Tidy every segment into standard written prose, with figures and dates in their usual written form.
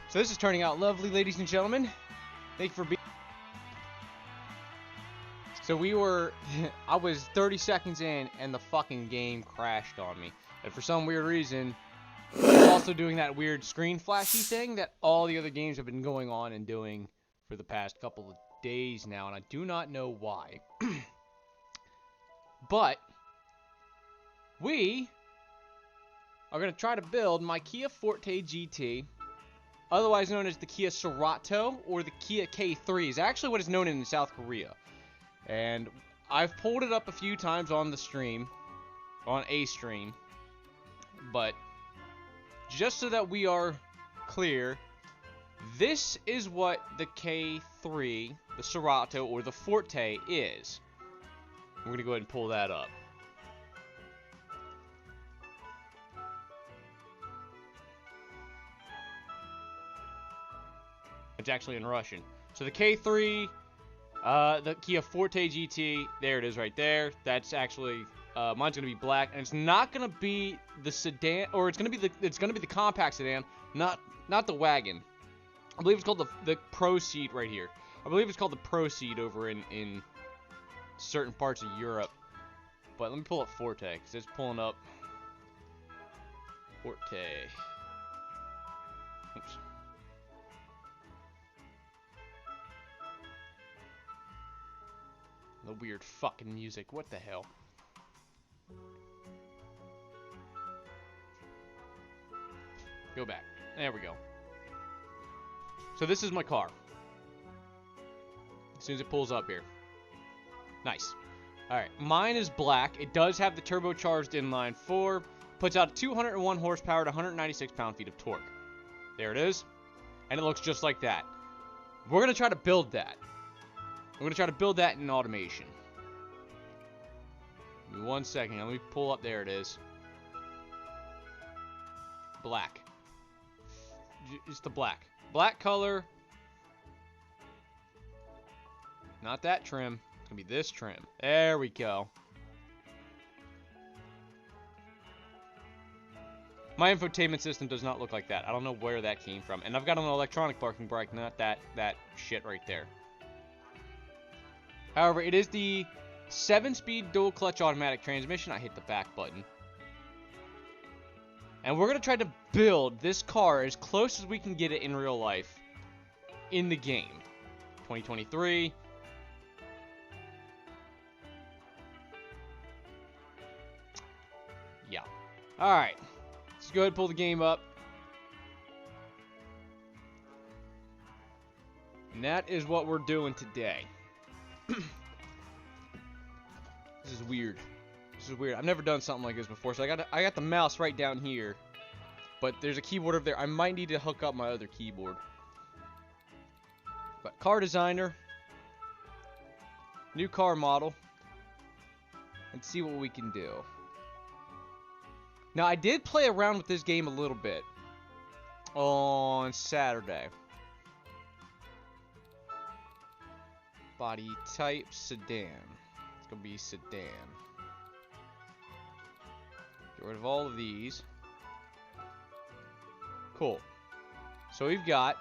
So this is turning out lovely, ladies and gentlemen. Thank you for being... So I was 30 seconds in, and the fucking game crashed on me. And for some weird reason, it's also doing that weird screen flashy thing that all the other games have been going on and doing for the past couple of days now, and I do not know why. But we are going to try to build my Kia Forte GT, otherwise known as the Kia Cerato or the Kia K3 is actually what is known in South Korea. And I've pulled it up a few times on the stream, on a stream, but just so that we are clear, this is what the K3, the Cerato, or the Forte is. We're going to go ahead and pull that up. It's actually in Russian. So the K3, the Kia Forte GT, there it is right there. That's actually, mine's gonna be black, and it's not gonna be the sedan, or it's gonna be the compact sedan, not the wagon. I believe it's called the Pro Seat right here. I believe it's called the Pro Seat over in certain parts of Europe. But let me pull up Forte, because it's pulling up Forte. Oops. The weird fucking music. What the hell? Go back. There we go. So this is my car. As soon as it pulls up here. Nice. Alright. Mine is black. It does have the turbocharged inline 4. Puts out 201 horsepower to 196 pound-feet of torque. There it is. And it looks just like that. We're going to try to build that. I'm going to try to build that in automation. Give me 1 second. Let me pull up. There it is. Black. Just the black. Black color. Not that trim. It's going to be this trim. There we go. My infotainment system does not look like that. I don't know where that came from. And I've got an electronic parking brake, not that shit right there. However, it is the 7-speed dual-clutch automatic transmission. I hit the back button. And we're going to try to build this car as close as we can get it in real life in the game. 2023. Yeah. Alright. Let's go ahead and pull the game up. And that is what we're doing today. This is weird. This is weird. I've never done something like this before. So I got the mouse right down here, but there's a keyboard over there. I might need to hook up my other keyboard. But car designer, new car model. Let's see what we can do. Now I did play around with this game a little bit on Saturday. Body type, sedan. It's going to be sedan. Get rid of all of these. Cool. So we've got...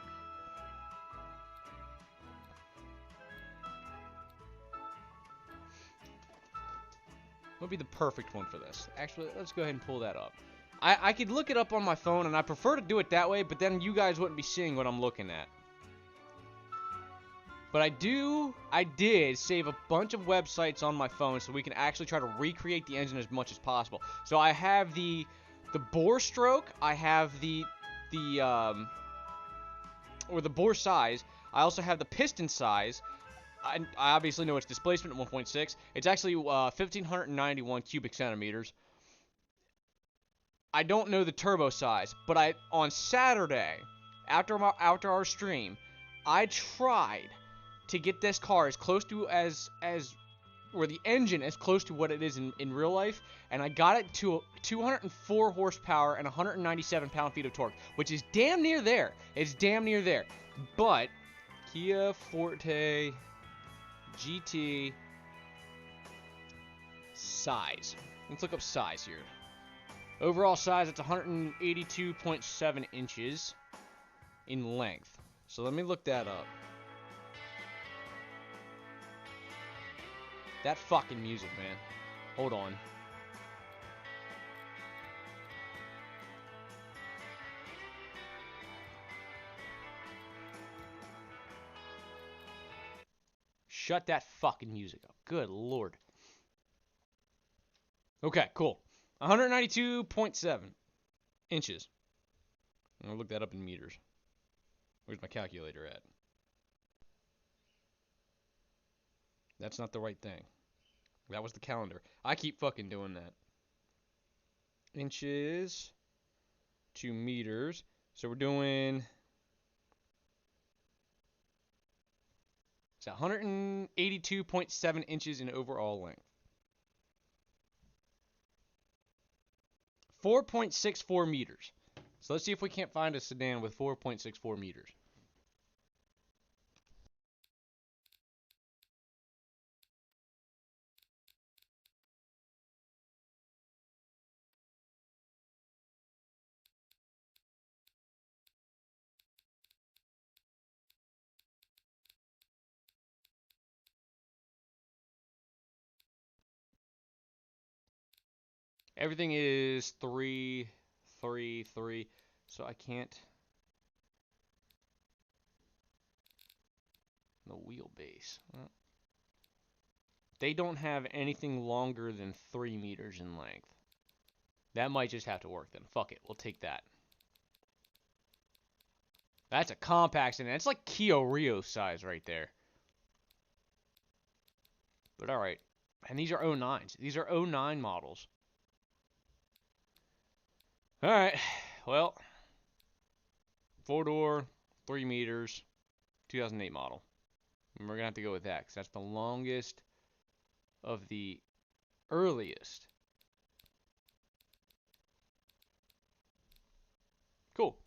what would be the perfect one for this? Actually, let's go ahead and pull that up. I could look it up on my phone, and I prefer to do it that way, but then you guys wouldn't be seeing what I'm looking at. But I did save a bunch of websites on my phone so we can actually try to recreate the engine as much as possible. So I have the bore stroke, I have the bore size, I also have the piston size. I obviously know its displacement at 1.6. It's actually 1,591 cubic centimeters. I don't know the turbo size, but on Saturday, after our stream, I tried to get this car as close to or the engine as close to what it is in real life, and I got it to 204 horsepower and 197 pound-feet of torque, which is damn near there. It's damn near there. But Kia Forte GT size. Let's look up size here. Overall size, it's 182.7 inches. in length. So let me look that up. That fucking music, man. Hold on. Shut that fucking music up. Good lord. Okay, cool. 192.7 inches. I'm gonna look that up in meters. Where's my calculator at? That's not the right thing. That was the calendar. I keep fucking doing that. Inches to meters. So we're doing... It's 182.7 inches in overall length. 4.64 meters. So let's see if we can't find a sedan with 4.64 meters. Everything is 3, 3, 3. So I can't... The wheelbase. Well, they don't have anything longer than 3 meters in length. That might just have to work then. Fuck it. We'll take that. That's a compact sedan. It's like Kia Rio size right there. But alright. And these are 09s. These are 09 models. Alright. Well. 4-door, 3 meters, 2008 model. And we're going to have to go with that because that's the longest of the earliest. Cool.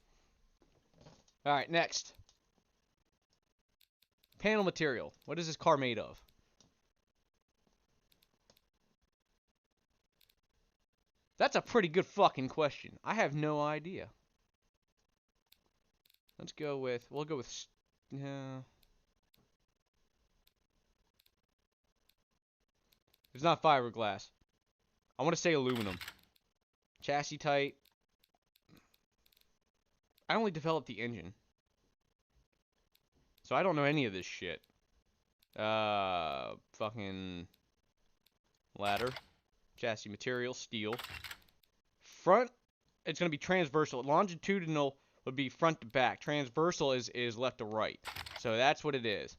Alright, next. Panel material. What is this car made of? That's a pretty good fucking question. I have no idea. Let's go with... We'll go with... It's not fiberglass. I want to say aluminum. Chassis type. I only developed the engine. So I don't know any of this shit. Fucking... Ladder. Chassis material, steel. Front, it's going to be transversal. Longitudinal would be front to back. Transversal is left to right. So that's what it is.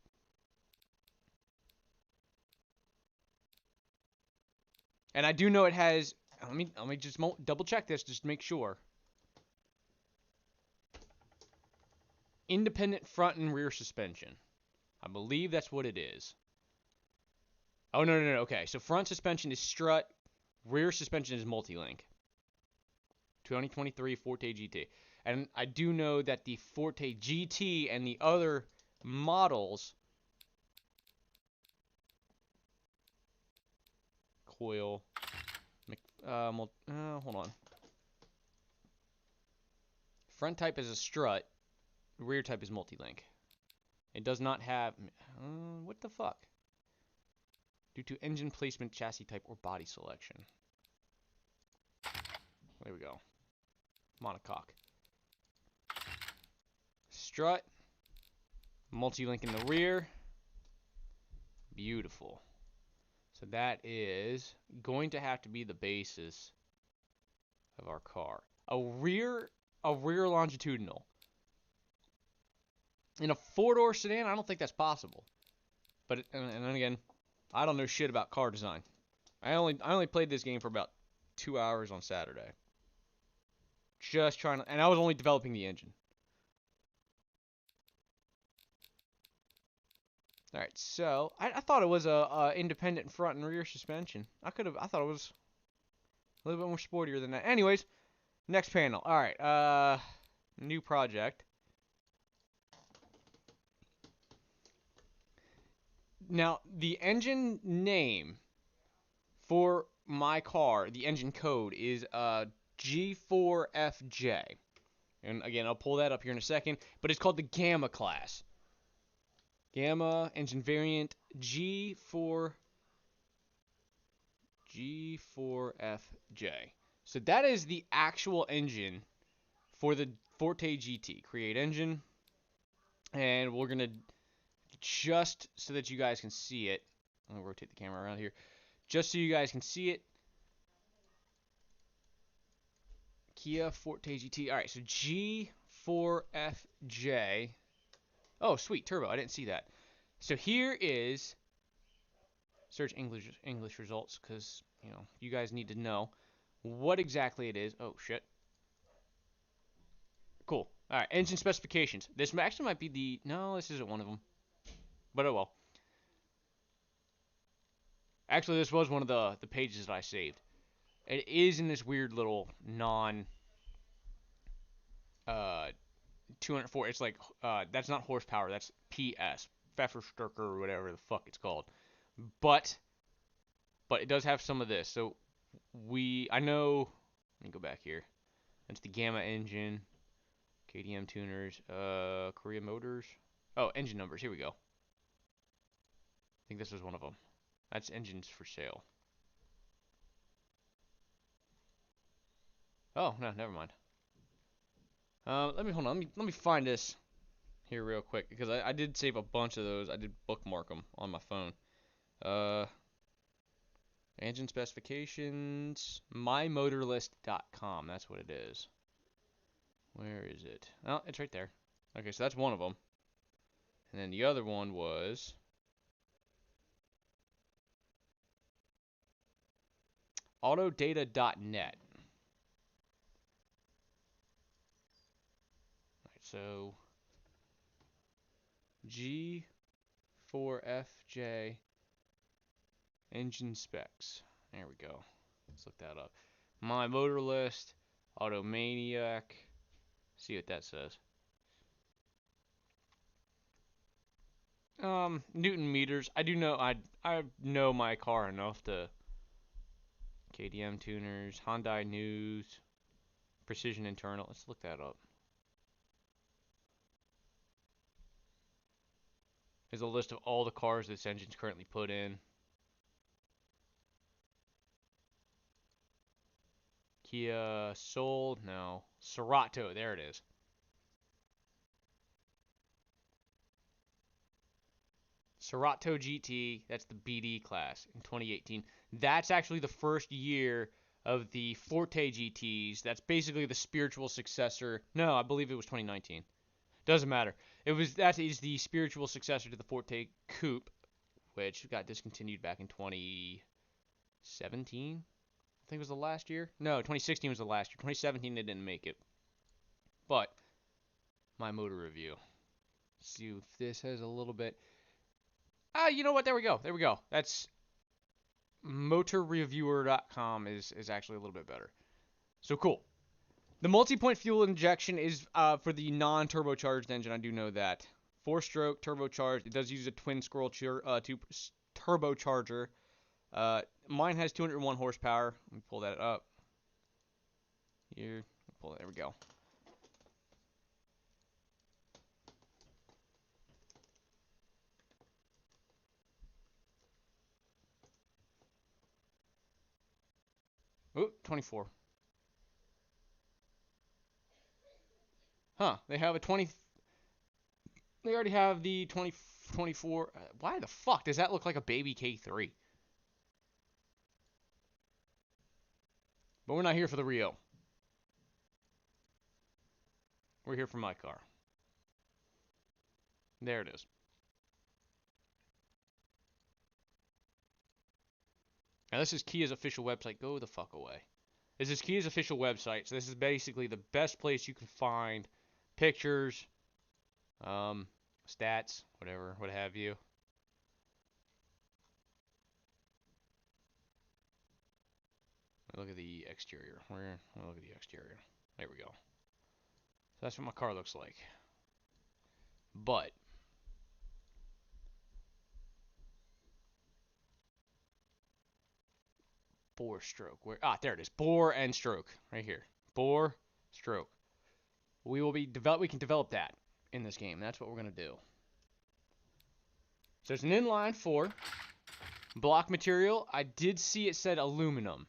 And I do know it has... Let me just double check this just to make sure. Independent front and rear suspension. I believe that's what it is. Oh, no. Okay, so front suspension is strut. Rear suspension is multi-link. 2023 Forte GT. And I do know that the Forte GT and the other models... Coil... hold on. Front type is a strut. Rear type is multi-link. It does not have... what the fuck? Due to engine placement, chassis type, or body selection. There we go. Monocoque. Strut. Multi-link in the rear. Beautiful. So that is going to have to be the basis of our car. A rear longitudinal. In a 4-door sedan, I don't think that's possible. But and then again, I don't know shit about car design. I only played this game for about 2 hours on Saturday. Just trying to, and I was only developing the engine. All right, so I thought it was a independent front and rear suspension. I thought it was a little bit more sportier than that. Anyways, next panel. All right, new project. Now, the engine name for my car, the engine code is G4FJ. And again, I'll pull that up here in a second. But it's called the Gamma class. Gamma engine variant G4FJ. So that is the actual engine for the Forte GT. Create engine. And we're going to, just so that you guys can see it, I'm going to rotate the camera around here. Just so you guys can see it, Kia Forte GT. All right, so G4FJ. Oh, sweet, turbo. I didn't see that. So here is search English results, because you guys need to know what exactly it is. Oh shit. Cool. All right, engine specifications. This actually might be the no. This isn't one of them, but oh well. Actually, this was one of the pages that I saved. It is in this weird little non uh 204. It's like that's not horsepower. That's PS. Pfefferstärker or whatever the fuck it's called. But it does have some of this. So I know. Let me go back here. That's the Gamma engine. KTM tuners. Korea Motors. Oh, engine numbers. Here we go. I think this was one of them. That's engines for sale. Oh no, never mind. Let me hold on. Let me find this here real quick, because I did save a bunch of those. I did bookmark them on my phone. Uh, Engine specifications. mymotorlist.com. That's what it is. Where is it? Oh, it's right there. Okay, so that's one of them. And then the other one was autodata.net. Alright, so G4FJ engine specs. There we go. Let's look that up. My Motor List, Automaniac. See what that says. Newton meters. I do know. I know my car enough to. KDM tuners, Hyundai News, Precision Internal. Let's look that up. There's a list of all the cars this engine's currently put in. Kia sold, no. Cerato, there it is. Cerato GT, that's the BD class in 2018. That's actually the first year of the Forte GTs. That's basically the spiritual successor. No, I believe it was 2019. Doesn't matter. That is the spiritual successor to the Forte Coupe, which got discontinued back in 2017. I think it was the last year. No, 2016 was the last year. 2017 they didn't make it. But my motor review. Let's see if this has a little bit. You know what? There we go. There we go. That's motorreviewer.com is actually a little bit better. So cool. The multi-point fuel injection is for the non-turbocharged engine. I do know that. 4-stroke turbocharged. It does use a twin scroll turbocharger. Mine has 201 horsepower. Let me pull that up. Here. There we go. Ooh, 24. Huh. They have a 20. They already have the 24. Why the fuck does that look like a baby K3? But we're not here for the Rio. We're here for my car. There it is. Now this is Kia's official website. Go the fuck away. This is Kia's official website. So this is basically the best place you can find pictures, stats, whatever, what have you. Look at the exterior. Look at the exterior. There we go. So that's what my car looks like. But 4-stroke. There it is. Bore and stroke. Right here. Bore, stroke. we can develop that in this game. That's what we're gonna do. So it's an inline 4 block material. I did see it said aluminum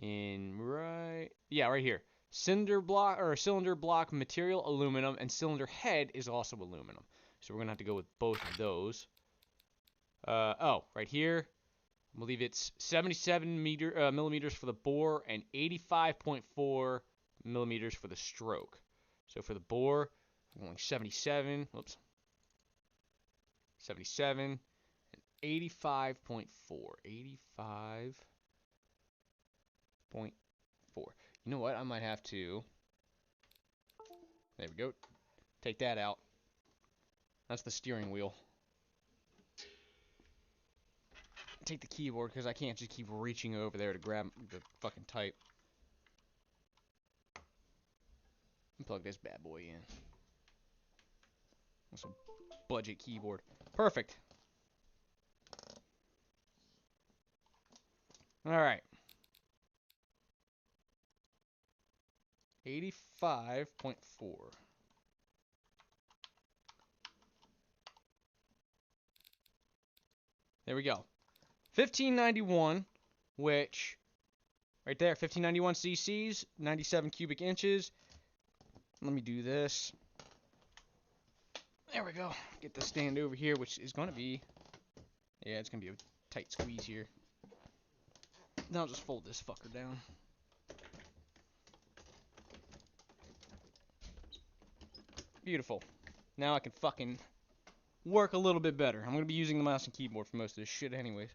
right here. Cylinder block material aluminum, and cylinder head is also aluminum. So we're gonna have to go with both of those. Right here, I believe it's 77 millimeters for the bore and 85.4 millimeters for the stroke. So for the bore, I'm going 77. Whoops. 77 and 85.4. 85.4. You know what? I might have to. There we go. Take that out. That's the steering wheel. Take the keyboard because I can't just keep reaching over there to grab the fucking type. And plug this bad boy in. That's a budget keyboard. Perfect. Alright. 85.4. There we go. 1591, which, right there, 1591 cc's, 97 cubic inches. Let me do this. There we go. Get the stand over here, which is going to be, yeah, it's going to be a tight squeeze here. Now I'll just fold this fucker down. Beautiful. Now I can fucking work a little bit better. I'm going to be using the mouse and keyboard for most of this shit anyways.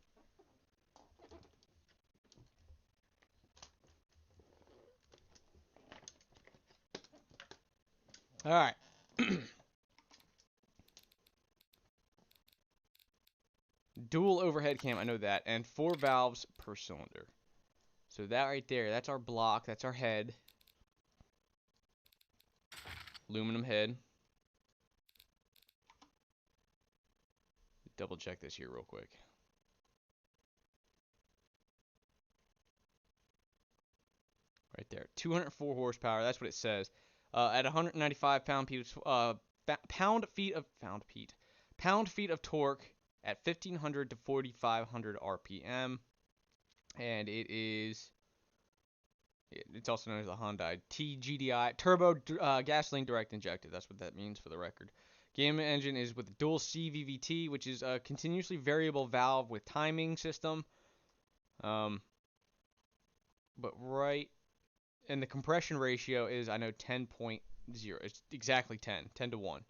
Alright. Dual overhead cam, I know that. And 4 valves per cylinder. So that right there, that's our block, that's our head. Aluminum head. Double check this here real quick. Right there, 204 horsepower, that's what it says. At 195 pound-feet of torque at 1500 to 4500 RPM. And it's also known as a Hyundai TGDI turbo gasoline direct injected. That's what that means for the record. Game engine is with dual CVVT, which is a continuously variable valve with timing system. But right, and the compression ratio is, I know, 10.0. It's exactly 10 to 1.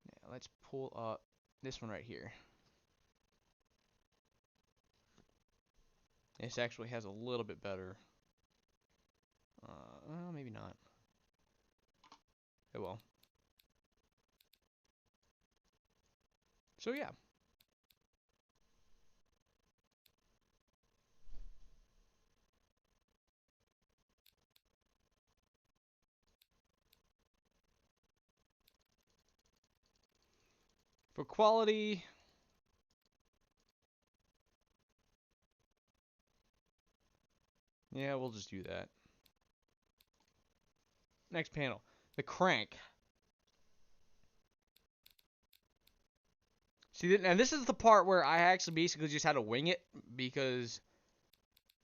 Now let's pull up this one right here. This actually has a little bit better. Well, maybe not. Oh well. So yeah. For quality, yeah, we'll just do that. Next panel, the crank. See, and this is the part where I actually basically just had to wing it because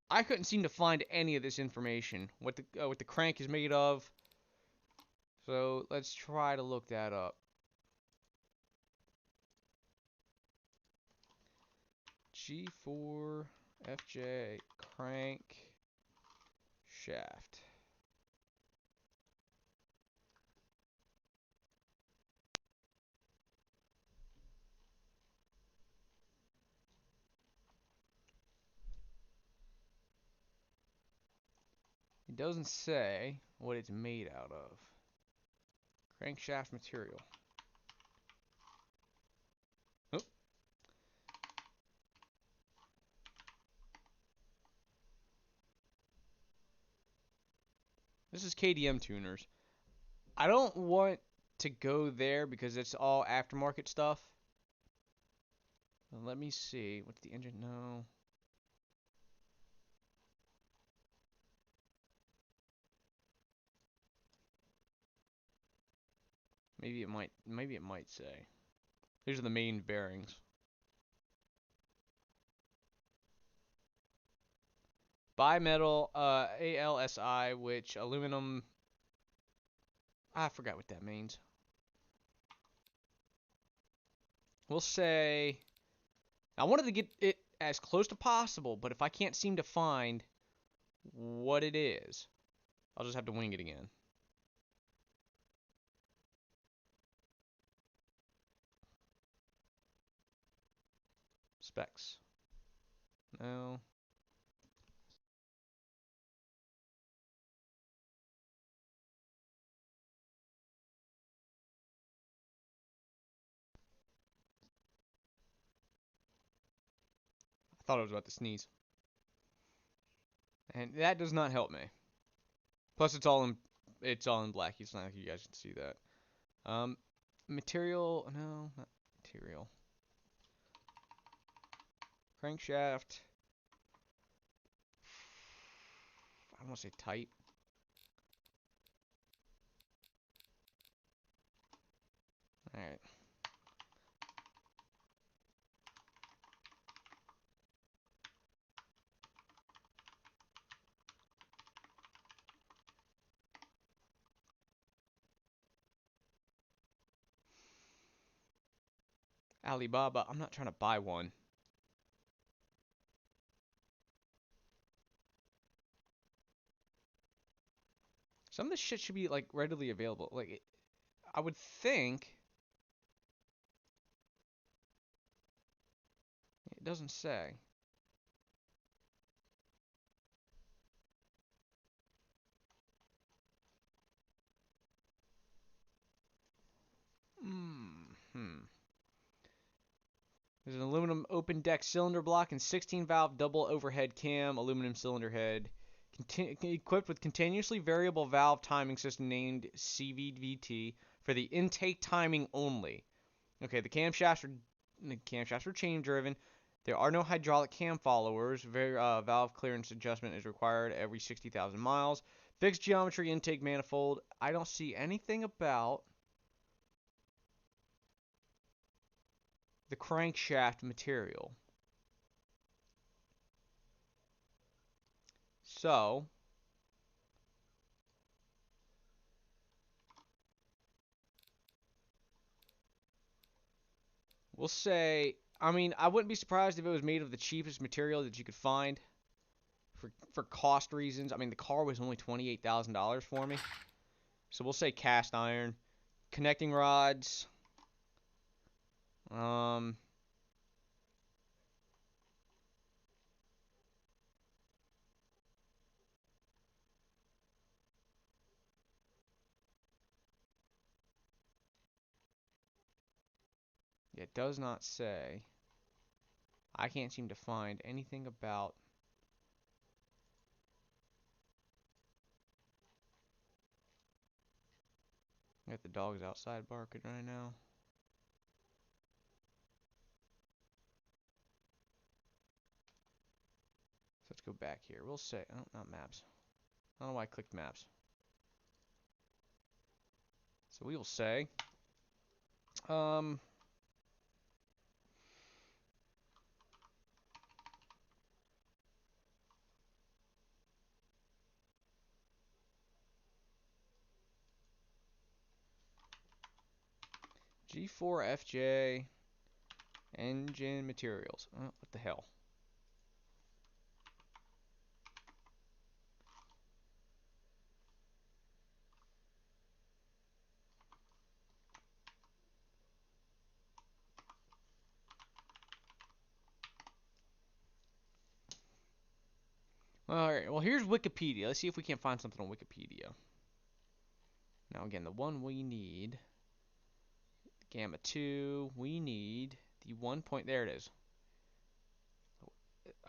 I couldn't seem to find any of this information. What the crank is made of. So let's try to look that up. G4 FJ crank shaft. It doesn't say what it's made out of. Crankshaft material. Oh. This is KDM tuners. I don't want to go there because it's all aftermarket stuff. Let me see. What's the engine? No. Maybe it might say. These are the main bearings. Bimetal ALSI, which aluminum. I forgot what that means. We'll say. I wanted to get it as close to possible, but if I can't seem to find what it is, I'll just have to wing it again. Specs. No. I thought I was about to sneeze. And that does not help me. Plus it's all in black. It's not like you guys can see that. Material, no, not material. Crankshaft. I don't want to say tight. Alright. Alibaba. I'm not trying to buy one. Some of this shit should be like readily available. Like, I would think. It doesn't say. There's an aluminum open deck cylinder block and 16 valve double overhead cam aluminum cylinder head. Equipped with continuously variable valve timing system named CVVT for the intake timing only. Okay, the camshafts are chain driven. There are no hydraulic cam followers. Valve clearance adjustment is required every 60,000 miles. Fixed geometry intake manifold. I don't see anything about the crankshaft material. So, we'll say, I mean, I wouldn't be surprised if it was made of the cheapest material that you could find for cost reasons. I mean, the car was only $28,000 for me. So we'll say cast iron. Connecting rods. It does not say. I can't seem to find anything about. I got the dogs outside barking right now. So let's go back here. We'll say, oh, not maps. I don't know why I clicked maps. So we will say, G4FJ engine materials. Oh, what the hell? Alright, well here's Wikipedia. Let's see if we can't find something on Wikipedia. Now again, the one we need, Gamma 2, we need the 1 point, there it is.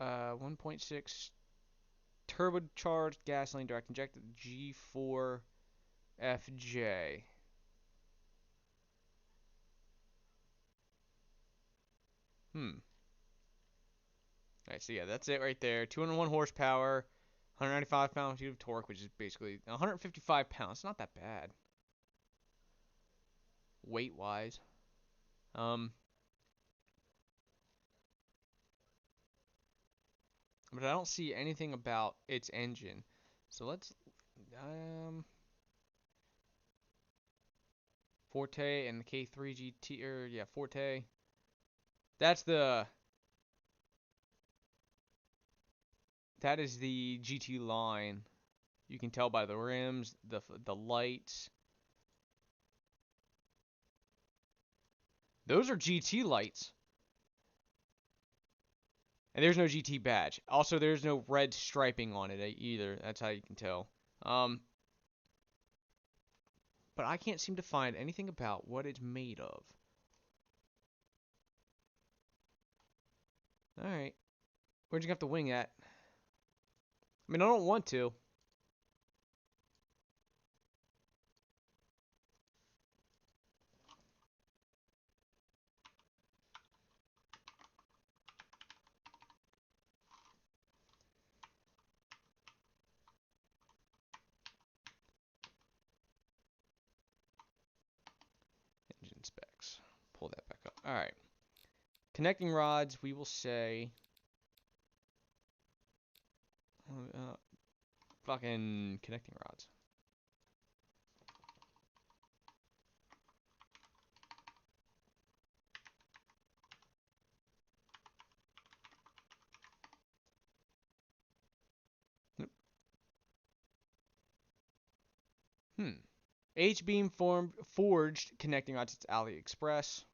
1.6 turbocharged gasoline direct injected G4FJ. Alright, so yeah, that's it right there. 201 horsepower, 195 pound-feet of torque, which is basically 155 pounds. It's not that bad. weight-wise. But I don't see anything about its engine. So let's Forte and the K3 GT, or yeah, Forte. That is the GT line. You can tell by the rims, the lights. Those are GT lights. And there's no GT badge. Also, there's no red striping on it either. That's how you can tell. But I can't seem to find anything about what it's made of. Alright. Where'd you have the wing at? I mean, I don't want to. Engine specs. Pull that back up. Alright. Connecting rods, we will say... fucking connecting rods. H-beam forged connecting rods. It's AliExpress.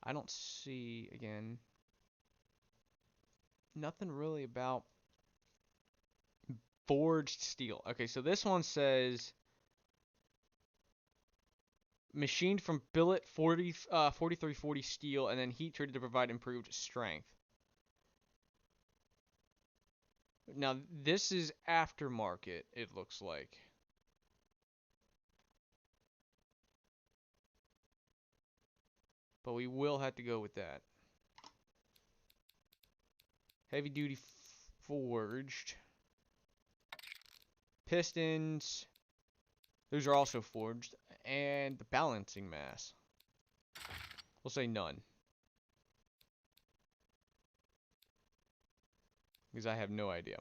I don't see, again, nothing really about forged steel. Okay, so this one says machined from billet 4340 steel and then heat treated to provide improved strength. Now, this is aftermarket, it looks like. But we will have to go with that. Heavy duty forged. Pistons. Those are also forged. And the balancing mass. We'll say none. Because I have no idea.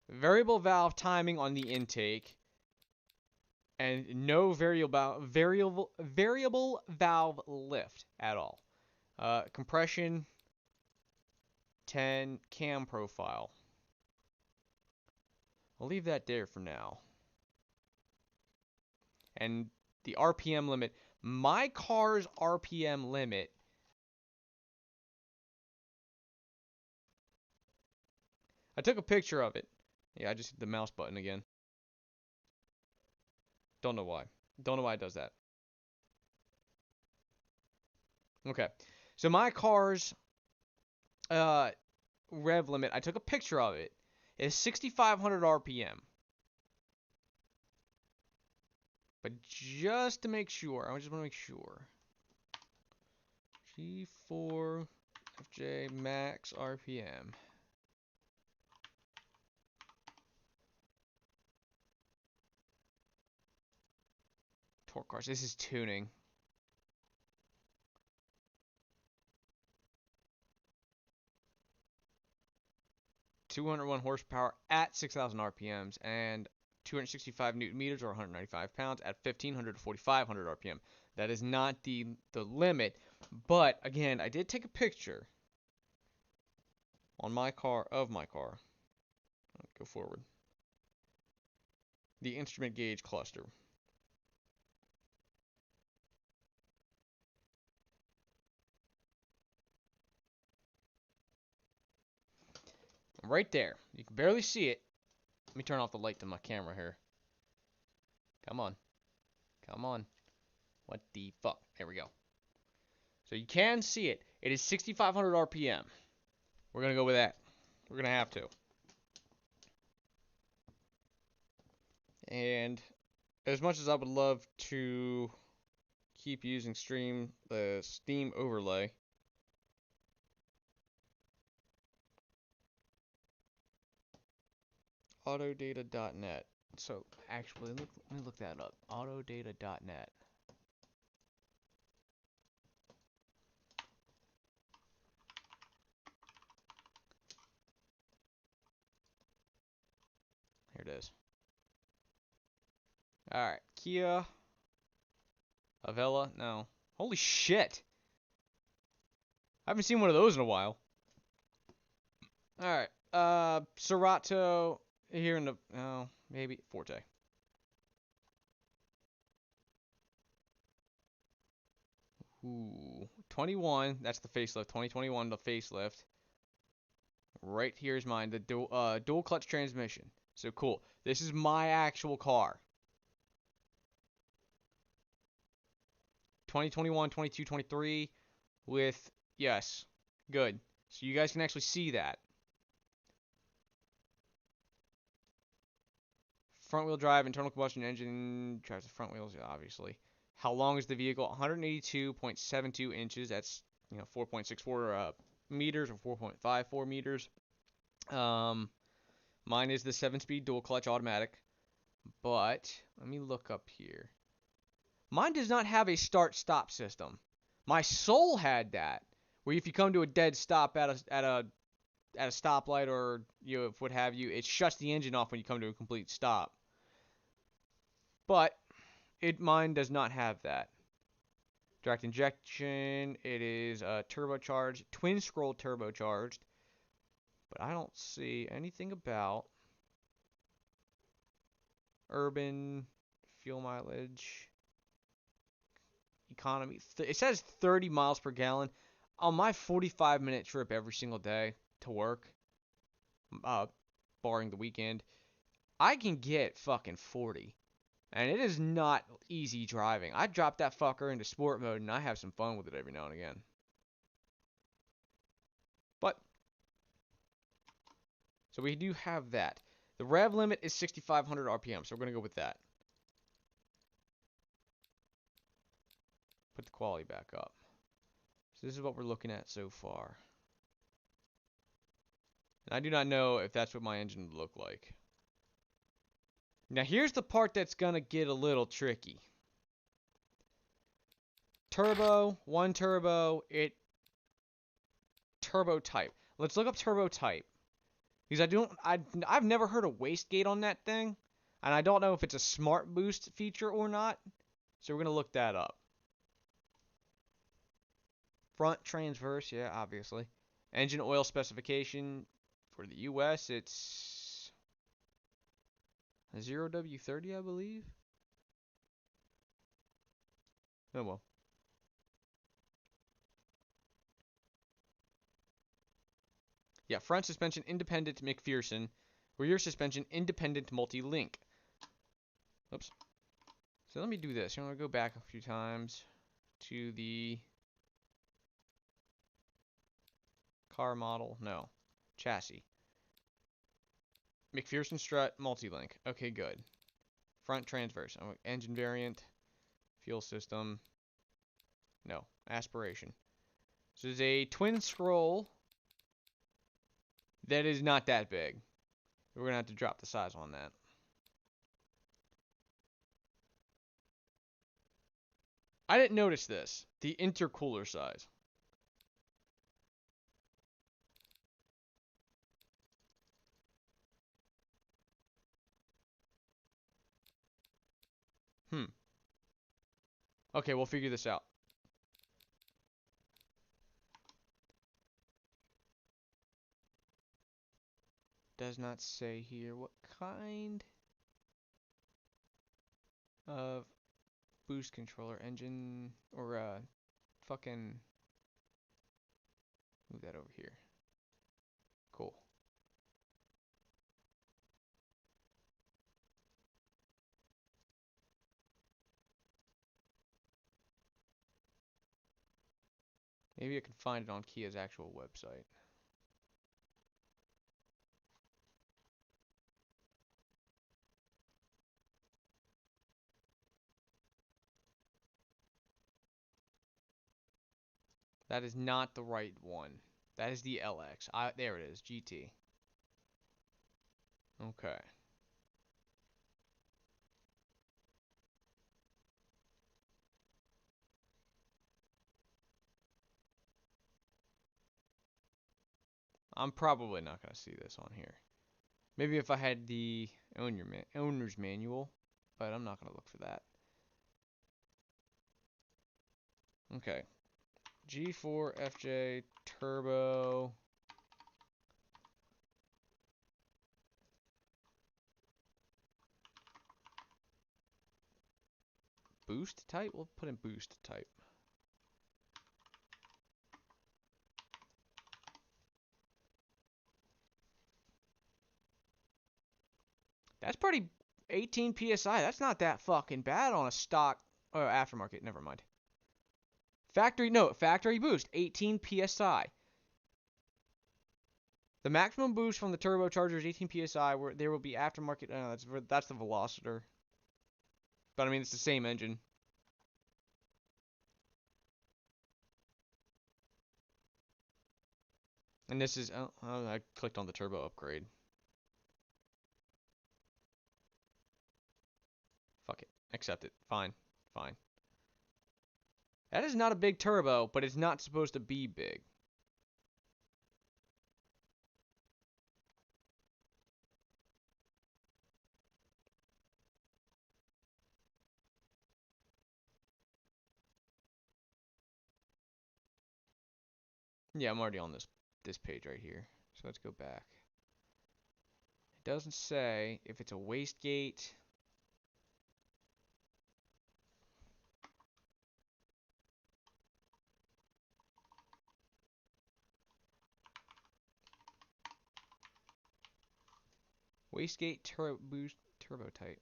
Variable valve timing on the intake. And no variable valve lift at all. Compression 10 cam profile. I'll leave that there for now. And the RPM limit. My car's RPM limit. I took a picture of it. Yeah, I just hit the mouse button again. Don't know why. Don't know why it does that. Okay. So my car's rev limit, I took a picture of it, is 6,500 RPM. But just to make sure, I just want to make sure. G4 FJ max RPM. Torque cars. This is tuning. .201 horsepower at 6,000 RPMs and 265 newton meters or 195 pounds at 1,500 to 4,500 RPM. That is not the limit, but again, I did take a picture on my car of my car. Go forward. The instrument gauge cluster. Right there. You can barely see it. Let me turn off the light to my camera here. Come on. Come on. What the fuck? There we go. So you can see it. It is 6,500 RPM. We're going to go with that. We're going to have to. And as much as I would love to keep using the Steam overlay, autodata.net. So actually, let me look that up. Autodata.net. Here it is. All right, Kia Avella. No, holy shit! I haven't seen one of those in a while. All right, Cerato here in the maybe Forte. Ooh, 21. That's the facelift. 2021, the facelift. Right here's mine. The dual clutch transmission. So cool. This is my actual car. 2021, 22, 23 with yes. Good. So you guys can actually see that. Front wheel drive, internal combustion engine drives the front wheels, yeah, obviously. How long is the vehicle? 182.72 inches. That's 4.64 meters or 4.54 meters. Mine is the 7-speed dual clutch automatic. But let me look up here. Mine does not have a start-stop system. My Soul had that, where if you come to a dead stop at a stoplight or what have you, it shuts the engine off when you come to a complete stop. But mine does not have that. Direct injection. It is turbocharged, twin scroll turbocharged. But I don't see anything about urban fuel mileage, economy. It says 30 miles per gallon on my 45-minute trip every single day to work, uh, barring the weekend. I can get fucking 40. And it is not easy driving. I drop that fucker into sport mode and I have some fun with it every now and again. But, so we do have that. The rev limit is 6,500 RPM, so we're going to go with that. Put the quality back up. So this is what we're looking at so far. And I do not know if that's what my engine would look like. Now here's the part that's going to get a little tricky. Turbo, one turbo, turbo type. Let's look up turbo type. Because I've never heard of wastegate on that thing. And I don't know if it's a smart boost feature or not. So we're going to look that up. Front transverse, yeah, obviously. Engine oil specification for the US, it's a 0W30, I believe. Oh well. Yeah, front suspension independent McPherson, rear suspension independent multi-link. Oops. So let me do this. I'm going to go back a few times to the car model. No. Chassis. McPherson strut multi-link. Okay, good. Front transverse. Oh, engine variant. Fuel system. No. Aspiration. So there's a twin scroll that is not that big. We're going to have to drop the size on that. I didn't notice this. The intercooler size. Okay, we'll figure this out. Does not say here what kind of boost controller engine or fucking move that over here. Cool. Maybe I can find it on Kia's actual website. That is not the right one. That is the LX. There it is, GT. Okay. I'm probably not going to see this on here. Maybe if I had the owner's manual, but I'm not going to look for that. Okay. G4 FJ Turbo. Boost type? We'll put in boost type. That's pretty 18 PSI. That's not that fucking bad on a stock or aftermarket. Never mind. Factory boost 18 PSI. The maximum boost from the turbocharger is 18 PSI. Where there will be aftermarket. That's the Velociter. But I mean, it's the same engine. And this is. Oh, I clicked on the turbo upgrade. Fuck it. Accept it. Fine. Fine. That is not a big turbo, but it's not supposed to be big. Yeah, I'm already on this page right here. So let's go back. It doesn't say if it's a wastegate. Wastegate boost turbo type.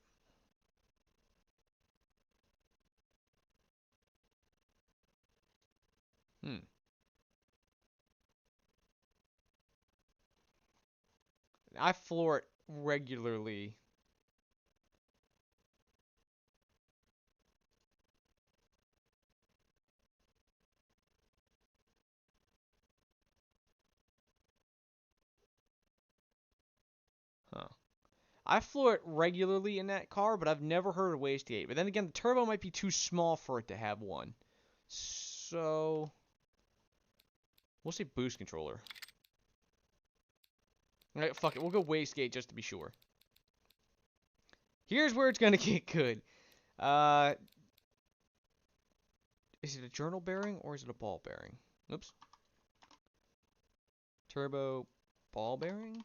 I floor it regularly. Huh. I floor it regularly in that car, but I've never heard of wastegate. But then again, the turbo might be too small for it to have one. So we'll say boost controller. Alright, fuck it. We'll go wastegate just to be sure. Here's where it's gonna get good. Is it a journal bearing or is it a ball bearing? Oops. Turbo ball bearing?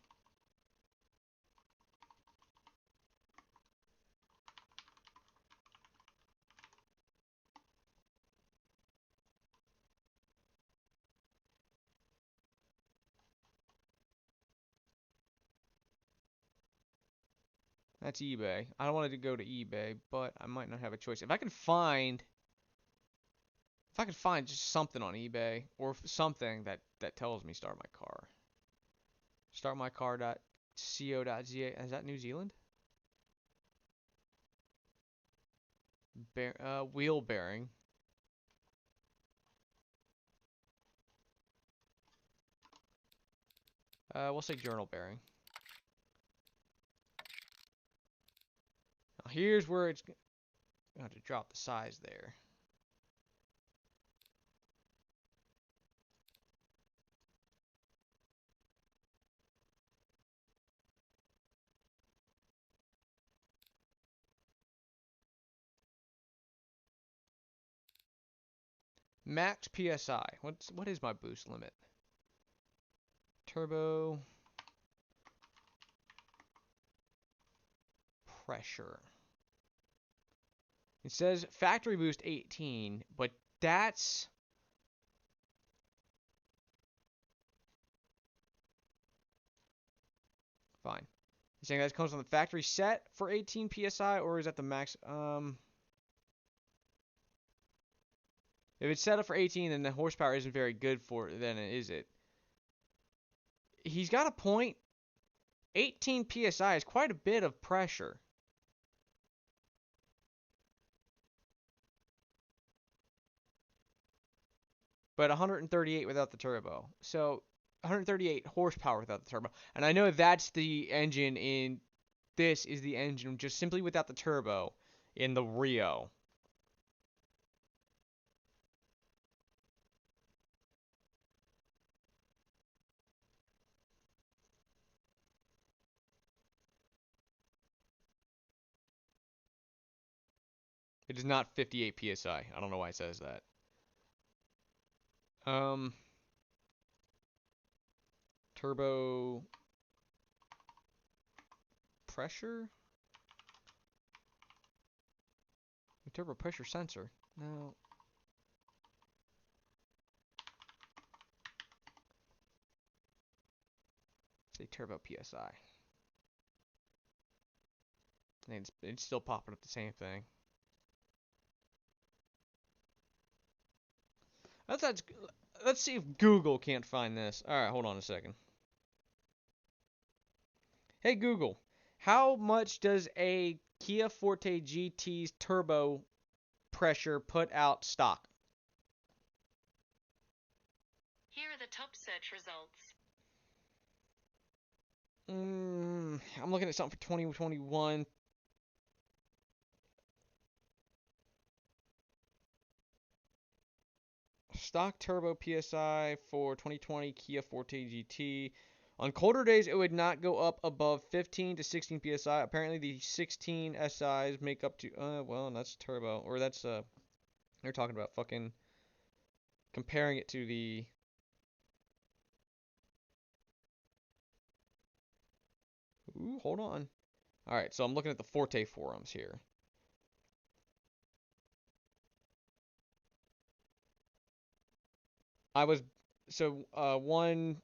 That's eBay. I don't want it to go to eBay, but I might not have a choice. If I can find just something on eBay or something that tells me start my car. Startmycar.co.za. Is that New Zealand? Wheel bearing. We'll say journal bearing. Now here's where it's going to drop the size there. Max PSI. What is my boost limit? Turbo pressure. It says factory boost 18, but that's fine. You saying that comes on the factory set for 18 PSI, or is that the max? If it's set up for 18, then the horsepower isn't very good for it, then is it? He's got a point. 18 PSI is quite a bit of pressure. But 138 without the turbo. So 138 horsepower without the turbo. And I know that's the engine in this is the engine just simply without the turbo in the Rio. It is not 58 psi. I don't know why it says that. Turbo pressure? Turbo pressure sensor. No. Say turbo psi. And it's still popping up the same thing. Let's see if Google can't find this. Alright, hold on a second. Hey Google, how much does a Kia Forte GT's turbo pressure put out stock? Here are the top search results. I'm looking at something for 2021. Stock turbo PSI for 2020 Kia Forte GT. On colder days, it would not go up above 15 to 16 PSI. Apparently, the 16 SIs make up to, well, that's turbo. Or that's, they're talking about fucking comparing it to the... Ooh, hold on. Alright, so I'm looking at the Forte forums here. I was, so, one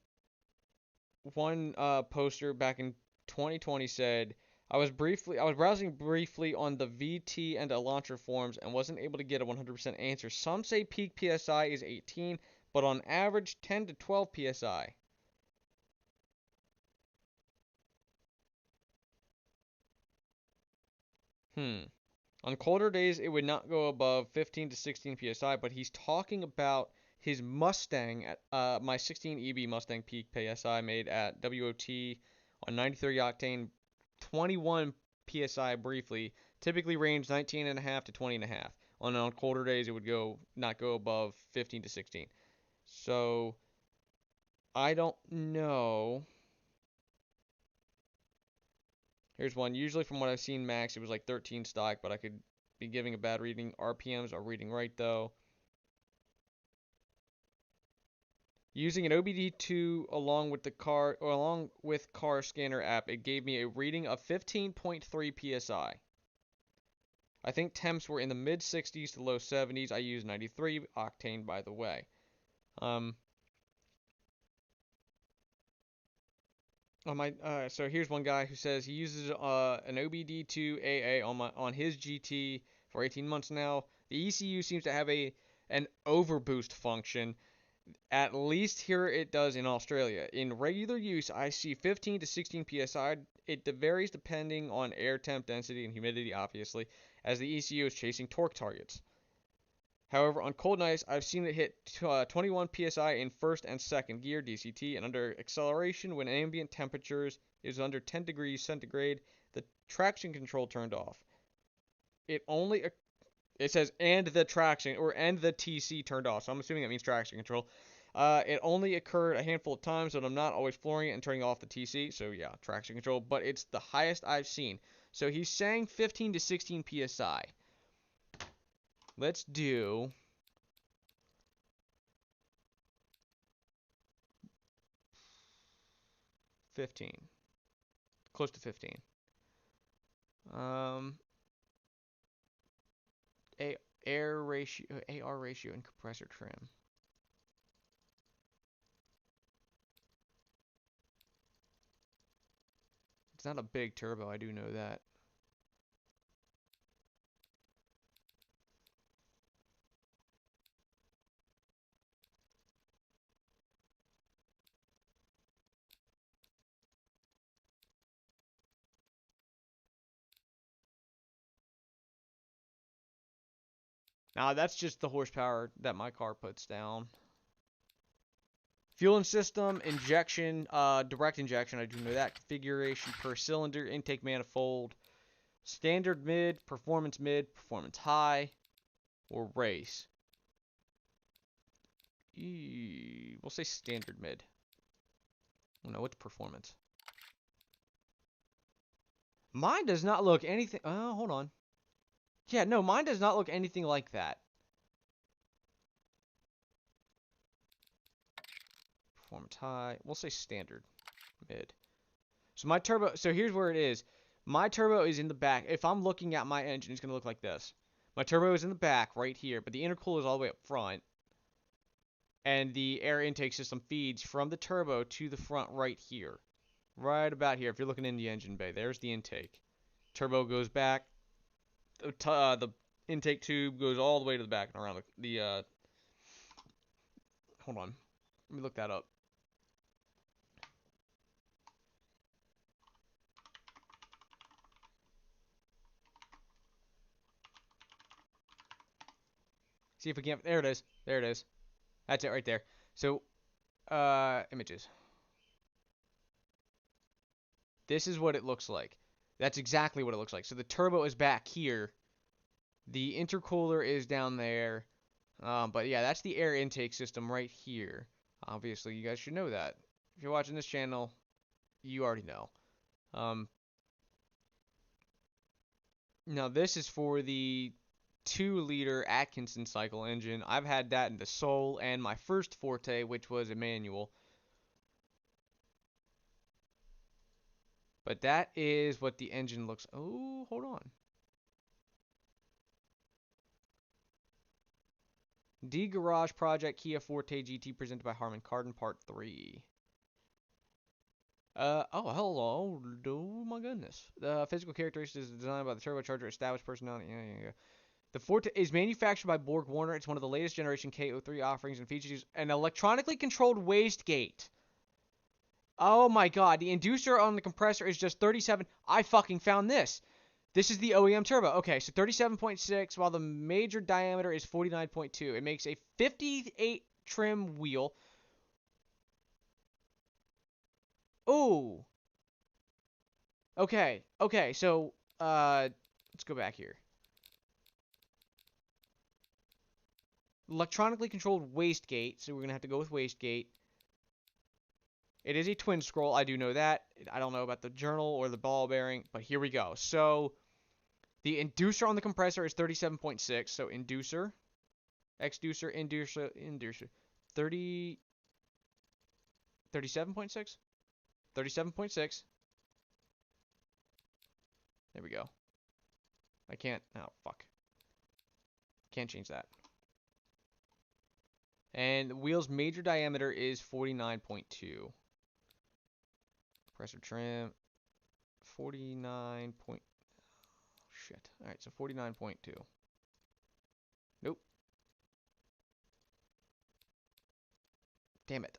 poster back in 2020 said, I was browsing briefly on the VT and Elantra forums and wasn't able to get a 100% answer. Some say peak PSI is 18, but on average 10 to 12 PSI. On colder days, it would not go above 15 to 16 PSI, but he's talking about his Mustang, my 16 EB Mustang peak PSI made at WOT on 93 octane, 21 PSI briefly, typically range 19.5 to 20.5. On colder days, it would not go above 15 to 16. So, I don't know. Here's one. Usually from what I've seen max, it was like 13 stock, but I could be giving a bad reading. RPMs are reading right though. Using an OBD2 along with car scanner app, it gave me a reading of 15.3 psi. I think temps were in the mid 60s to low 70s. I used 93 octane, by the way. So here's one guy who says he uses an OBD2 AA on his GT for 18 months now. The ECU seems to have an overboost function. At least here it does in Australia. In regular use, I see 15 to 16 psi. It varies depending on air temp density and humidity, obviously, as the ECU is chasing torque targets. However, on cold nights, I've seen it hit 21 psi in first and second gear DCT, and under acceleration, when ambient temperatures is under 10 degrees centigrade, the traction control turned off. It says and the TC turned off, so I'm assuming that means traction control. It only occurred a handful of times, but I'm not always flooring it and turning off the TC, so yeah, traction control, but it's the highest I've seen. So he's saying 15 to 16 psi. Let's do 15. Close to 15. AR ratio and compressor trim. It's not a big turbo, I do know that. Now that's just the horsepower that my car puts down. Fueling system, injection, direct injection, I do know that. Configuration per cylinder, intake manifold, standard mid, performance high, or race. We'll say standard mid. Oh no, it's performance. Mine does not look anything. Oh, hold on. Yeah, no, mine does not look anything like that. Performance high. We'll say standard. Mid. So my turbo, so here's where it is. My turbo is in the back. If I'm looking at my engine, it's going to look like this. My turbo is in the back right here, but the intercooler is all the way up front. And the air intake system feeds from the turbo to the front right here. Right about here. If you're looking in the engine bay, there's the intake. Turbo goes back. The intake tube goes all the way to the back and around the hold on. Let me look that up. See if we can't. There it is. There it is. That's it right there. So, images. This is what it looks like. That's exactly what it looks like. So the turbo is back here. The intercooler is down there. But yeah, that's the air intake system right here. Obviously, you guys should know that. If you're watching this channel, you already know. Now this is for the 2-liter Atkinson cycle engine. I've had that in the Soul and my first Forte, which was a manual. But that is what the engine looks. Oh, hold on. D Garage Project Kia Forte GT presented by Harman Kardon Part 3. Oh, hello. Oh, my goodness. The physical characteristics is designed by the turbocharger established personality. Yeah. The Forte is manufactured by Borg Warner. It's one of the latest generation K3 offerings and features an electronically controlled wastegate. Oh my god, the inducer on the compressor is just 37. I fucking found this. This is the OEM turbo. Okay, so 37.6, while the major diameter is 49.2. It makes a 58 trim wheel. Ooh. Okay, so, let's go back here. Electronically controlled wastegate, so we're going to have to go with wastegate. It is a twin scroll, I do know that. I don't know about the journal or the ball bearing, but here we go. So, the inducer on the compressor is 37.6, so inducer, exducer, inducer, 37.6? 37.6. There we go. I can't, oh, fuck. Can't change that. And the wheel's major diameter is 49.2. Compressor trim, 49 point, oh, shit. Alright, so 49.2. Nope. Damn it.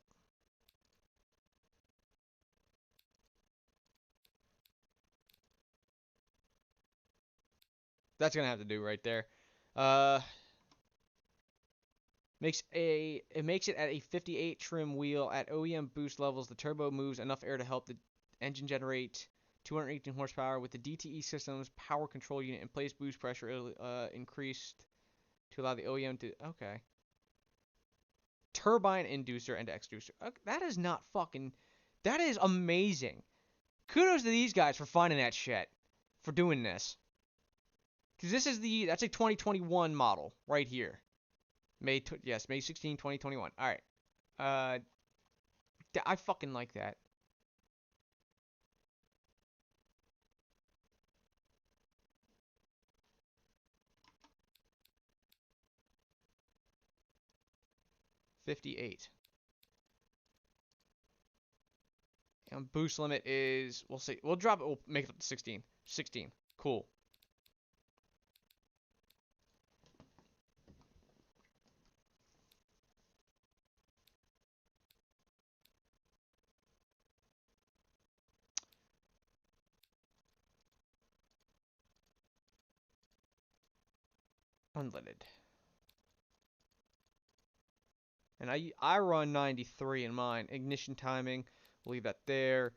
That's gonna have to do right there. It makes it at a 58 trim wheel at OEM boost levels. The turbo moves enough air to help the engine generate 218 horsepower with the DTE system's power control unit in place. Boost pressure increased to allow the OEM to turbine inducer and exducer. That is not fucking. That is amazing. Kudos to these guys for finding that shit, for doing this. Because that's a 2021 model right here. May 16, 2021. All right. I fucking like that. $58. And boost limit is, we'll see. We'll drop it. We'll make it up to 16. 16. Cool. Unleaded. And I run 93 in mine. Ignition timing, we'll leave that there.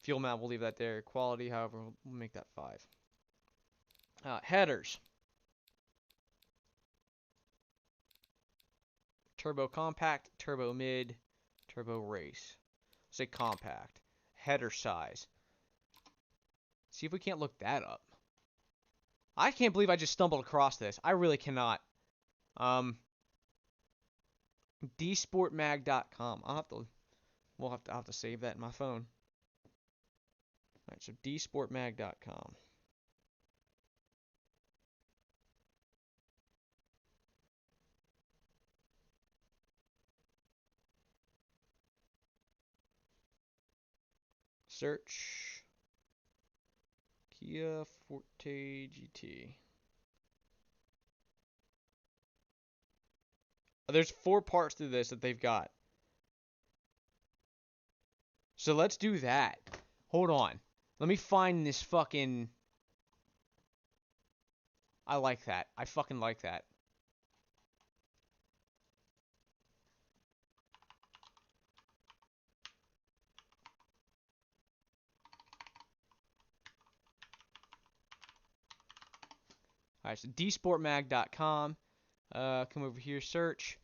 Fuel map, we'll leave that there. Quality, however, we'll make that 5. Headers. Turbo compact, turbo mid, turbo race. Say compact. Header size. See if we can't look that up. I can't believe I just stumbled across this. I really cannot. dsportmag.com. I'll have to save that in my phone. All right, so dsportmag.com. Search Kia Forte GT. There's 4 parts to this that they've got. So let's do that. Hold on. Let me find this fucking... I like that. I fucking like that. Alright, so dsportmag.com. Come over here, search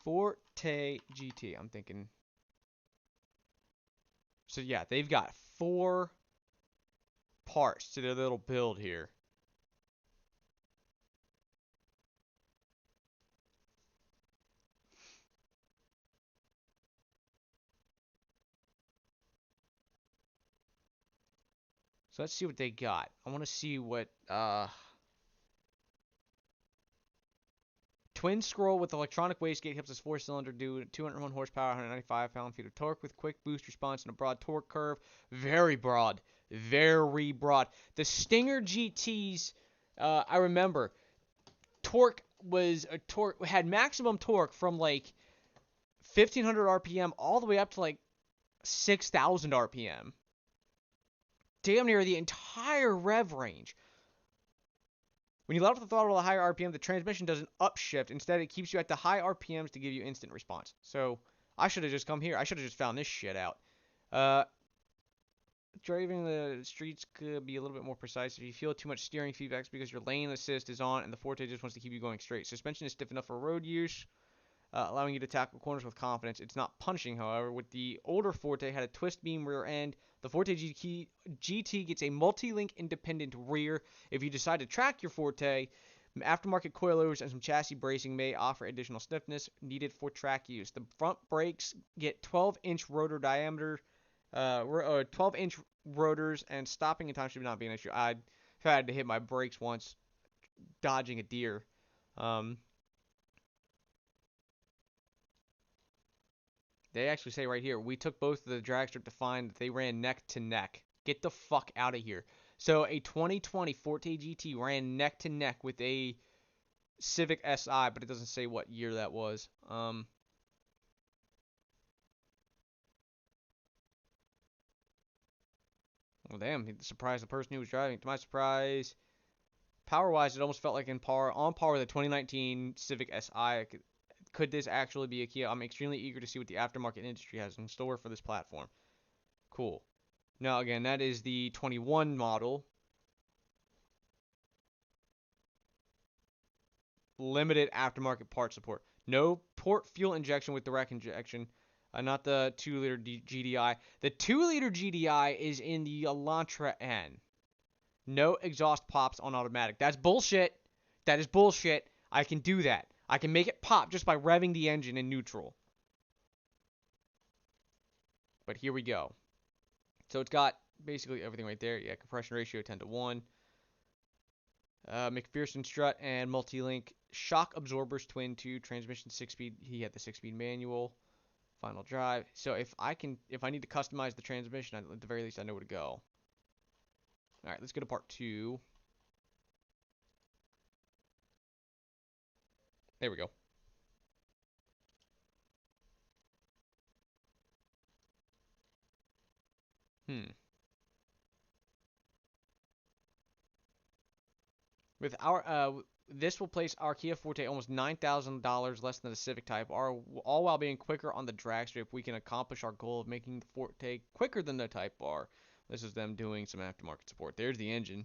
Forte GT. I'm thinking. So yeah, they've got 4 parts to their little build here. So let's see what they got. I want to see what twin scroll with electronic wastegate helps us 4-cylinder do 201 horsepower, 195 pound-feet of torque with quick boost response and a broad torque curve. Very broad. Very broad. The Stinger GTs, I remember, had maximum torque from like 1500 RPM all the way up to like 6000 RPM. Damn near the entire rev range. When you let off the throttle at a higher RPM, the transmission doesn't upshift. Instead, it keeps you at the high RPMs to give you instant response. So I should have just come here. I should have just found this shit out. Driving the streets could be a little bit more precise. If you feel too much steering feedback, it's because your lane assist is on and the Forte just wants to keep you going straight. Suspension is stiff enough for road use, allowing you to tackle corners with confidence. It's not punching, however. With the older Forte, had a twist beam rear end. The Forte GT gets a multi-link independent rear. If you decide to track your Forte, aftermarket coilovers and some chassis bracing may offer additional stiffness needed for track use. The front brakes get 12-inch rotor diameter, 12-inch rotors, and stopping in time should not be an issue. I had to hit my brakes once dodging a deer. They actually say right here, we took both of the drag strip to find that they ran neck to neck. Get the fuck out of here. So a 2020 Forte GT ran neck to neck with a Civic Si, but it doesn't say what year that was. Well, damn, he surprised the person who was driving. To my surprise, power-wise, it almost felt like on par with the 2019 Civic Si. Could this actually be a Kia? I'm extremely eager to see what the aftermarket industry has in store for this platform. Cool. Now, again, that is the 21 model. Limited aftermarket part support. No port fuel injection with direct injection. Not the 2-liter GDI. The 2-liter GDI is in the Elantra N. No exhaust pops on automatic. That's bullshit. That is bullshit. I can do that. I can make it pop just by revving the engine in neutral. But here we go. So it's got basically everything right there. Yeah, compression ratio 10:1. McPherson strut and multi-link. Shock absorbers twin 2. Transmission 6-speed. He had the 6-speed manual. Final drive. So if I need to customize the transmission, at the very least I know where to go. All right, let's go to part 2. There we go. With our this will place our Kia Forte almost $9,000 less than the Civic Type R, all while being quicker on the drag strip. We can accomplish our goal of making the Forte quicker than the Type R. This is them doing some aftermarket support. There's the engine.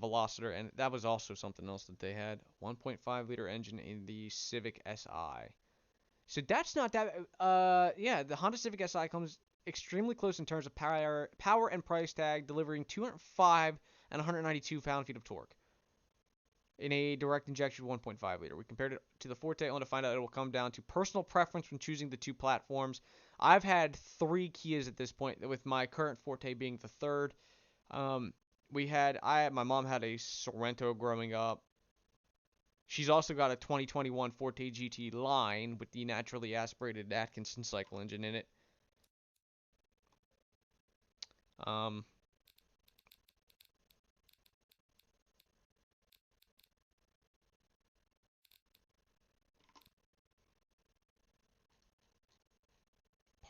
Velociter, and that was also something else that they had. 1.5 liter engine in the Civic Si. So that's not that. Yeah, the Honda Civic Si comes extremely close in terms of power and price tag, delivering 205 and 192 pound-feet of torque in a direct injection 1.5 liter. We compared it to the Forte only to find out it will come down to personal preference when choosing the two platforms. I've had 3 Kias at this point, with my current Forte being the third. My mom had a Sorento growing up. She's also got a 2021 Forte GT line with the naturally aspirated Atkinson cycle engine in it.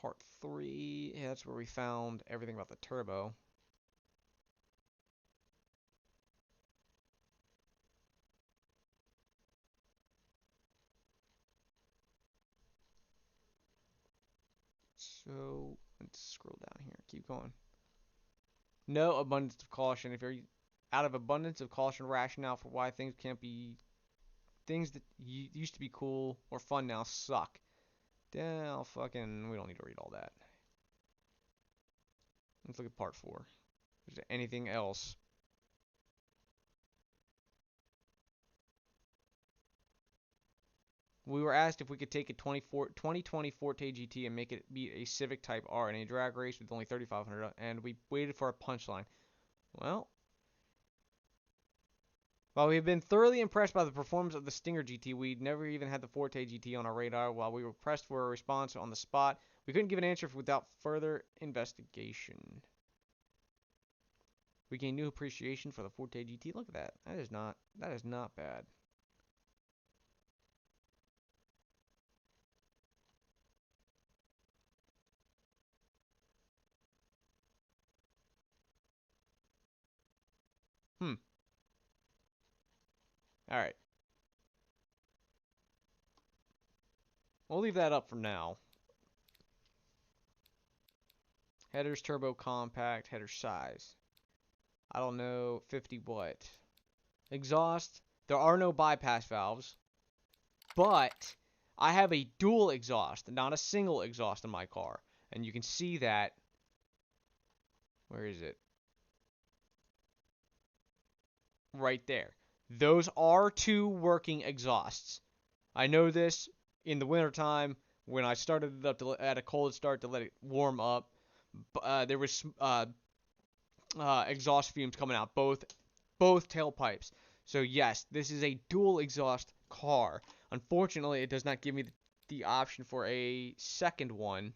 Part 3, yeah, that's where we found everything about the turbo. So, let's scroll down here. Keep going. No abundance of caution. If you're out of abundance of caution rationale for why things can't be... Things that used to be cool or fun now suck. Damn, fucking... We don't need to read all that. Let's look at part 4. Is there anything else? We were asked if we could take a 2020 Forte GT and make it beat a Civic Type R in a drag race with only 3,500, and we waited for a punchline. Well, while we've been thoroughly impressed by the performance of the Stinger GT, we'd never even had the Forte GT on our radar. While we were pressed for a response on the spot, we couldn't give an answer without further investigation. We gained new appreciation for the Forte GT. Look at that. That is not bad. Alright. We'll leave that up for now. Headers turbo compact, header size. I don't know, 50 what? Exhaust, there are no bypass valves. But I have a dual exhaust, not a single exhaust in my car. And you can see that. Where is it? Right there. Those are 2 working exhausts. I know this in the wintertime when I started it up at a cold start to let it warm up. There was exhaust fumes coming out, both tailpipes. So yes, this is a dual exhaust car. Unfortunately, it does not give me the option for a second one.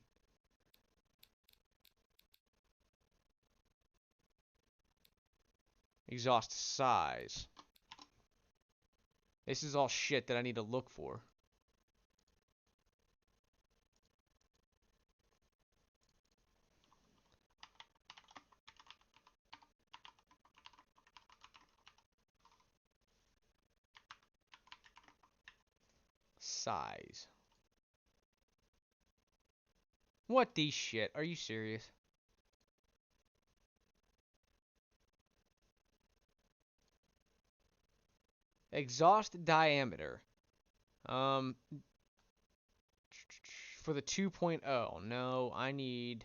Exhaust size. This is all shit that I need to look for. Size. What the shit? Are you serious? Exhaust diameter. For the 2.0. No, I need...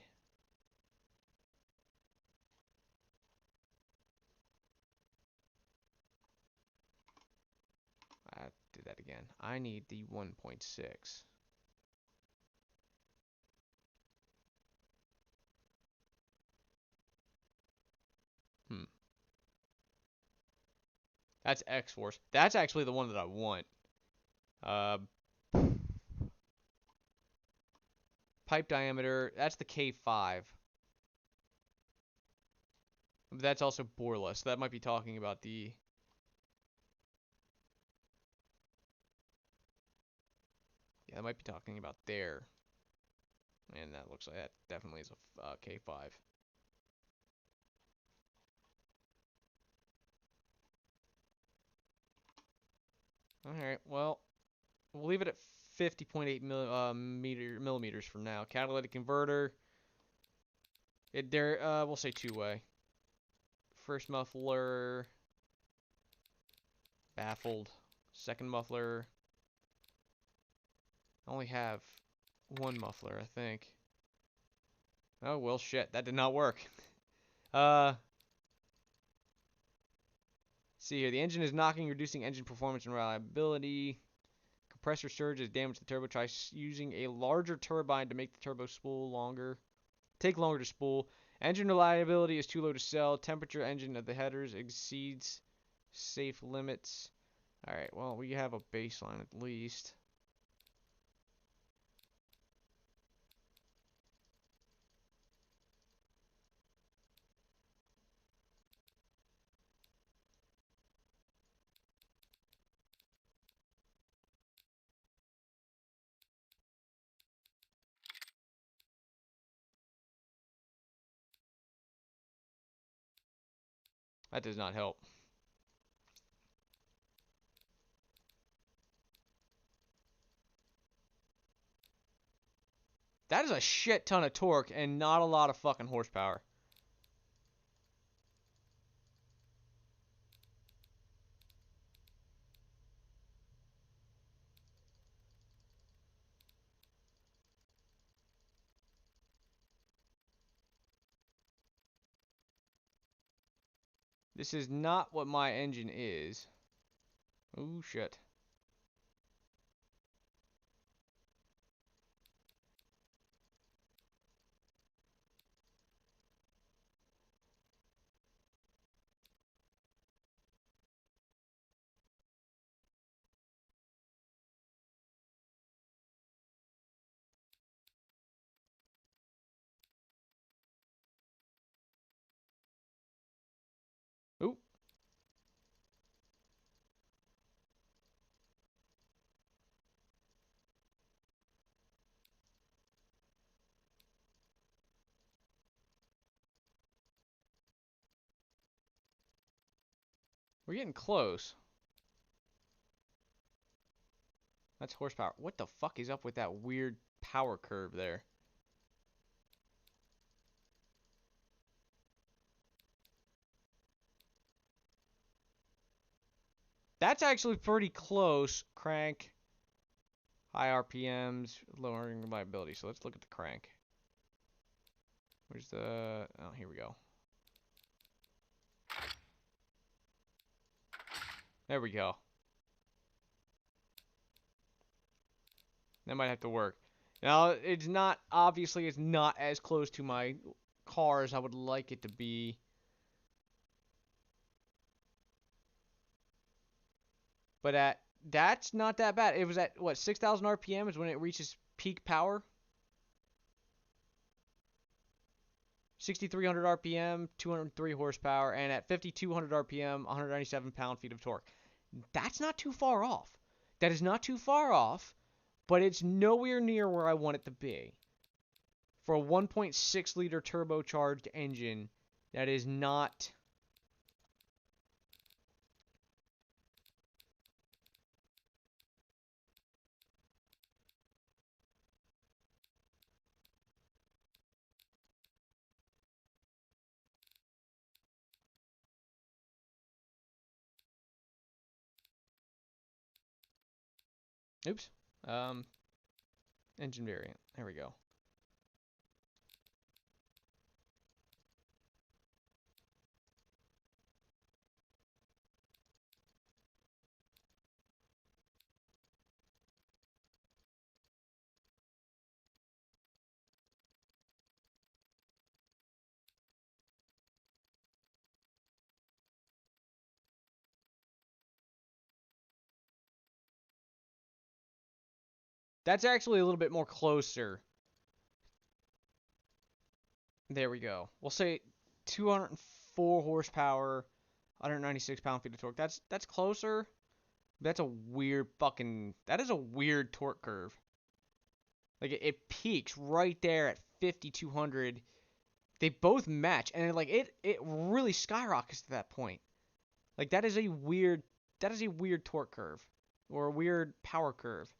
I did that again. I need the 1.6. That's X-Force. That's actually the one that I want. Pipe diameter. That's the K5. But that's also boreless. That might be talking about the... Yeah, that might be talking about there. And that looks like that definitely is a K5. Alright, well, we'll leave it at 50.8 millimeters for now. Catalytic converter. We'll say 2-way. First muffler. Baffled. Second muffler. I only have one muffler, I think. Oh, well, shit. That did not work. See here. The engine is knocking, reducing engine performance and reliability. Compressor surge has damaged the turbo. Try using a larger turbine to make the turbo spool longer. Take longer to spool. Engine reliability is too low to sell. Temperature engine of the headers exceeds safe limits. Alright, well, we have a baseline at least. That does not help. That is a shit ton of torque and not a lot of fucking horsepower. This is not what my engine is. Oh shit. Ooh. We're getting close. That's horsepower. What the fuck is up with that weird power curve there? That's actually pretty close. Crank. High RPMs. Lowering reliability. So let's look at the crank. Where's the... Oh, here we go. There we go. That might have to work. Now, it's not... Obviously, it's not as close to my car as I would like it to be. But that's not that bad. It was at, what, 6,000 RPM is when it reaches peak power? 6,300 RPM, 203 horsepower, and at 5,200 RPM, 197 pound-feet of torque. That's not too far off. That is not too far off, but it's nowhere near where I want it to be. For a 1.6-liter turbocharged engine, that is not... Oops. Engine variant. There we go. That's actually a little bit more closer. There we go. We'll say 204 horsepower, 196 pound-feet of torque. That's closer. That's a weird fucking... That is a weird torque curve. Like, it peaks right there at 5,200. They both match, and like it really skyrockets to that point. Like, that is a weird torque curve. Or a weird power curve.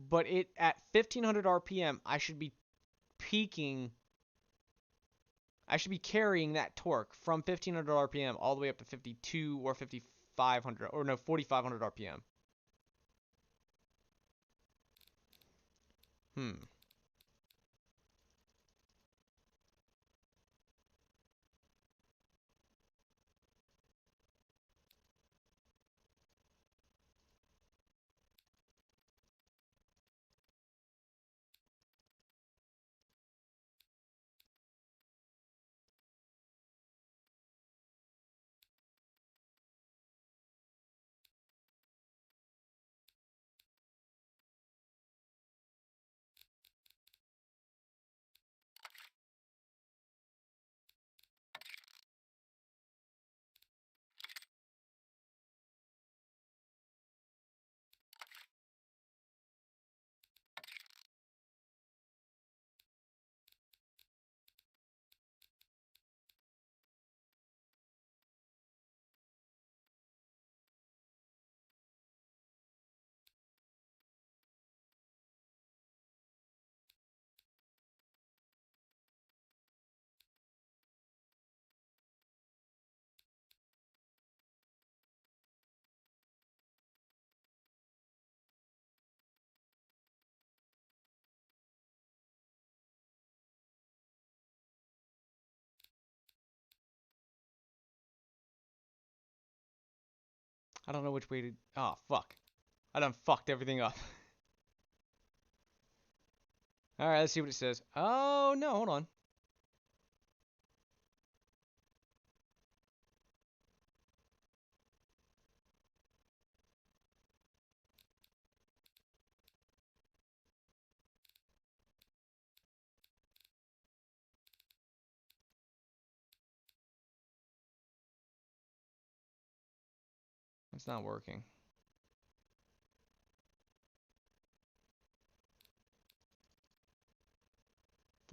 But it at 1,500 RPM, I should be peaking I should be carrying that torque from 1500 RPM all the way up to 52 or 5500, or no, 4500 RPM. I don't know which way to... Oh, fuck. I done fucked everything up. Alright, let's see what it says. Oh, no, hold on. It's not working.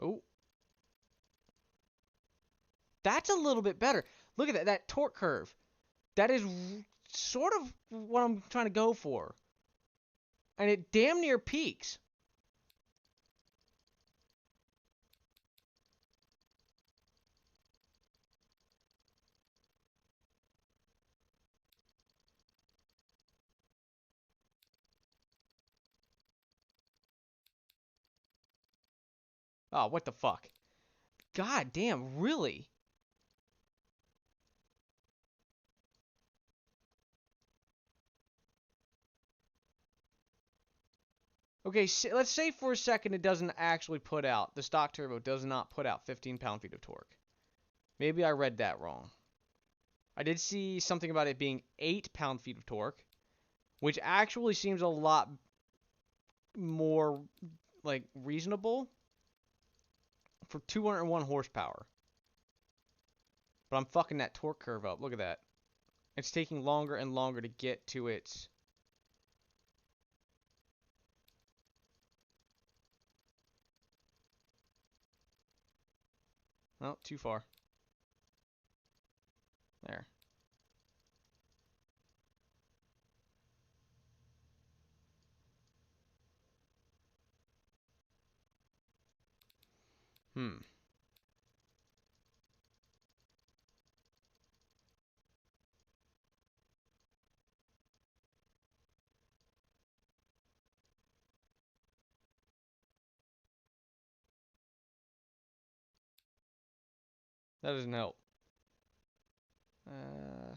Oh. That's a little bit better. Look at that torque curve. That is sort of what I'm trying to go for. And it damn near peaks. Oh, what the fuck? God damn, really? Okay, let's say for a second it doesn't actually put out, the stock turbo does not put out 15 pound-feet of torque. Maybe I read that wrong. I did see something about it being 8 pound-feet of torque, which actually seems a lot more, like, reasonable for 201 horsepower. But I'm fucking that torque curve up. Look at that. It's taking longer and longer to get to its... Oh, too far. There. That doesn't help. I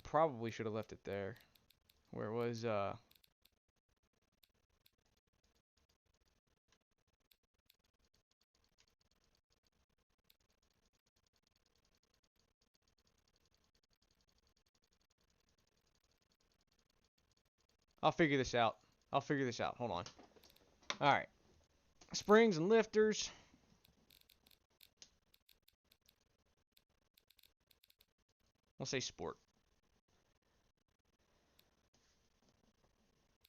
probably should have left it there. Where it was, I'll figure this out. I'll figure this out. Hold on. Alright. Springs and lifters. We'll say sport.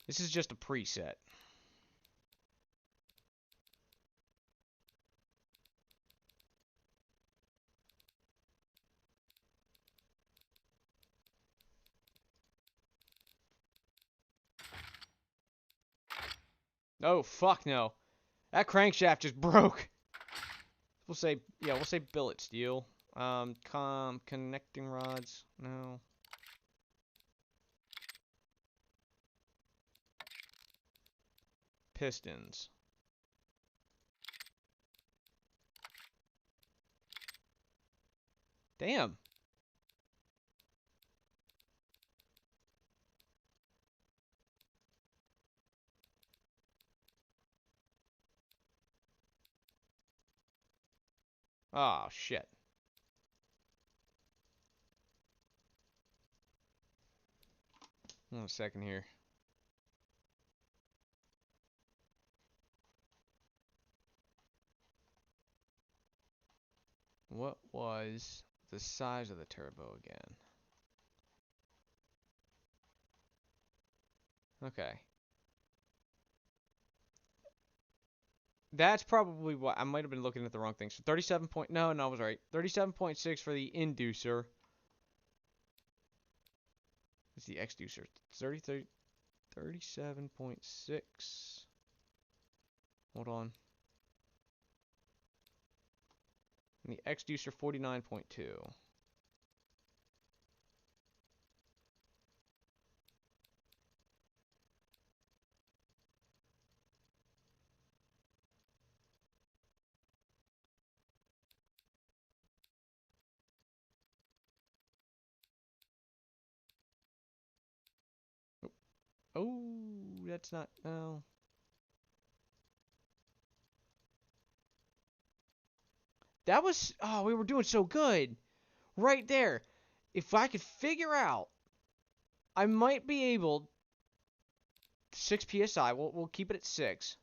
This is just a preset. Oh, fuck no. That crankshaft just broke. We'll say, yeah, we'll say billet steel. Connecting rods. No. Pistons. Damn. Oh, shit. One second here. What was the size of the turbo again? Okay. That's probably what I might have been looking at the wrong thing. So 37 point, no, I was right. 37.6 for the inducer. It's the exducer. 37.6. Hold on. And the exducer 49.2. Oh, that's not, no. That was, oh, we were doing so good. Right there. If I could figure out, I might be able, 6 PSI, we'll keep it at 6.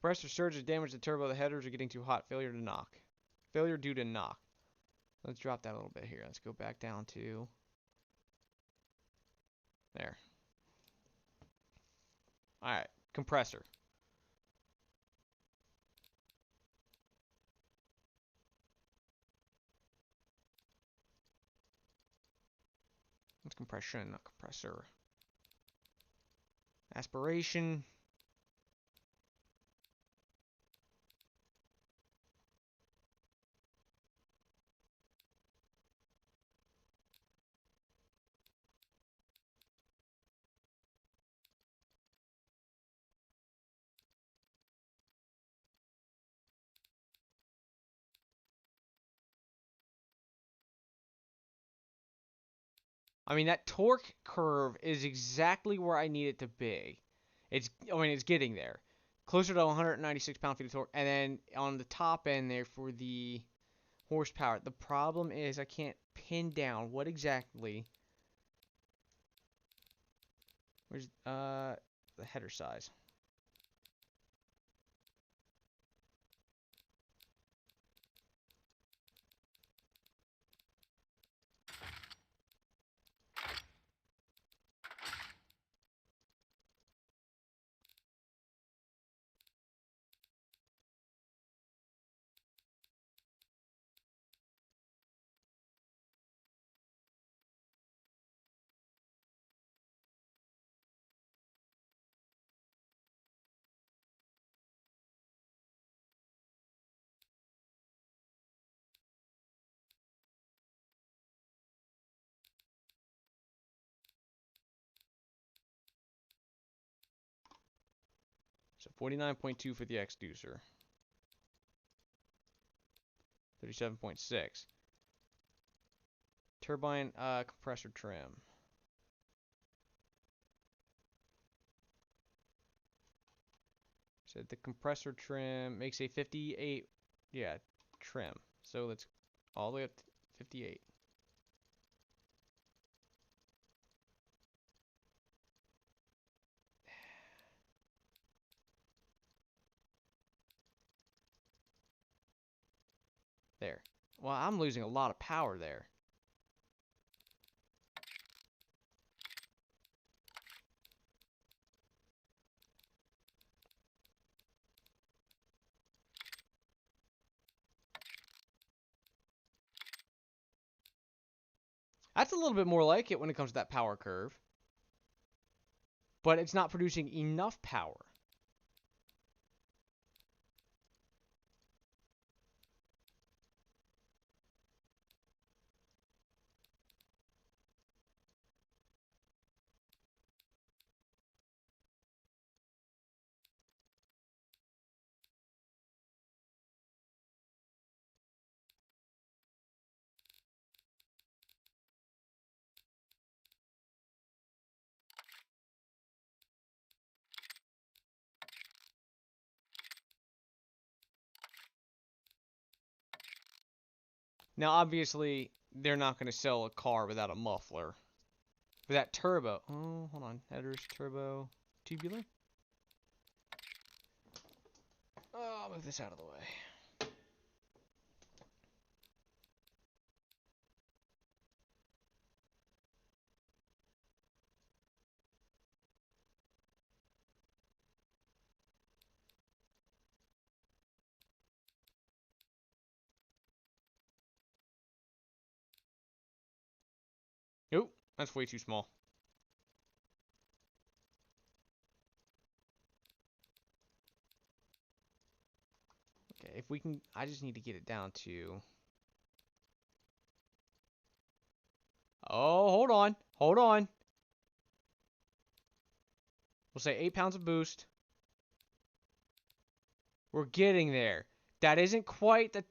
Compressor surges damage the turbo. The headers are getting too hot. Failure to knock. Failure due to knock. Let's drop that a little bit here. Let's go back down to there. All right, compressor. It's compression, not compressor. Aspiration. I mean, that torque curve is exactly where I need it to be. It's getting there. Closer to 196 pound-feet of torque. And then on the top end there for the horsepower. The problem is I can't pin down what exactly. Where's the header size? So 49.2 for the exducer. 37.6. Turbine compressor trim. So the compressor trim makes a 58, yeah, trim. So let's all the way up to 58. Well, I'm losing a lot of power there. That's a little bit more like it when it comes to that power curve. But it's not producing enough power. Now, obviously, they're not going to sell a car without a muffler. With that turbo. Oh, hold on. Headers, turbo, tubular. Oh, I'll move this out of the way. Nope, that's way too small. Okay, if we can, I just need to get it down to... Oh, hold on. Hold on. We'll say 8 pounds of boost. We're getting there. That isn't quite the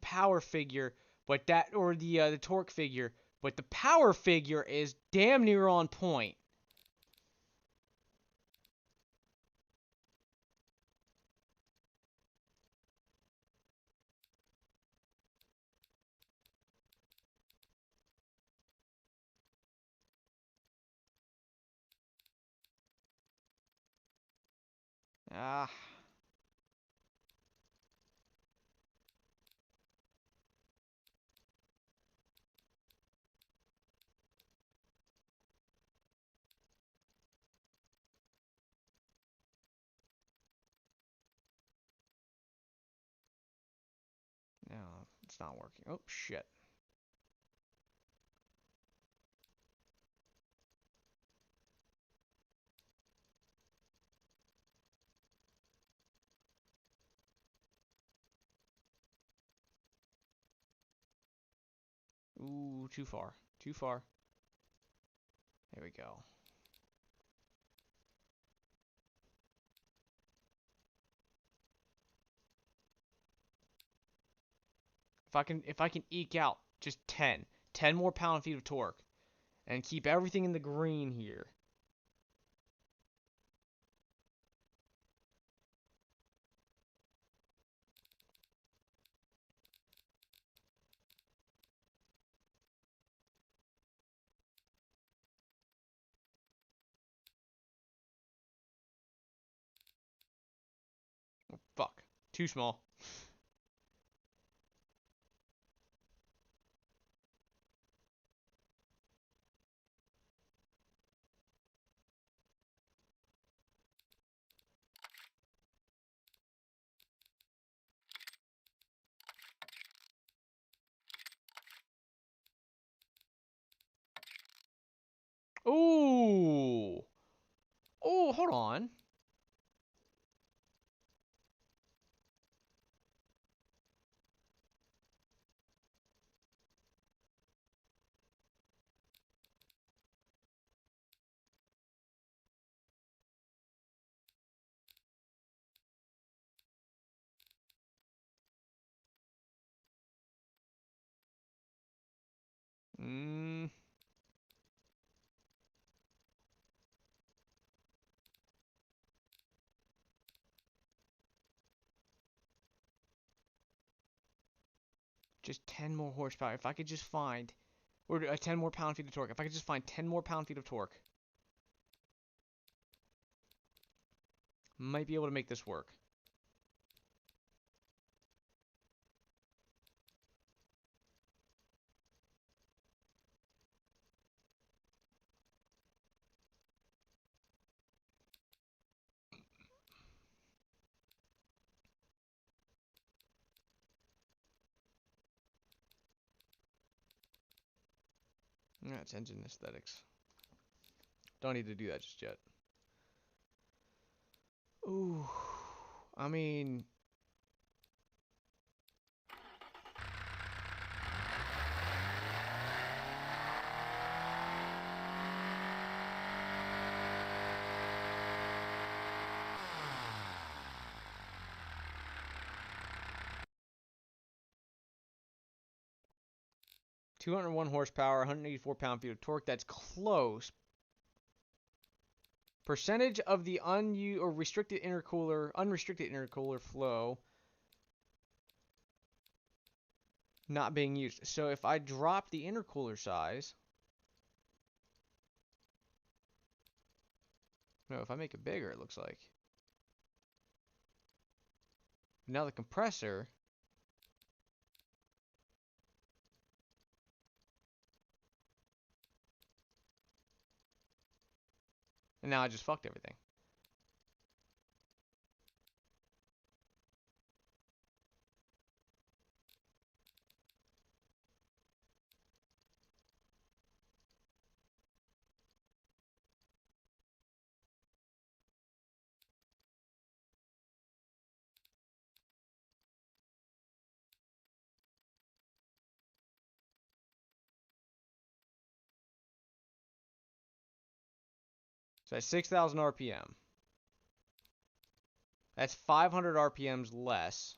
power figure, but that, or the torque figure, but the power figure is damn near on point. Ah. No, it's not working. Oh, shit. Ooh, too far. Too far. There we go. If I can eke out just 10 more pound-feet of torque and keep everything in the green here. Oh, fuck. Too small. Ooh. Oh, hold on. Mm. Just 10 more horsepower. If I could just find, or 10 more pound-feet of torque. If I could just find 10 more pound-feet of torque, might be able to make this work. That's engine aesthetics. Don't need to do that just yet. Ooh, I mean, (201 horsepower, 184 pound-feet of torque). That's close. Percentage of the unused or unrestricted intercooler flow not being used. So if I drop the intercooler size, no, if I make it bigger, it looks like. Now the compressor, and now I just fucked everything. So that's 6,000 RPM. That's 500 RPMs less.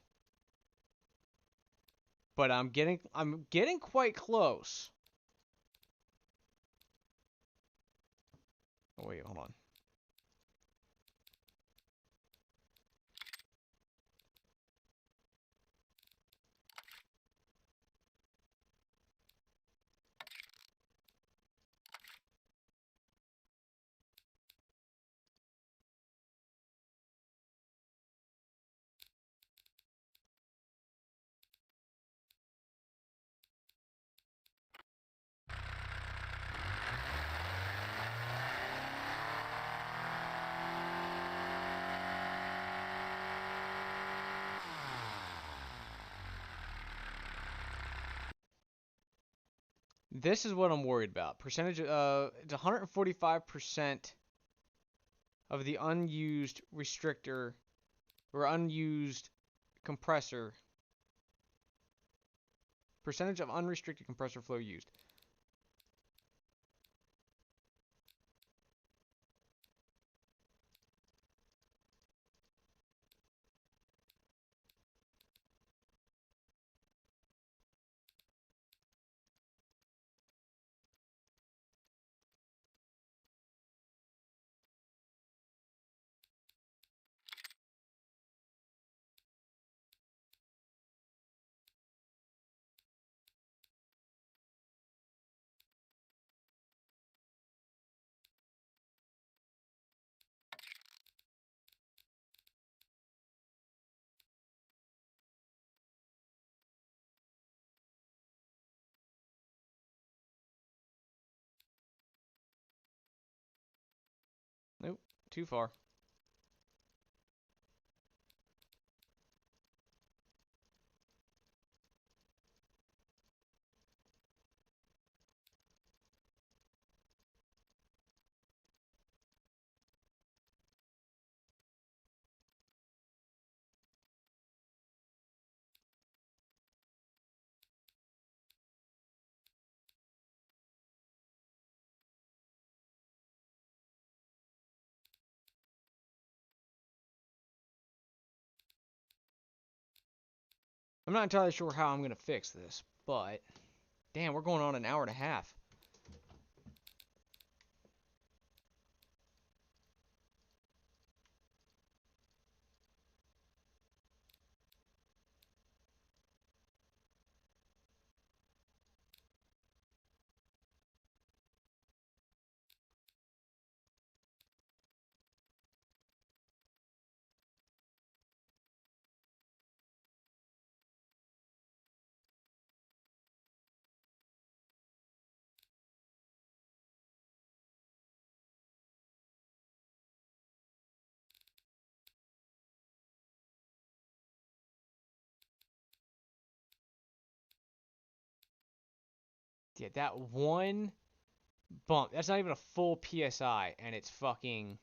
But I'm getting quite close. Oh wait, hold on. This is what I'm worried about. Percentage, it's 145% of the unused restrictor or unused compressor. Percentage of unrestricted compressor flow used. Nope, too far. I'm not entirely sure how I'm going to fix this, but damn, we're going on an hour and a half. Yeah, that one bump. That's not even a full PSI, and it's fucking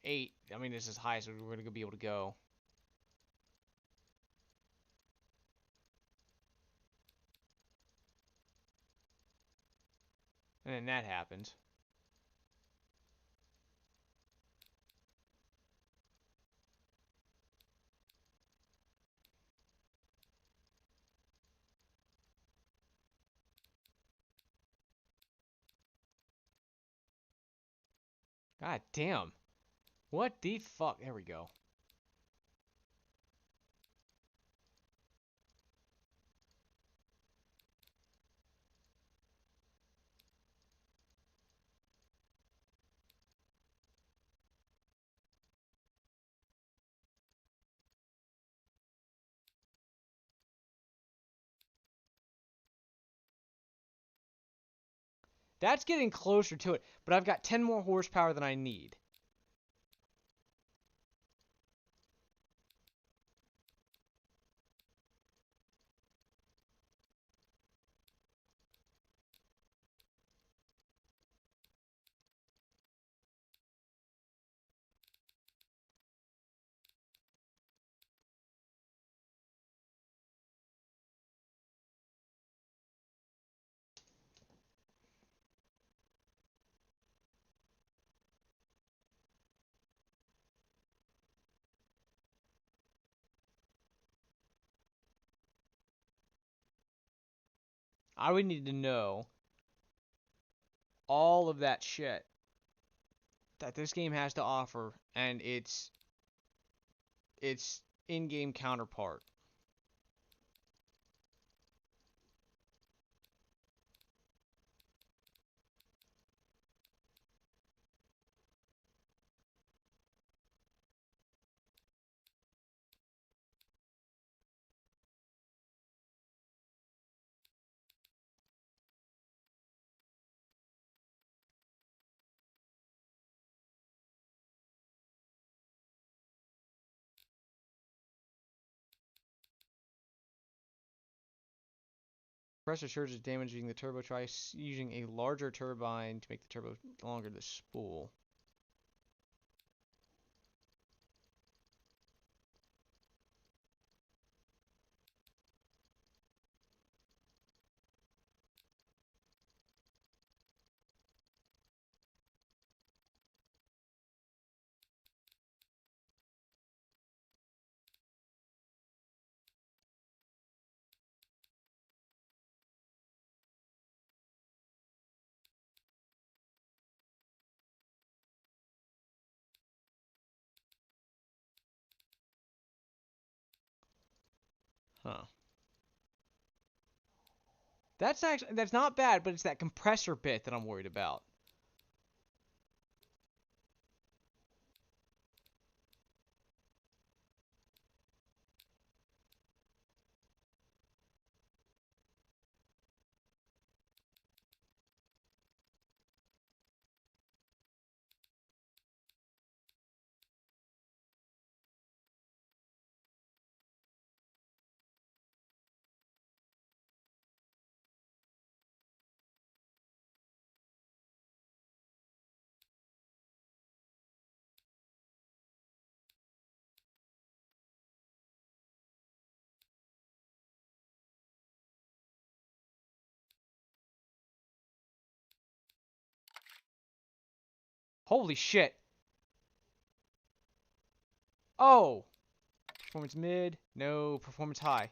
8. I mean, this is as high as we're gonna be able to go. And then that happens. God damn. What the fuck? There we go. That's getting closer to it, but I've got 10 more horsepower than I need. I would need to know all of that shit that this game has to offer and its in-game counterpart. Compressor surge is damaging the turbo. Try using a larger turbine to make the turbo longer to spool. Huh. That's not bad, but it's that compressor bit that I'm worried about. Holy shit. Oh! Performance mid. No, performance high.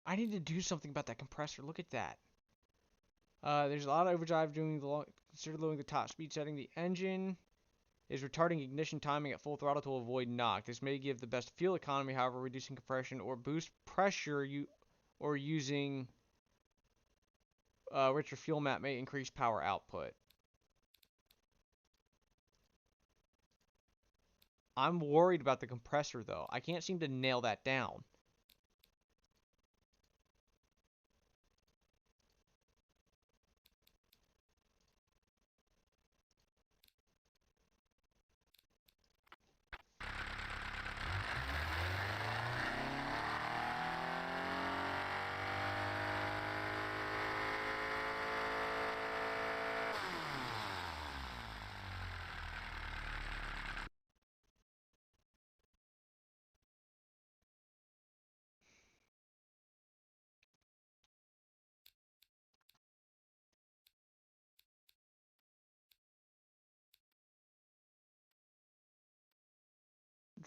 I need to do something about that compressor. Look at that. There's a lot of overdrive doing consider lowering the top speed setting. The engine is retarding ignition timing at full throttle to avoid knock. This may give the best fuel economy, however, reducing compression or boost pressure or using richer fuel map may increase power output. I'm worried about the compressor, though. I can't seem to nail that down.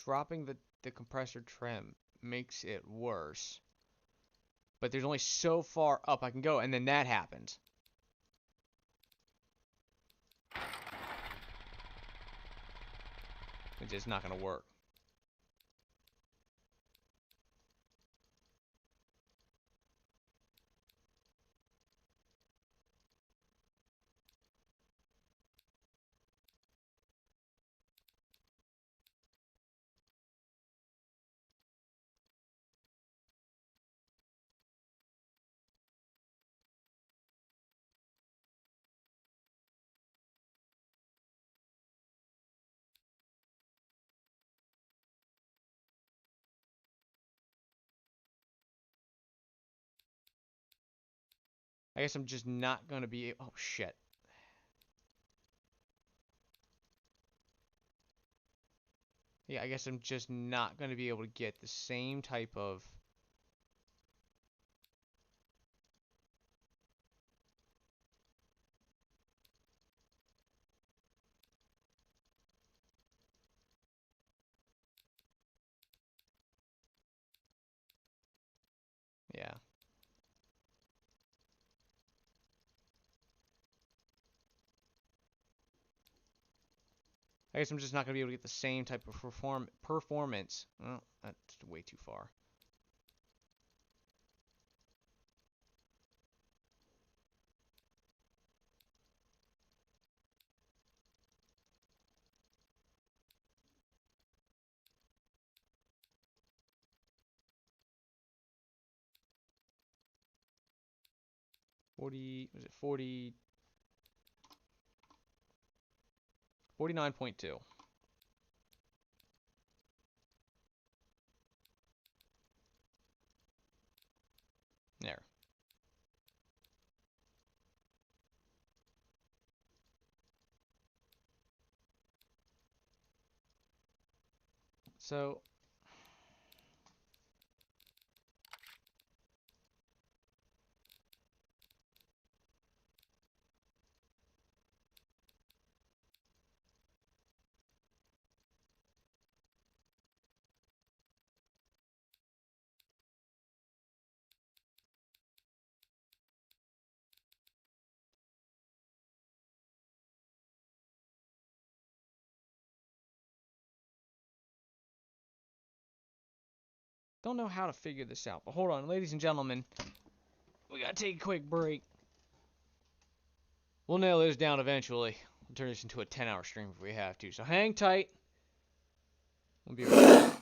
Dropping the compressor trim makes it worse. But there's only so far up I can go, and then that happens. It's just not going to work. I guess I'm just not going to be... Oh, shit. Yeah, I guess I'm just not going to be able to get the same type of... Yeah. I guess I'm just not going to be able to get the same type of performance. Well, that's way too far. Was it 40? 49.2. There. So... Don't know how to figure this out, but hold on, ladies and gentlemen. We gotta take a quick break. We'll nail this down eventually. We'll turn this into a 10-hour stream if we have to. So hang tight. We'll be right back.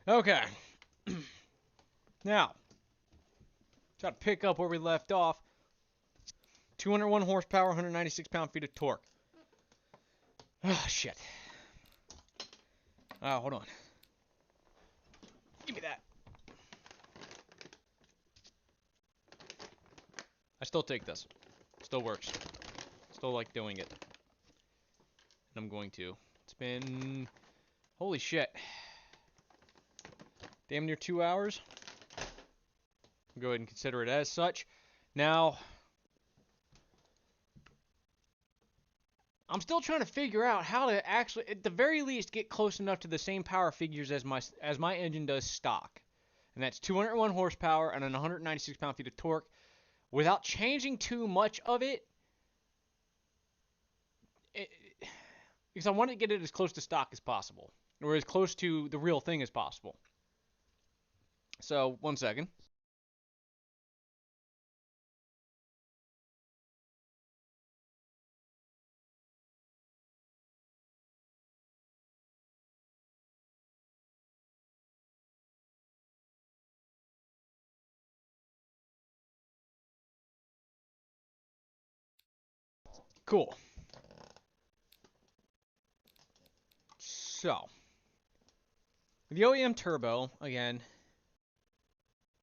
Okay. Now, try to pick up where we left off. 201 horsepower, 196 pound-feet of torque. Oh, shit. Oh, hold on. Give me that. I still take this. Still works. Still like doing it. And I'm going to. It's been... Holy shit. Damn near 2 hours. Go ahead and consider it as such. Now, I'm still trying to figure out how to actually, at the very least, get close enough to the same power figures as my engine does stock. And that's 201 horsepower and an 196 pound-feet of torque without changing too much of it, because I want to get it as close to stock as possible, or as close to the real thing as possible. So, 1 second. Cool. So, the OEM turbo, again,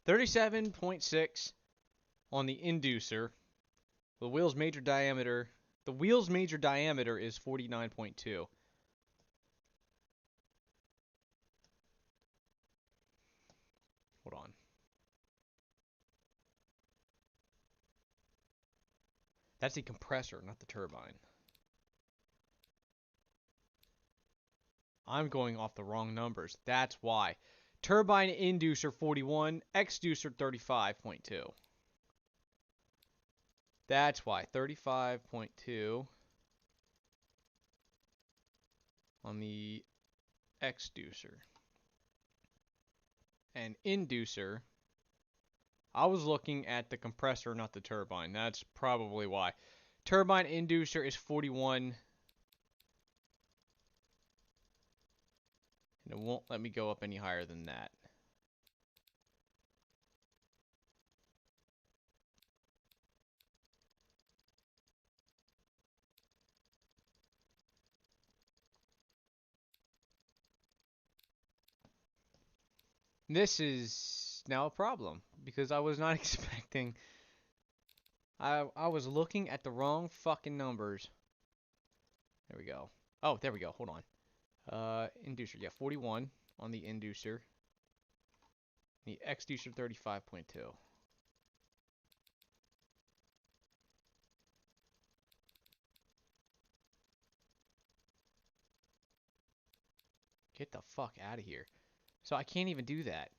37.6 on the inducer. The wheel's major diameter is 49.2. Hold on. That's the compressor, not the turbine. I'm going off the wrong numbers. That's why. Turbine inducer 41, exducer 35.2. That's why. 35.2 on the exducer. And inducer, I was looking at the compressor, not the turbine. That's probably why. Turbine inducer is 41. And it won't let me go up any higher than that. This is now a problem because I was not expecting. I was looking at the wrong fucking numbers. There we go. Oh, there we go. Hold on. Inducer, yeah, 41 on the inducer. The exducer 35.2. Get the fuck out of here. So I can't even do that.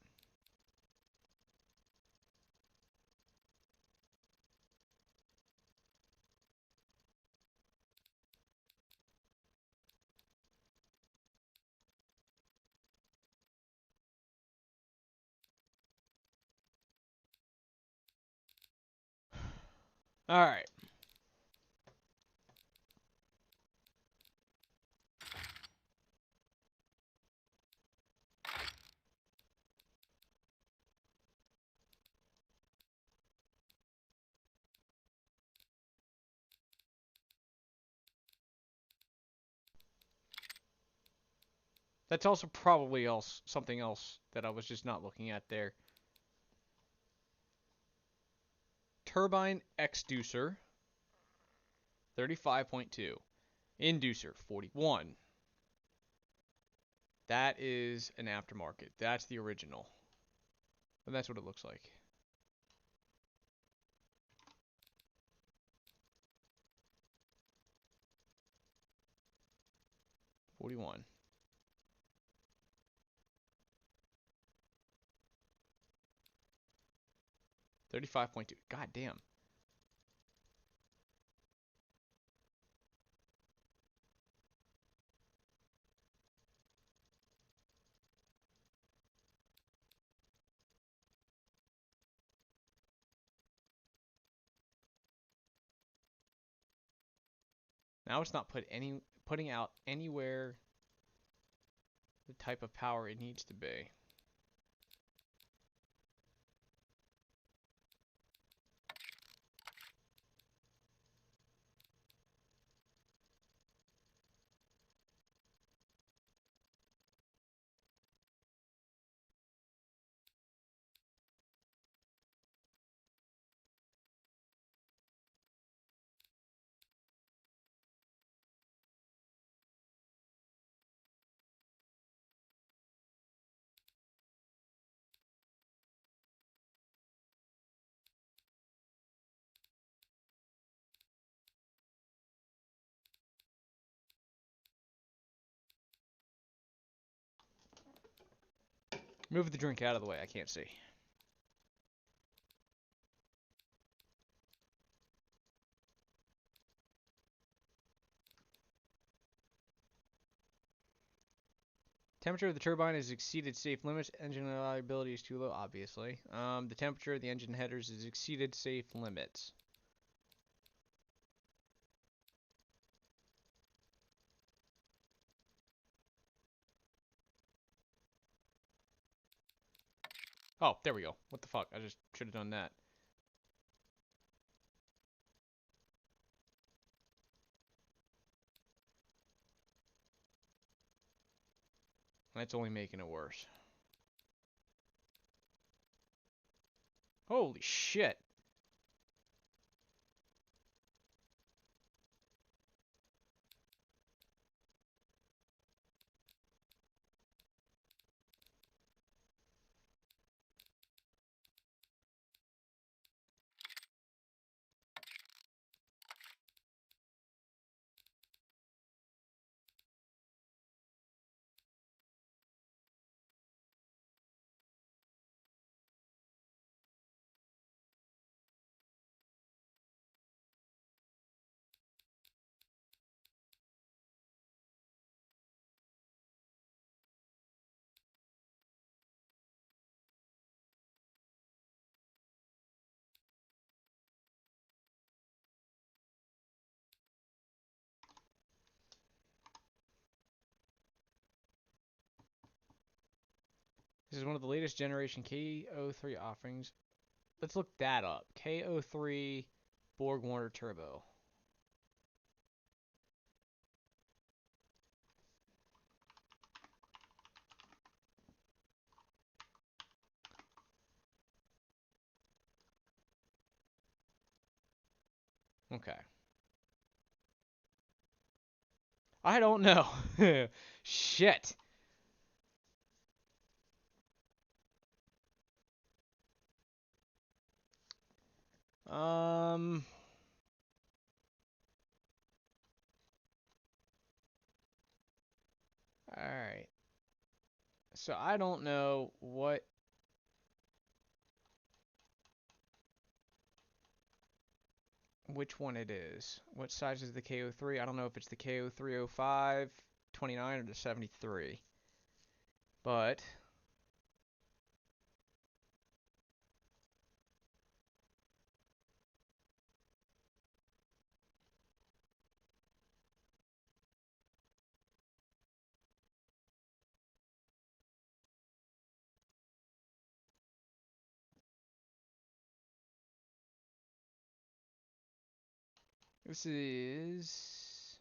All right. That's also probably something else that I was just not looking at there. Turbine exducer 35.2. Inducer 41. That is an aftermarket. That's the original. And that's what it looks like. $41. 35.2. God damn. Now it's not putting out anywhere the type of power it needs to be. Move the drink out of the way. I can't see. Temperature of the turbine has exceeded safe limits. Engine reliability is too low, obviously. The temperature of the engine headers has exceeded safe limits. Oh, there we go. What the fuck? I just should have done that. That's only making it worse. Holy shit. This is one of the latest generation K03 offerings. Let's look that up. K03 Borg Warner Turbo. Okay. I don't know. Shit. Um. Alright. So I don't know which one it is. What size is the KO3? I don't know if it's the KO305, 29, or the 73. But this is...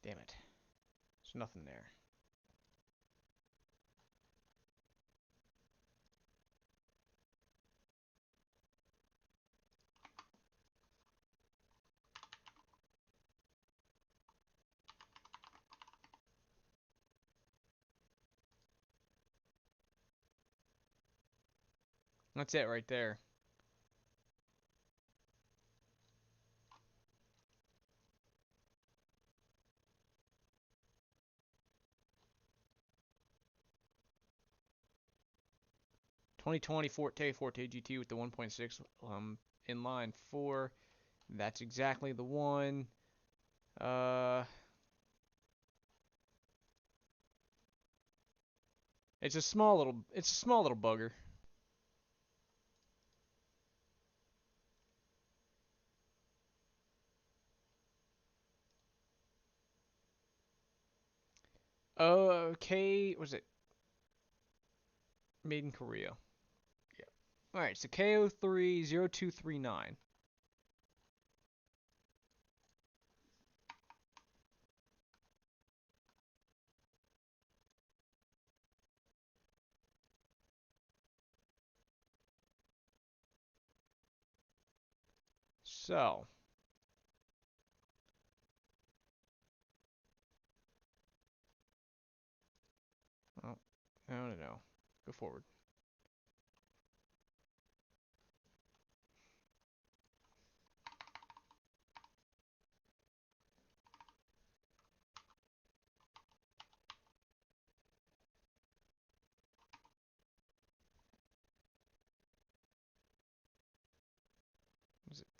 Damn it. There's nothing there. That's it right there. ...2020 Forte GT with the 1.6 inline 4. That's exactly the one. It's a small little bugger. Okay, was it made in Korea? Yeah. All right, so KO30239. So, oh, no. Go forward.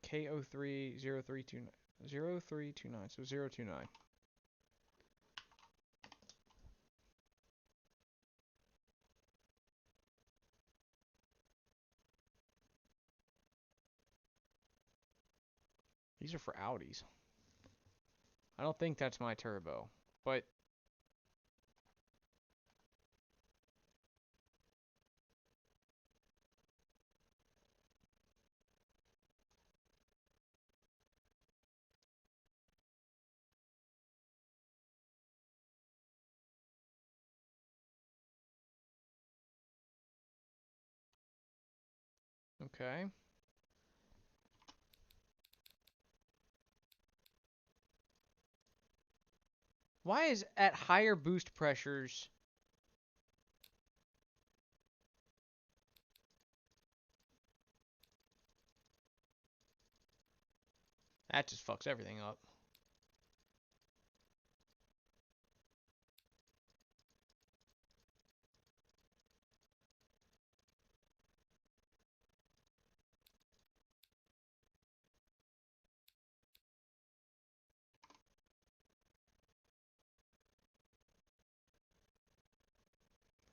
K03 0329 0329, so 029. These are for Audis. I don't think that's my turbo, but okay. Why is at higher boost pressures? That just fucks everything up.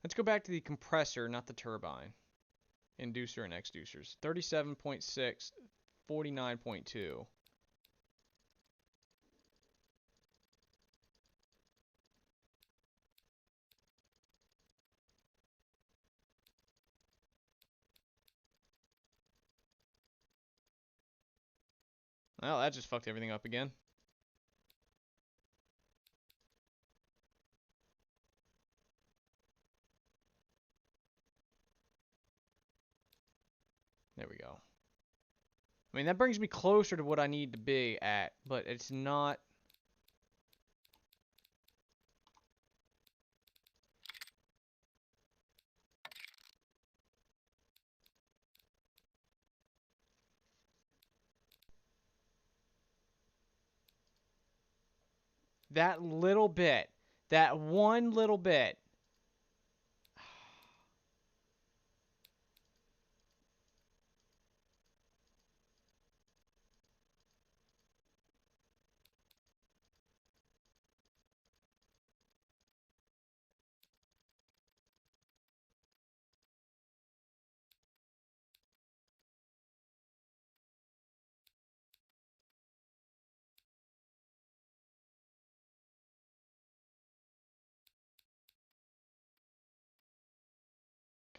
Let's go back to the compressor, not the turbine. Inducer and exducers. 37.6, 49.2. Well, that just fucked everything up again. There we go. I mean, that brings me closer to what I need to be at, but it's not. That little bit. That one little bit.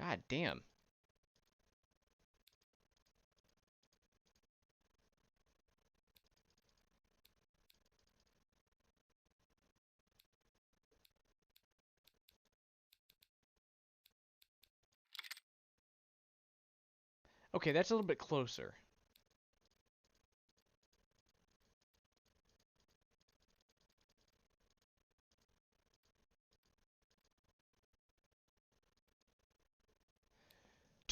God damn. Okay, that's a little bit closer.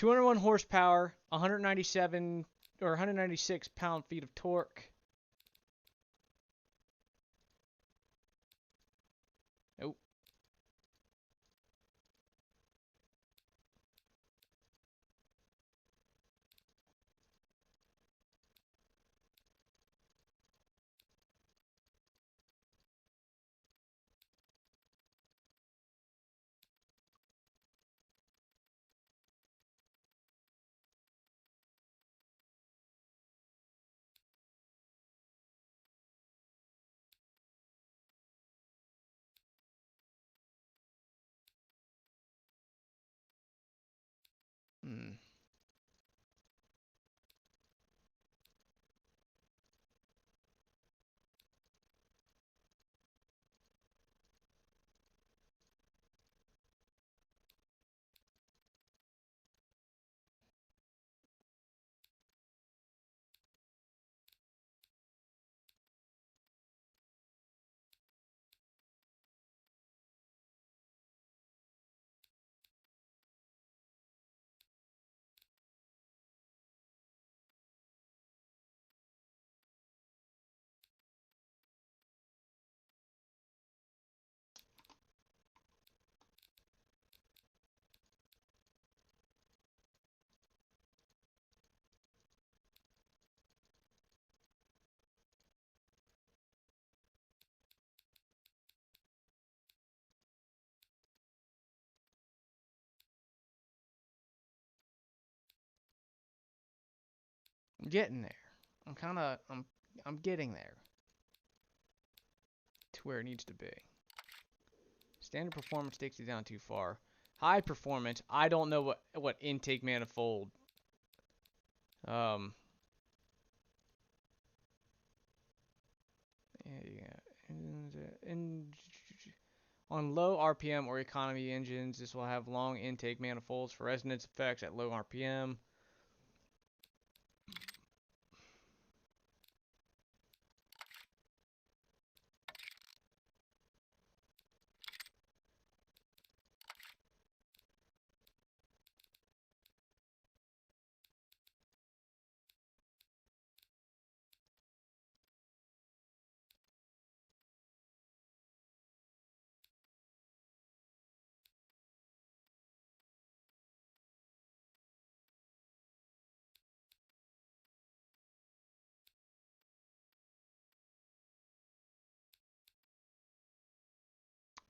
.201 horsepower, 197 or 196 pound-feet of torque. Oh. Hmm. I'm getting there. I'm getting there to where it needs to be. Standard performance takes it down too far. High performance, I don't know what intake manifold. Yeah. And on low RPM or economy engines, this will have long intake manifolds for resonance effects at low RPM.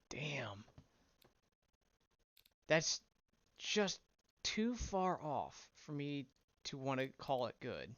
Damn. That's just too far off for me to want to call it good.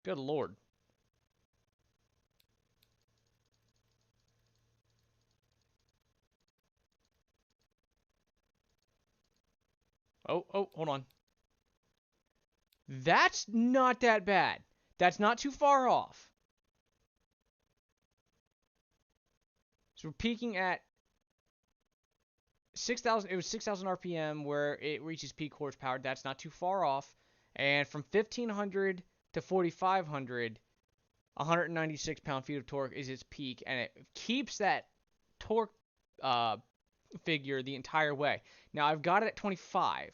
Good lord. Oh, hold on. That's not that bad. That's not too far off. So we're peaking at 6,000. It was 6,000 RPM where it reaches peak horsepower. That's not too far off. And from 1,500 to 4,500, 196 pound-feet of torque is its peak, and it keeps that torque figure the entire way. Now I've got it at 25.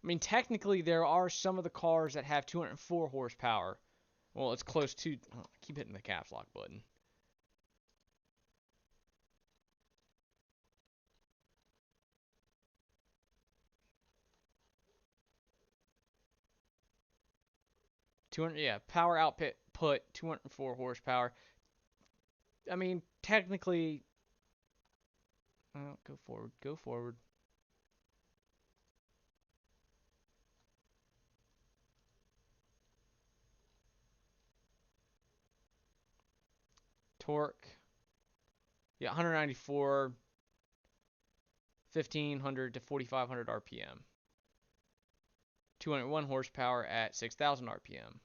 I mean, technically, there are some of the cars that have 204 horsepower. Well, it's close to. Oh, I keep hitting the caps lock button. Yeah, power output 204 horsepower. I mean, technically, go forward, go forward. Torque, yeah, 194, 1,500 to 4,500 RPM. 201 horsepower at 6,000 RPM.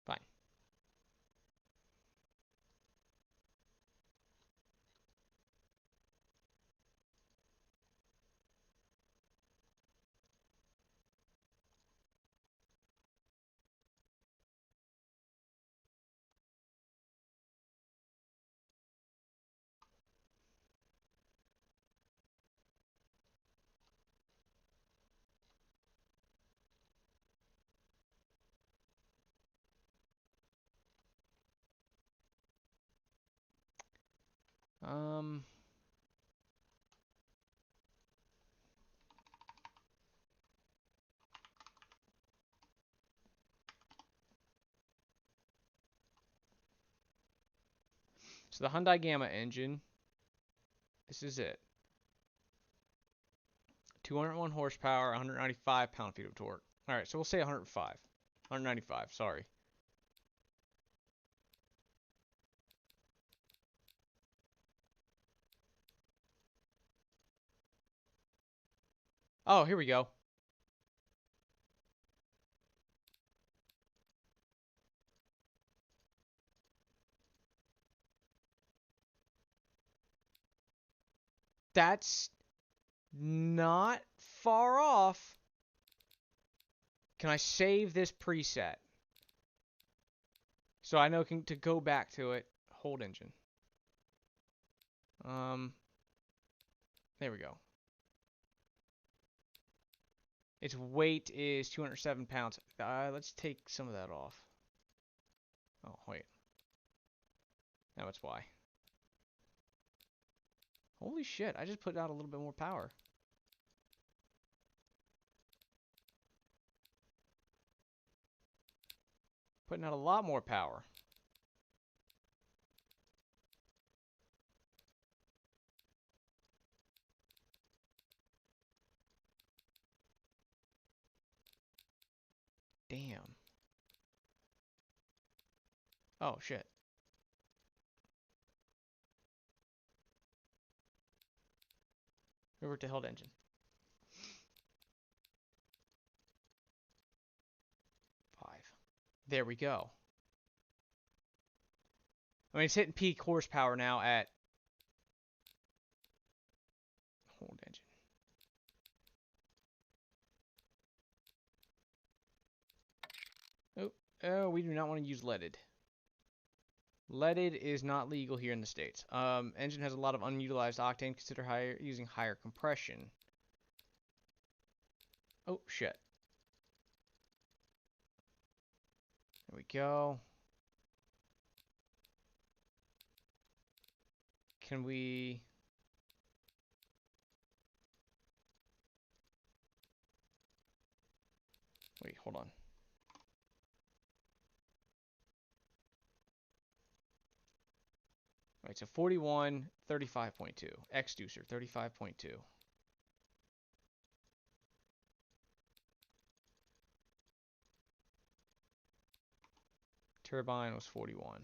Fine. Um, so the Hyundai Gamma engine, this is it. 201 horsepower, 195 pound-feet of torque. All right, so we'll say 105. 195, sorry. Oh, here we go. That's not far off. Can I save this preset? So I know to go back to it. Hold engine. There we go. Its weight is 207 pounds. Let's take some of that off. Oh, wait. Now it's why. Holy shit, I just put out a little bit more power. Putting out a lot more power. Damn. Oh, shit. Revert to held engine. There we go. I mean, it's hitting peak horsepower now at... Hold engine. Oh, we do not want to use leaded. Leaded is not legal here in the States. Engine has a lot of unutilized octane. Consider using higher compression. Oh, shit. There we go. Can we... Wait, hold on. Alright, so 41, 35.2. X-Deucer, 35.2. Turbine was 41.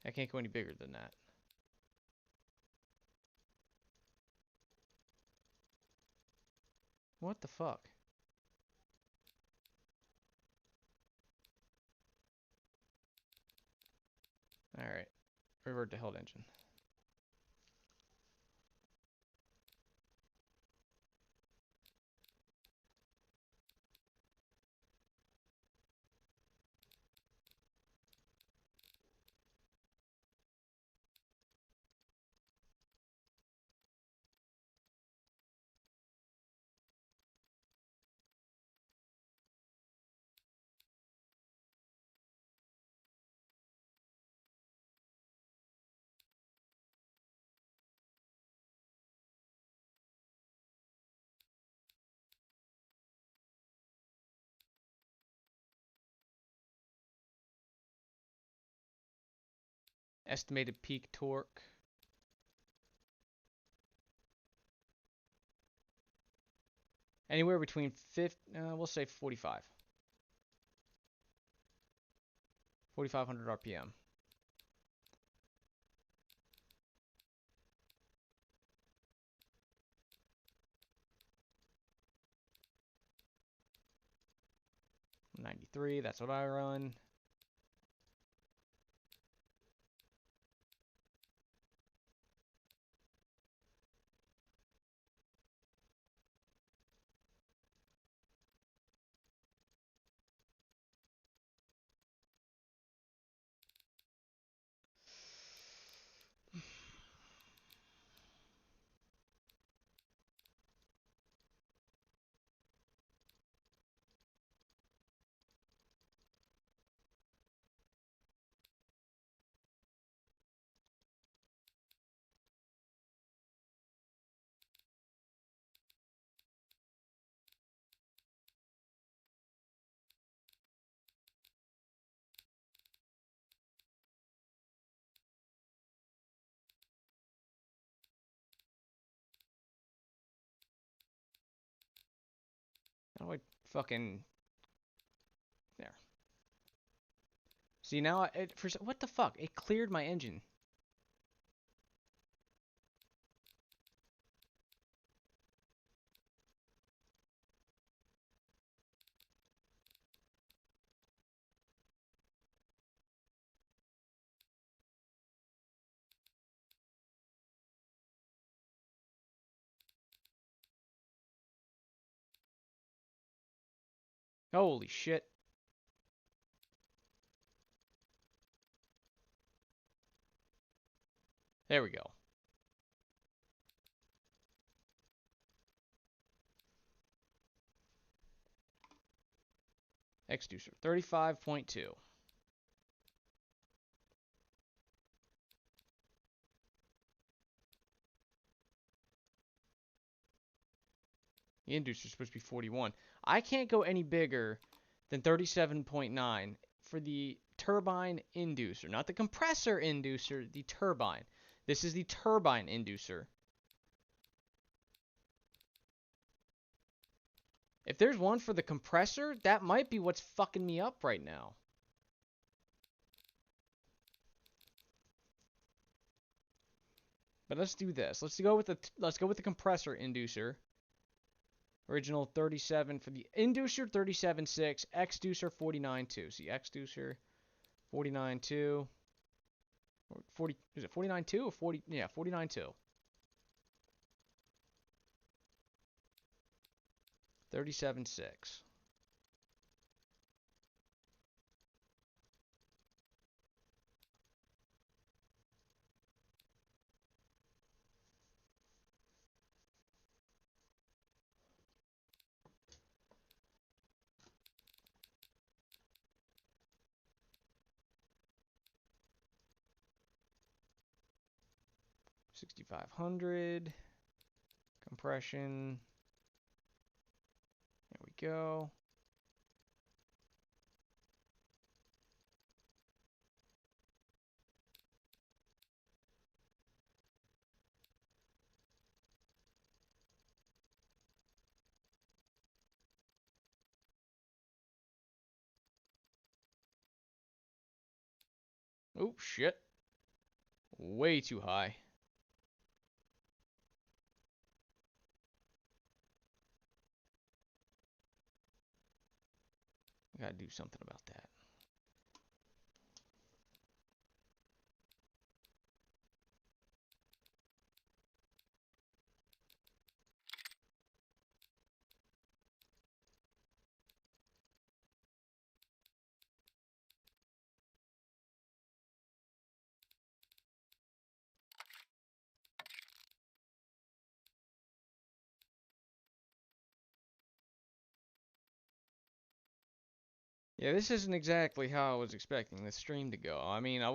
I can't go any bigger than that. What the fuck? Alright. Revert to held engine. Estimated peak torque. Anywhere between 50, we'll say 45. 4,500 RPM. .93, that's what I run. How do I fucking... There. See, now, what the fuck? It cleared my engine. Holy shit. There we go. Exducer, 35.2. The inducer is supposed to be 41. I can't go any bigger than 37.9 for the turbine inducer. Not the compressor inducer, the turbine. This is the turbine inducer. If there's one for the compressor, that might be what's fucking me up right now. But let's do this. Let's go with the compressor inducer. Original 37 for the inducer 37.6, exducer 49.2. See, exducer 49.2. 40, is it 49.2 or 40? Yeah, 49.2. 37.6. $6,500 compression. There we go. Oh shit. Way too high. I gotta do something about that. Yeah, this isn't exactly how I was expecting this stream to go. I mean, I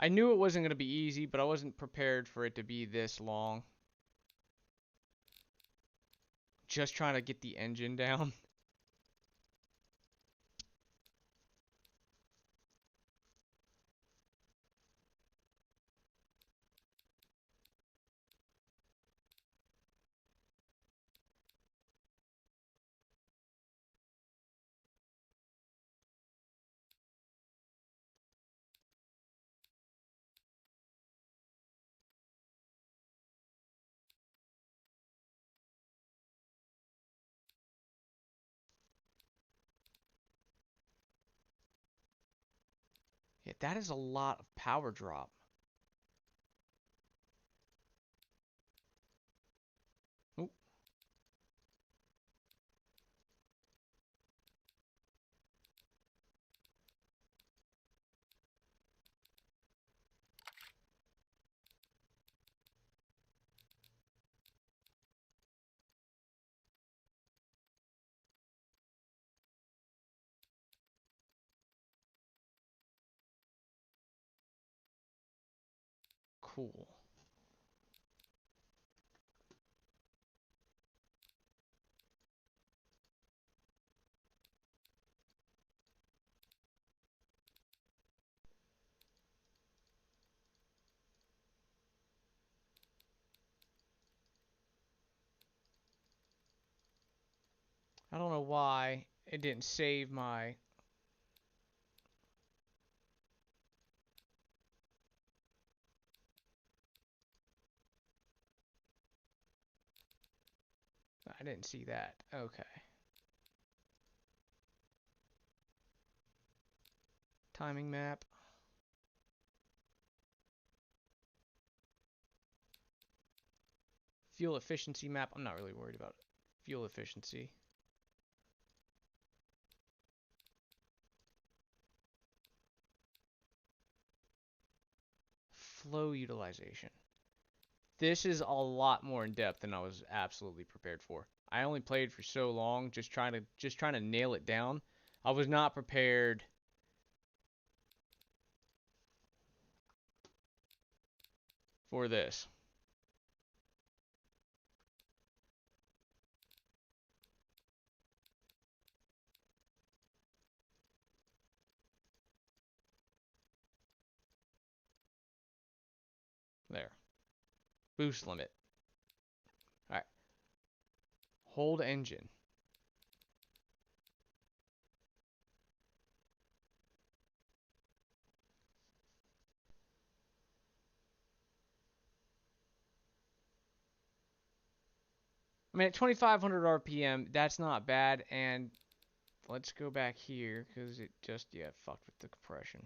knew it wasn't going to be easy, but I wasn't prepared for it to be this long. Just trying to get the engine down. Yeah, that is a lot of power drop. Oop. Cool. I don't know why it didn't save my... I didn't see that. Okay. Timing map. Fuel efficiency map. I'm not really worried about fuel efficiency. Flow utilization. This is a lot more in depth than I was absolutely prepared for. I only played for so long, just trying to nail it down. I was not prepared for this. There. Boost limit. Alright. Hold engine. I mean, at 2,500 RPM, that's not bad. And let's go back here, because it just, yeah, fucked with the compression.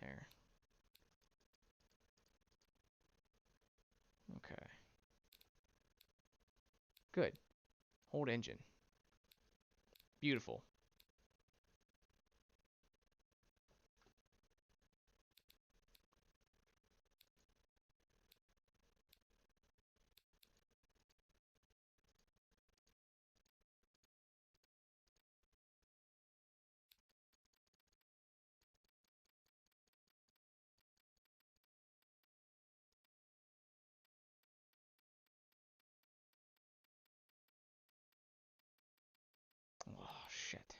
There. Okay. Good. Hold engine. Beautiful. Oh, shit.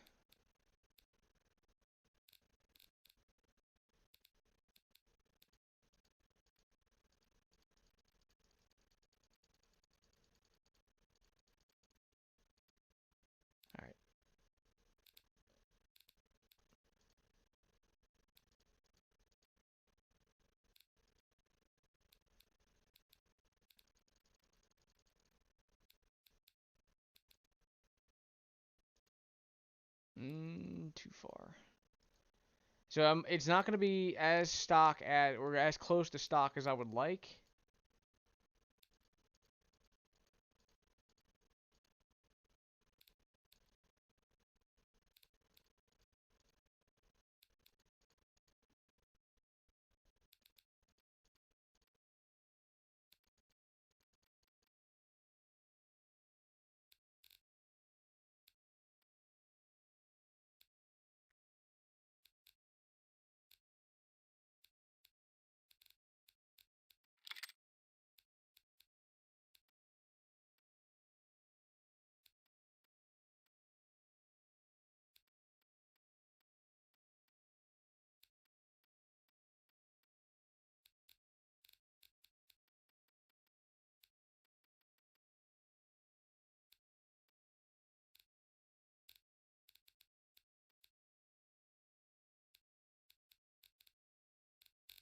Alright. Too far. So it's not going to be as stock as, or as close to stock as I would like.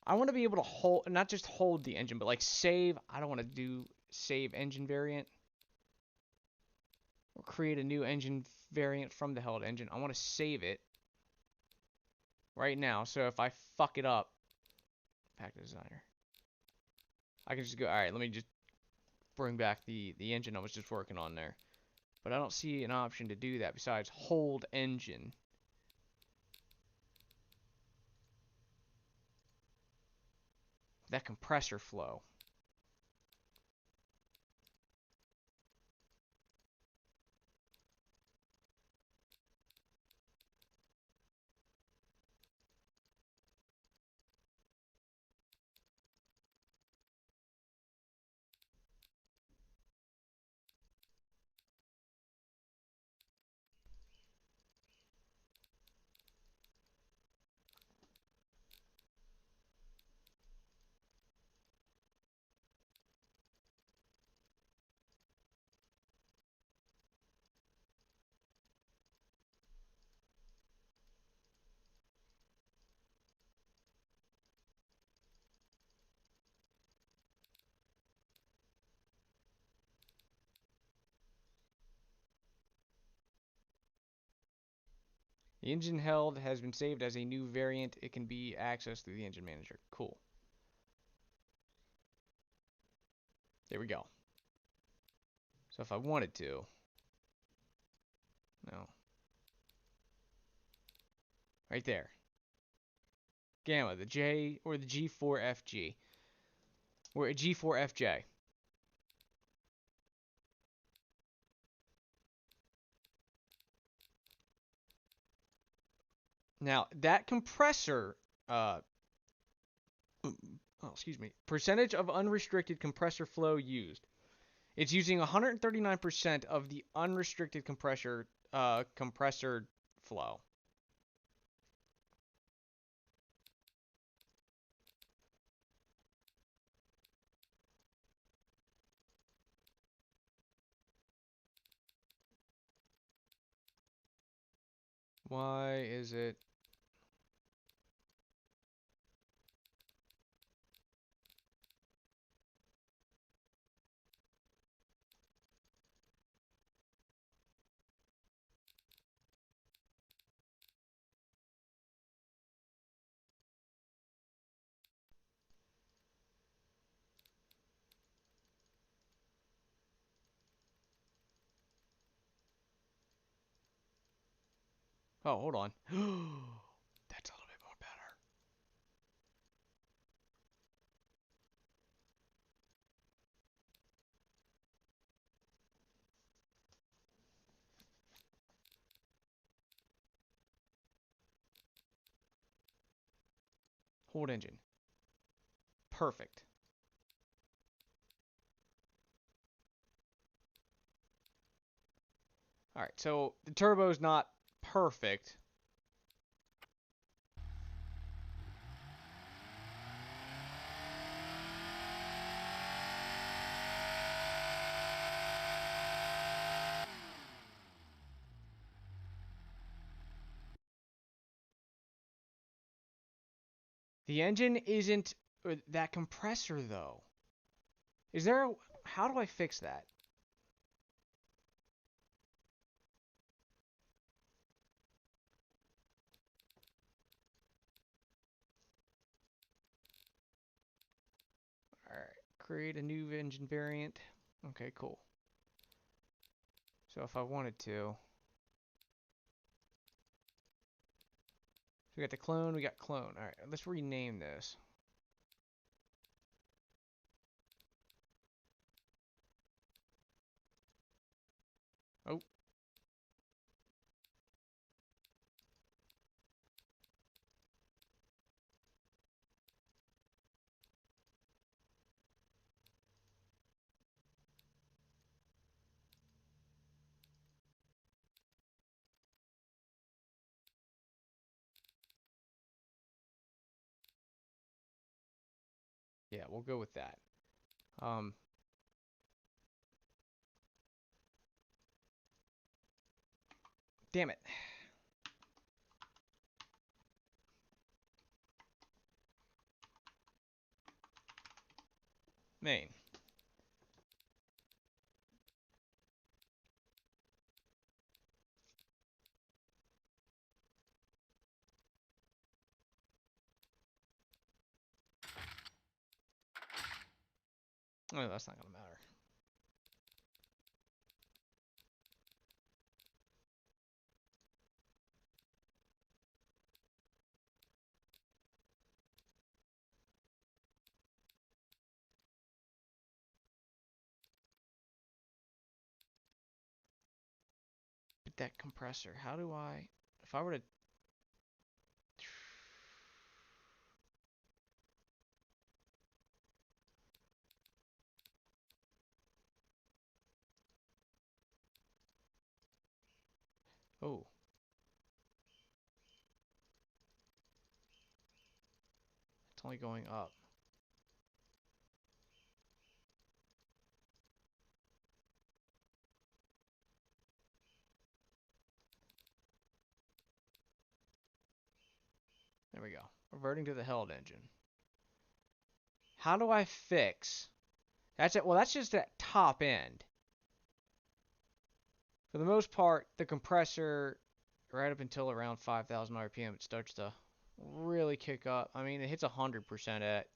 I want to be able to hold, not just hold the engine, but like save. I don't want to do save engine variant or create a new engine variant from the held engine. I want to save it right now. So if I fuck it up, pack designer, I can just go, all right, let me just bring back the engine I was just working on there. But I don't see an option to do that besides hold engine. That compressor flow. The engine held has been saved as a new variant. It can be accessed through the engine manager. Cool. There we go. So if I wanted to, no, right there. Gamma, the J or the G4FG, or a G4FJ. Now that compressor, excuse me, percentage of unrestricted compressor flow used. It's using 139% of the unrestricted compressor flow. Why is it? Oh, hold on. That's a little bit more better. Hold engine. Perfect. All right, so the turbo's not perfect. The engine isn't that compressor though. Is there a, how do I fix that? All right, create a new engine variant. Okay, cool. So if I wanted to, so we got the clone, we got clone. All right, let's rename this. Oh. Yeah, we'll go with that. Damn it. Main. Oh, that's not gonna matter. But that compressor, how do I, if I were to, oh, it's only going up. There we go. Reverting to the held engine. How do I fix? That's it. Well, that's just at top end. For the most part, the compressor right up until around 5,000 RPM, it starts to really kick up. I mean, it hits 100% at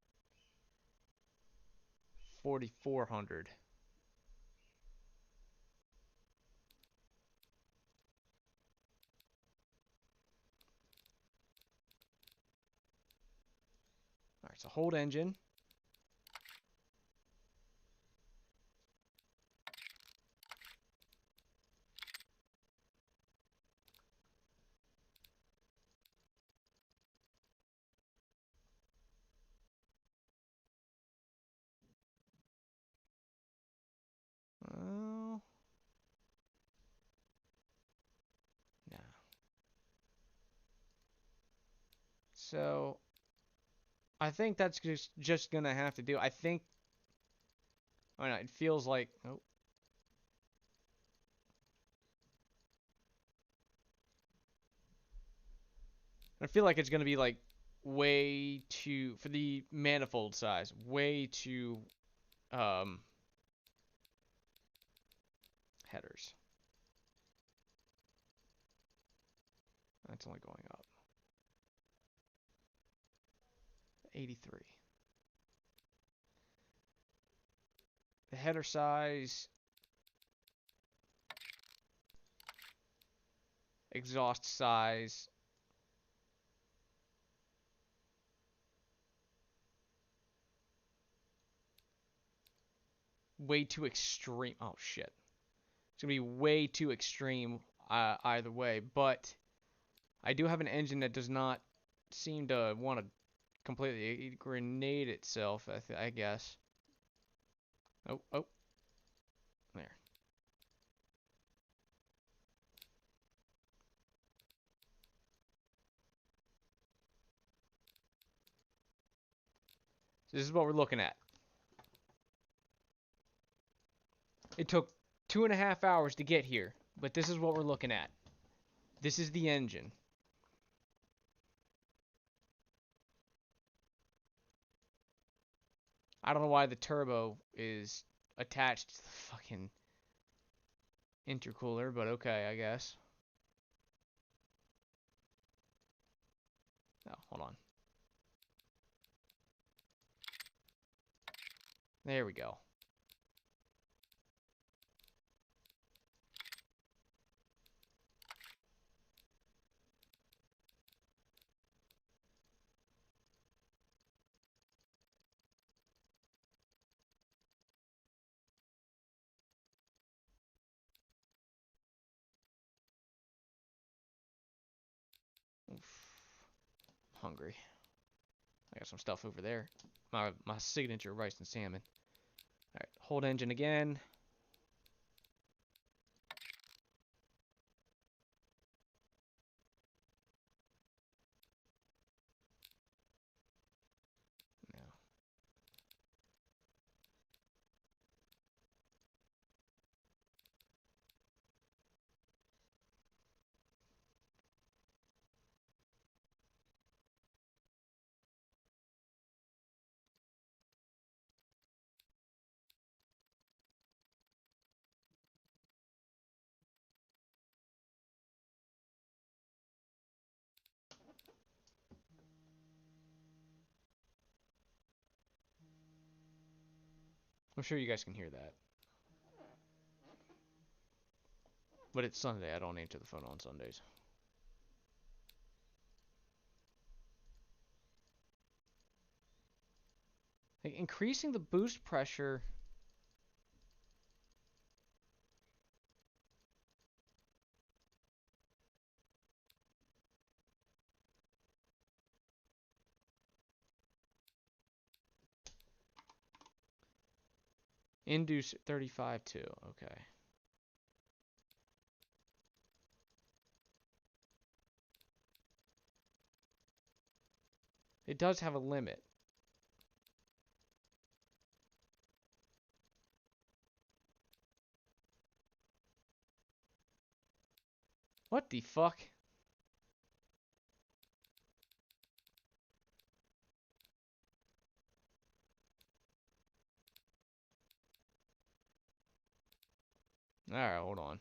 4,400. All right, so hold engine. Oh, no. So I think that's just gonna have to do. I think. Oh no, it feels like. Oh, I feel like it's gonna be like way too for the manifold size. Way too um headers. That's only going up. 83. The header size, exhaust size, way too extreme. Oh shit. It's gonna be way too extreme either way, but I do have an engine that does not seem to want to completely grenade itself, I guess. Oh, oh, there. So this is what we're looking at. It took 2.5 hours to get here, but this is what we're looking at. This is the engine. I don't know why the turbo is attached to the fucking intercooler, but okay, I guess. Oh, hold on. There we go. Oof. Hungry. I got some stuff over there. My signature rice and salmon. Alright, hold engine again. No. I'm sure you guys can hear that. But it's Sunday. I don't answer the phone on Sundays. Like, increasing the boost pressure. Induce 35 too. Okay. It does have a limit. What the fuck? Alright, hold on.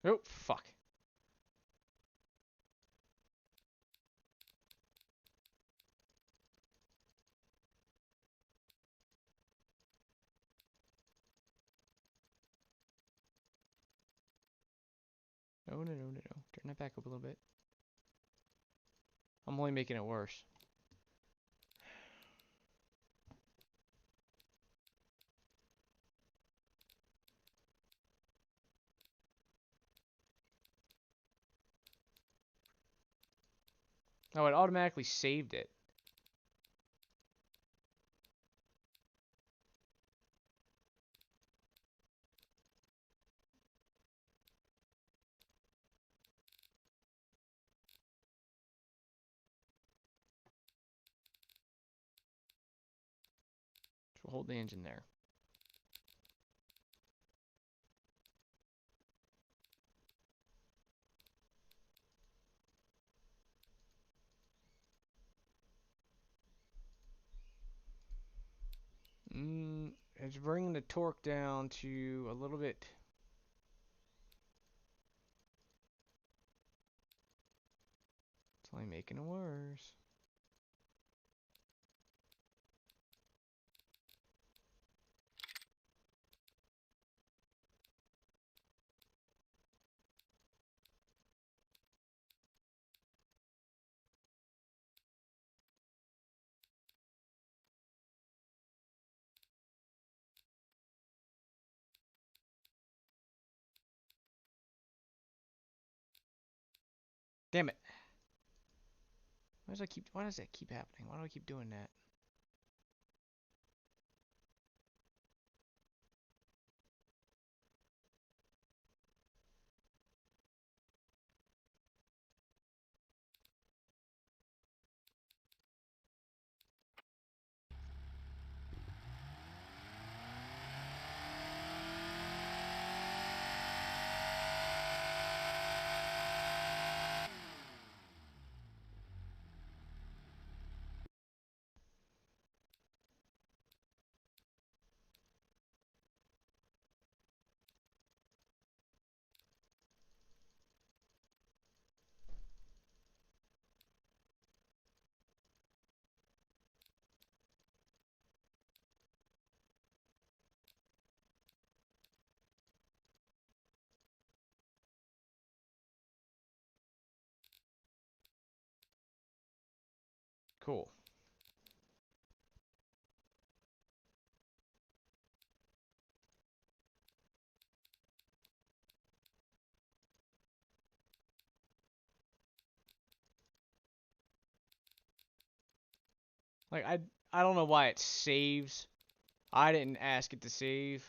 Oh, fuck. No, no, no, no, no. Turn that back up a little bit. I'm only making it worse. Oh, it automatically saved it. So hold the engine there. It's bringing the torque down to a little bit. It's only making it worse. Damn it. Why does that keep happening? Why do I keep doing that? Cool. Like, I don't know why it saves. I didn't ask it to save.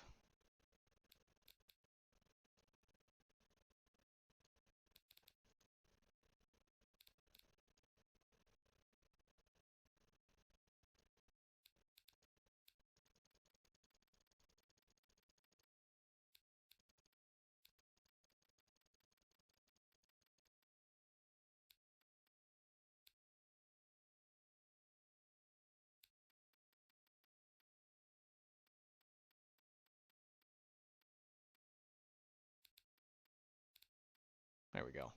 There we go.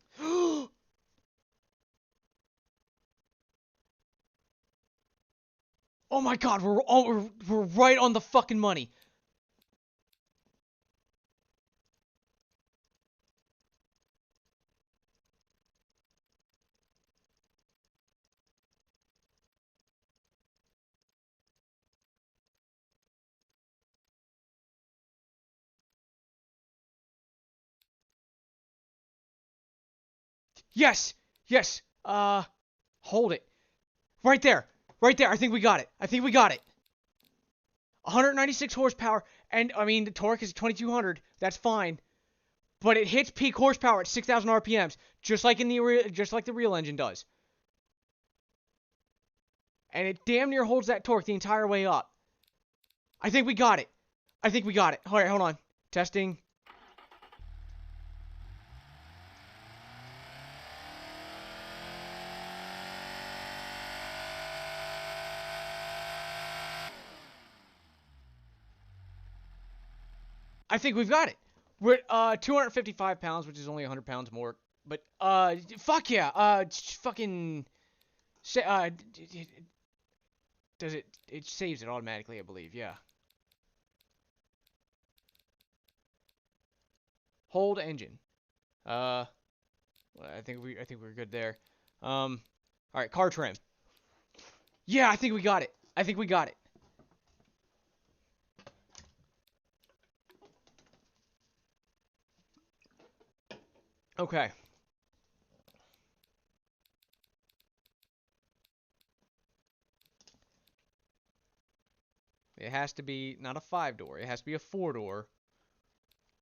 Oh my god, we're right on the fucking money. Yes! Yes! Hold it. Right there. Right there. I think we got it. I think we got it. 196 horsepower, and I mean the torque is 2200. That's fine, but it hits peak horsepower at 6,000 RPMs, just like the real engine does, and it damn near holds that torque the entire way up. I think we got it. I think we got it. All right, hold on. Testing. I think we've got it. We're 255 pounds, which is only 100 pounds more. But fuck yeah. Fucking. Does it? It saves it automatically, I believe. Yeah. Hold engine. Well, I think we're good there. All right, car trim. Yeah, I think we got it. I think we got it. Okay. It has to be not a 5-door. It has to be a 4-door.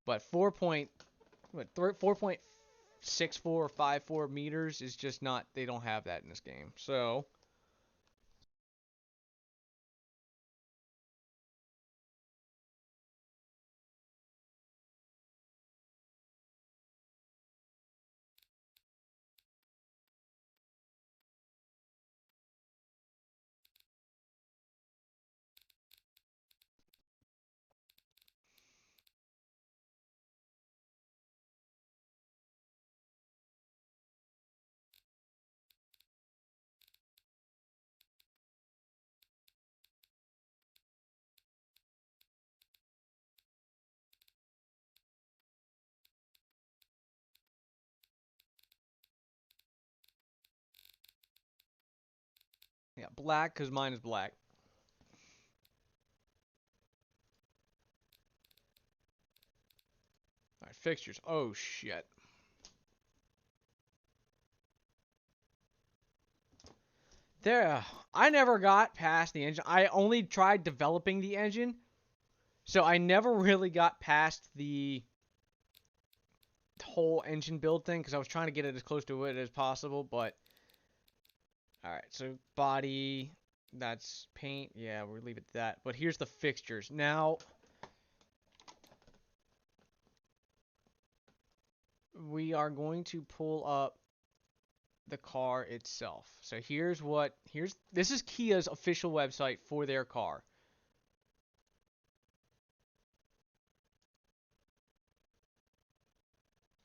But 4.64 or 54 meters is just not. They don't have that in this game. So. Yeah, black, because mine is black. Alright, fixtures. Oh, shit. There. I never got past the engine. I only tried developing the engine. So I never really got past the whole engine build thing, because I was trying to get it as close to it as possible, but... Alright, so body... That's paint. Yeah, we'll leave it at that. But here's the fixtures. Now... we are going to pull up the car itself. So this is Kia's official website for their car.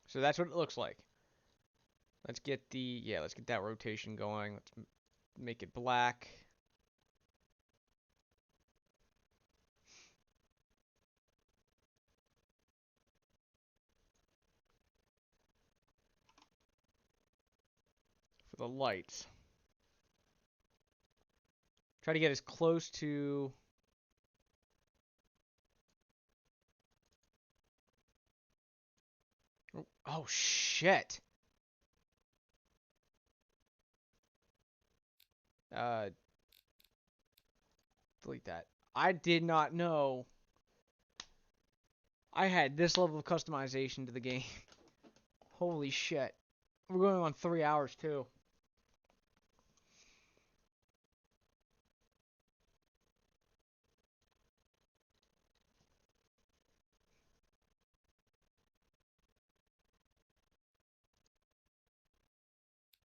So that's what it looks like. Let's get that rotation going. Let's make it black. For the lights. Try to get as close to... Oh, shit. Delete that. I did not know I had this level of customization to the game. Holy shit. We're going on 3 hours, too.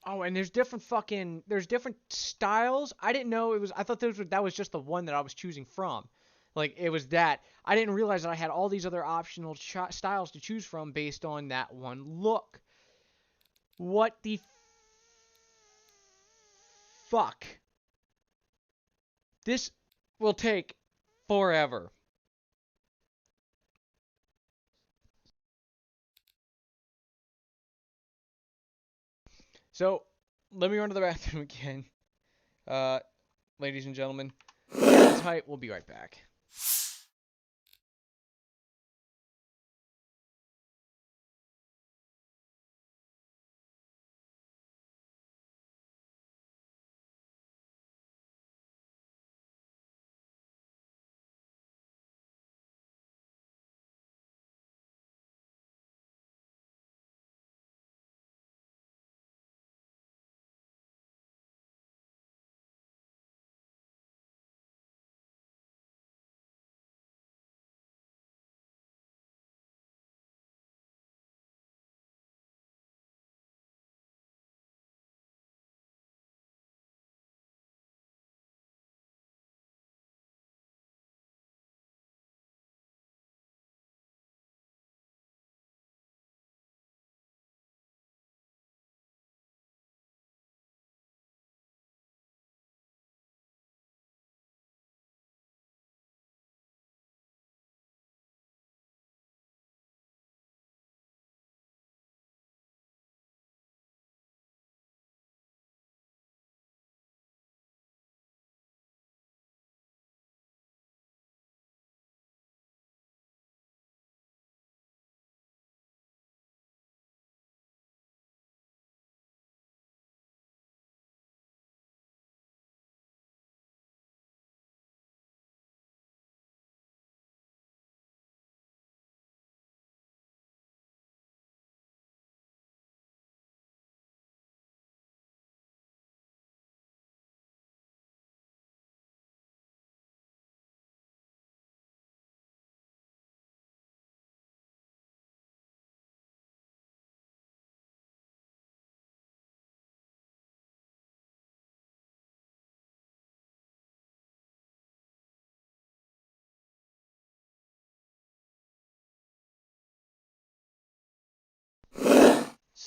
Oh, and there's different styles. I didn't know it was. I thought that was just the one that I was choosing from. Like it was that. I didn't realize that I had all these other optional styles to choose from based on that one look. What the fuck? This will take forever. So, let me run to the bathroom again. Ladies and gentlemen, hold tight. We'll be right back.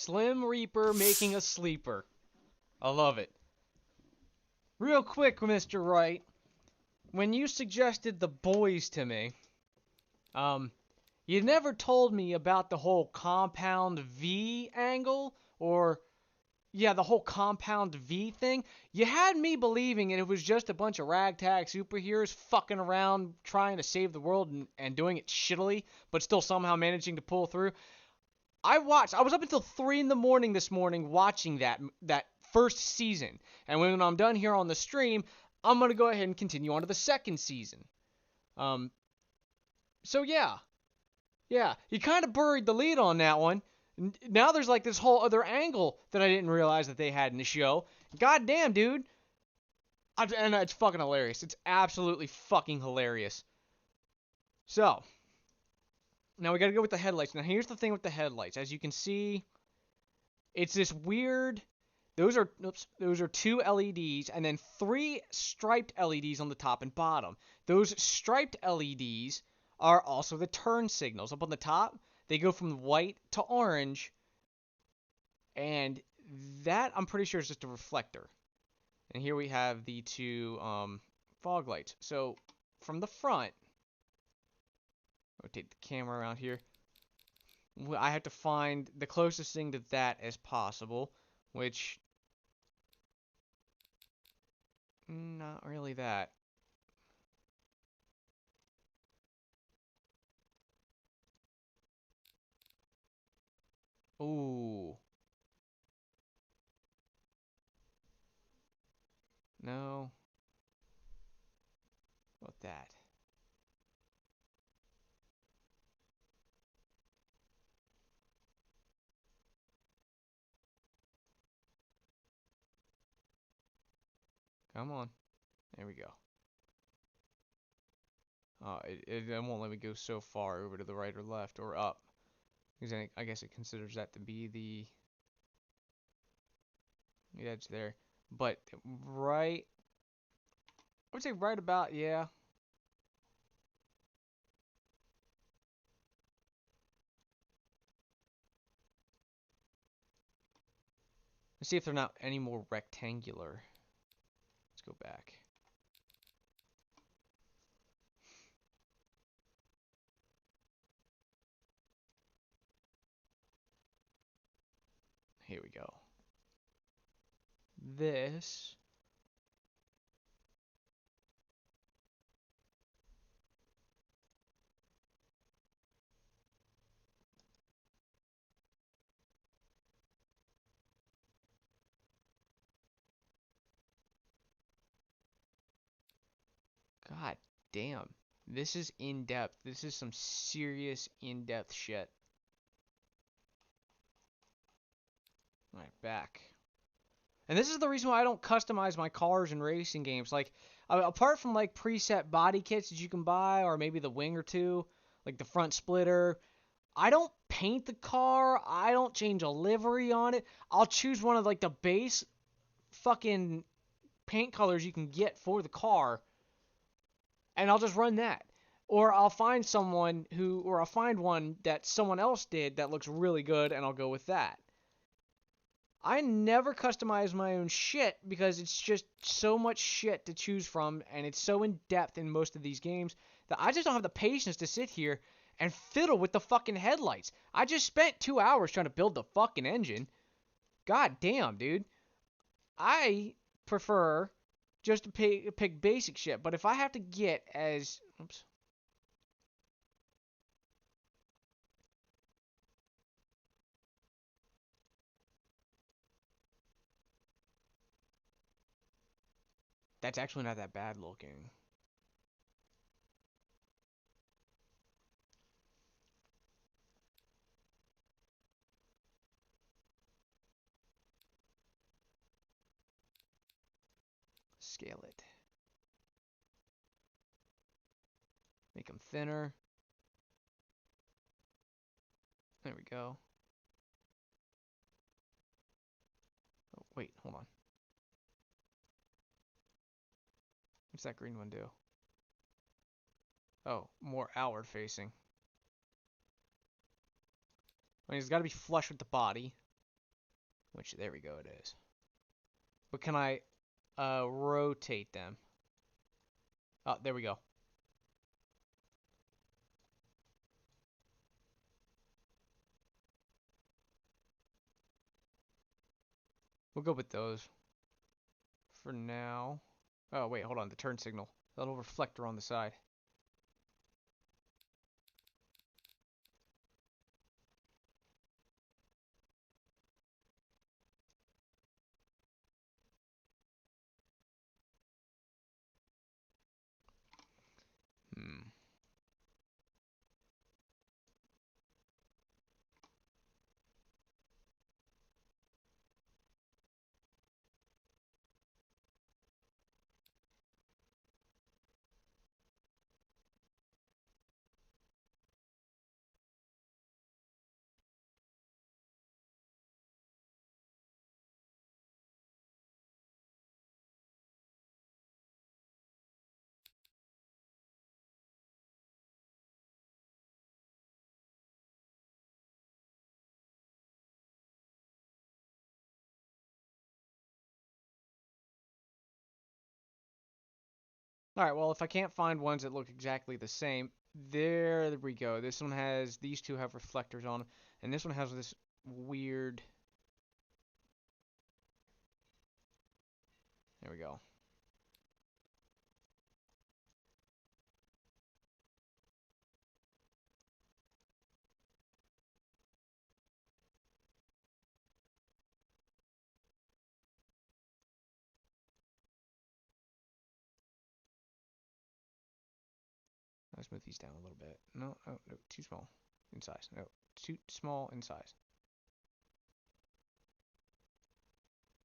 Slim Reaper making a sleeper. I love it. Real quick, Mr. Wright, when you suggested the boys to me, you never told me about the whole compound V angle, or, yeah, the whole compound V thing. You had me believing it was just a bunch of ragtag superheroes fucking around trying to save the world and doing it shittily, but still somehow managing to pull through. I was up until 3 in the morning this morning watching that first season. And when I'm done here on the stream, I'm going to go ahead and continue on to the second season. So yeah. Yeah, you kind of buried the lead on that one. Now there's like this whole other angle that I didn't realize that they had in the show. God damn, dude. And it's fucking hilarious. It's absolutely fucking hilarious. So, now we gotta go with the headlights. Now here's the thing with the headlights. As you can see, it's this weird... Those are 2 LEDs and then 3 striped LEDs on the top and bottom. Those striped LEDs are also the turn signals. Up on the top, they go from white to orange, and that, I'm pretty sure, is just a reflector. And here we have the 2 fog lights. So, from the front, rotate the camera around here, I have to find the closest thing to that as possible, which, not really that. Ooh. No. What about that? Come on. There we go. It won't let me go so far over to the right or left or up. Because I guess it considers that to be the edge there. But right, I would say right about, yeah. Let's see if they're not any more rectangular. Let's go back. Here we go. This. God damn. This is in-depth. This is some serious in-depth shit. Alright, back. And this is the reason why I don't customize my cars in racing games. Like, apart from like preset body kits that you can buy, or maybe the wing or two, like the front splitter, I don't paint the car. I don't change a livery on it. I'll choose one of like the base fucking paint colors you can get for the car, and I'll just run that. Or I'll find I'll find one that someone else did that looks really good, and I'll go with that. I never customize my own shit because it's just so much shit to choose from, and it's so in depth in most of these games that I just don't have the patience to sit here and fiddle with the fucking headlights. I just spent 2 hours trying to build the fucking engine. God damn, dude. I prefer just to pick basic shit, but if I have to get as... Oops. That's actually not that bad looking. Scale it. Make them thinner. There we go. Oh, wait, hold on. What's that green one do? Oh, more outward facing. I mean, it's got to be flush with the body. Which, there we go, it is. But can I rotate them? Oh, there we go. We'll go with those for now. Oh, wait, hold on. The turn signal. That little reflector on the side. Hmm. Alright, well, if I can't find ones that look exactly the same, there we go. This one has, these two have reflectors on them, and this one has this weird... There we go. Let's move these down a little bit. No, oh, no, too small in size. No, too small in size.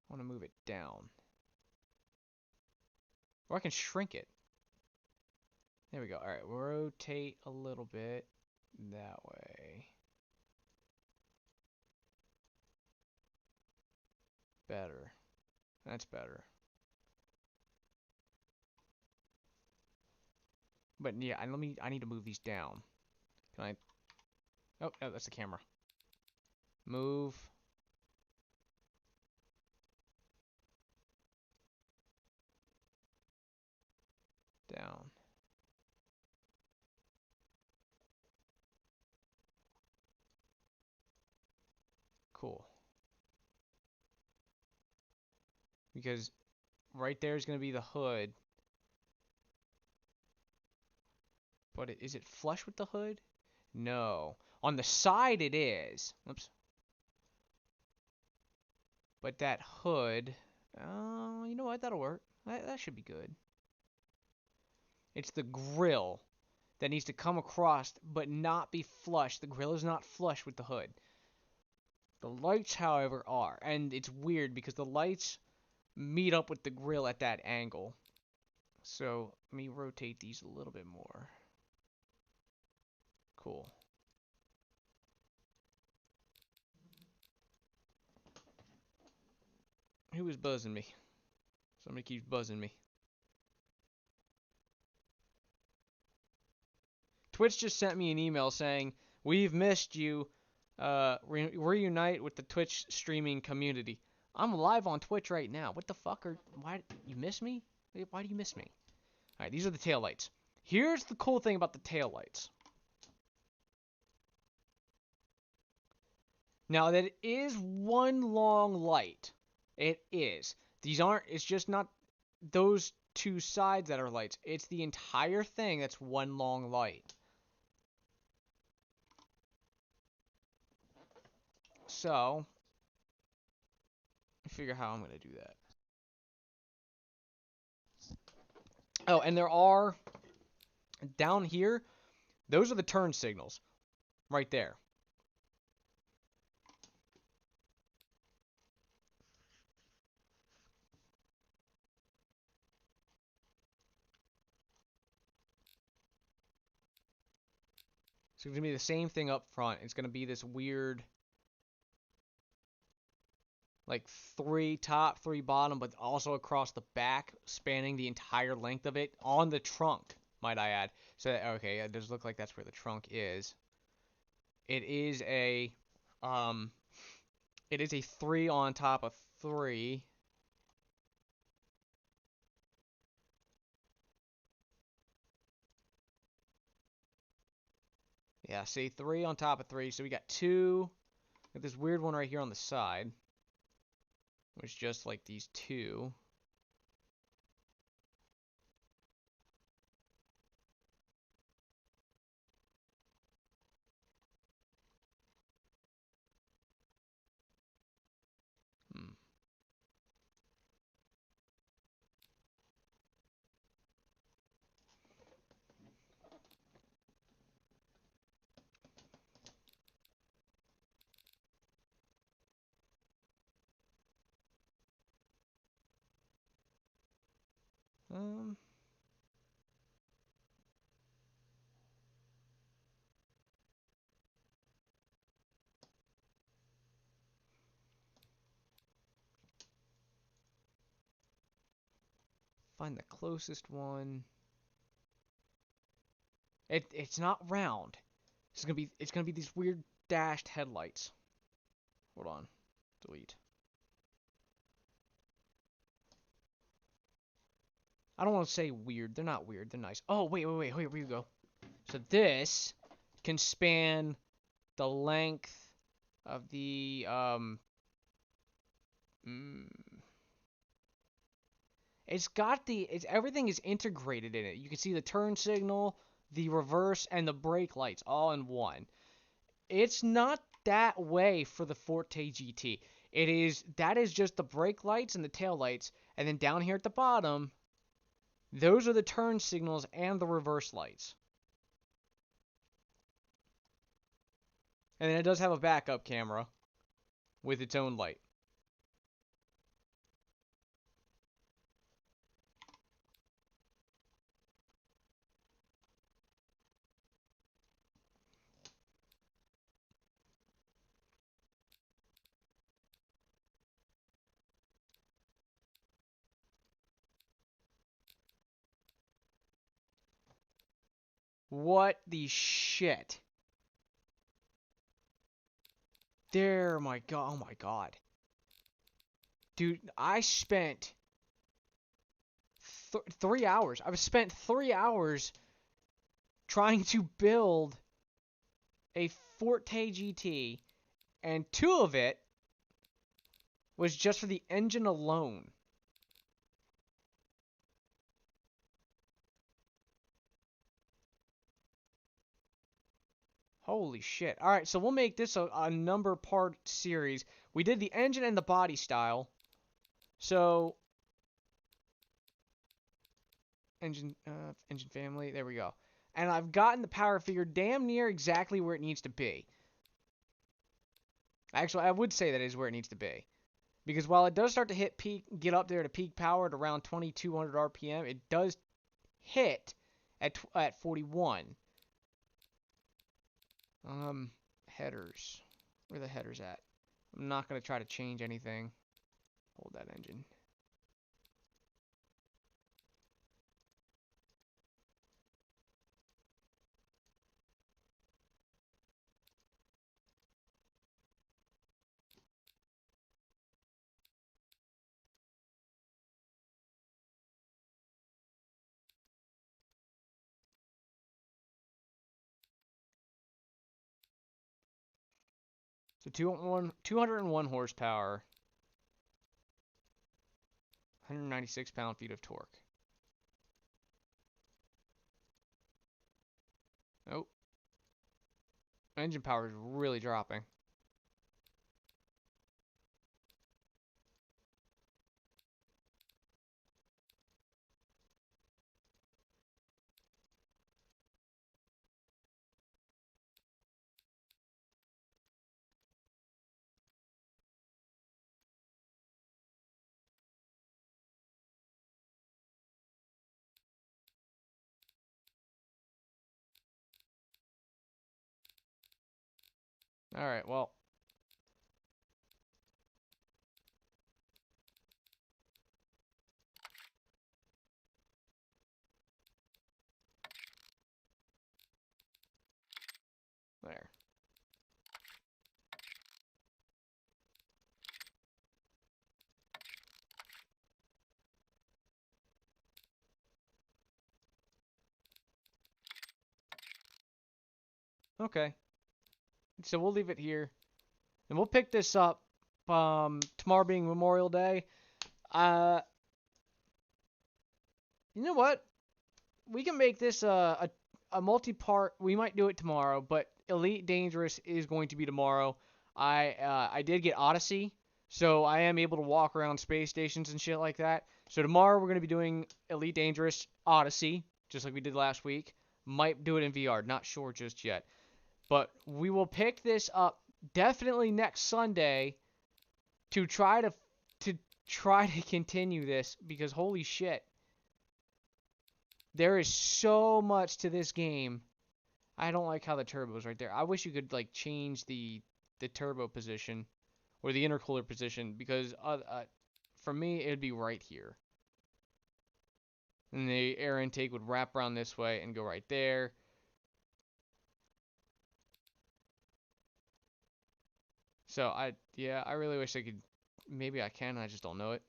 I want to move it down. Or I can shrink it. There we go. Alright, rotate a little bit that way. Better. That's better. But yeah, I need to move these down. Can I? Oh, no, that's the camera. Move. Down. Cool. Because right there is going to be the hood. But is it flush with the hood? No. On the side it is. Oops. But that hood, you know what? That'll work. That should be good. It's the grill that needs to come across but not be flush. The grill is not flush with the hood. The lights, however, are. And it's weird because the lights meet up with the grill at that angle. So let me rotate these a little bit more. Cool. Who is buzzing me? Somebody keeps buzzing me. Twitch just sent me an email saying, "We've missed you. Reunite with the Twitch streaming community." I'm live on Twitch right now. What the fuck are... Why... You miss me? Why do you miss me? Alright, these are the taillights. Here's the cool thing about the taillights. Now, that is one long light. It is. These aren't... It's just not those two sides that are lights. It's the entire thing that's one long light. So, figure how I'm going to do that. Oh, and there are, down here, those are the turn signals. Right there. So it's going to be the same thing up front. It's going to be this weird, like, 3 top, 3 bottom, but also across the back, spanning the entire length of it, on the trunk, might I add. So, okay, it does look like that's where the trunk is. It is a, It is a 3 on top of 3. Yeah, see, 3 on top of 3. So we got 2. Got this weird one right here on the side, which just like these 2. Hmm. Um. Find the closest one. It's not round. It's gonna be these weird dashed headlights. Hold on. Delete. I don't want to say weird. They're not weird. They're nice. Oh, wait. Here we go. So this can span the length of the mm, everything is integrated in it. You can see the turn signal, the reverse, and the brake lights all in one. It's not that way for the Forte GT. That is just the brake lights and the tail lights, and then down here at the bottom, those are the turn signals and the reverse lights. And then it does have a backup camera with its own light. What the shit? There, my god, oh my god. Dude, I spent 3 hours. I've spent 3 hours trying to build a Forte GT, and 2 of it was just for the engine alone. Holy shit. Alright, so we'll make this a number part series. We did the engine and the body style. So, engine family, there we go. And I've gotten the power figure damn near exactly where it needs to be. Actually, I would say that is where it needs to be. Because while it does start to get up there to peak power at around 2200 RPM, it does hit at 41. Headers. Where are the headers at? I'm not going to try to change anything. Hold that engine. So 201 horsepower, 196 pound-feet of torque. Oh, engine power is really dropping. All right, well. There. Okay. So we'll leave it here. And we'll pick this up tomorrow being Memorial Day. You know what? We can make this a multi-part. We might do it tomorrow, but Elite Dangerous is going to be tomorrow. I did get Odyssey, so I am able to walk around space stations and shit like that. So tomorrow we're going to be doing Elite Dangerous Odyssey, just like we did last week. Might do it in VR, not sure just yet. But we will pick this up definitely next Sunday to try to continue this, because holy shit. There is so much to this game. I don't like how the turbo's right there. I wish you could like change the turbo position or the intercooler position, because for me it'd be right here. And the air intake would wrap around this way and go right there. So I really wish I could. Maybe I can, I just don't know it.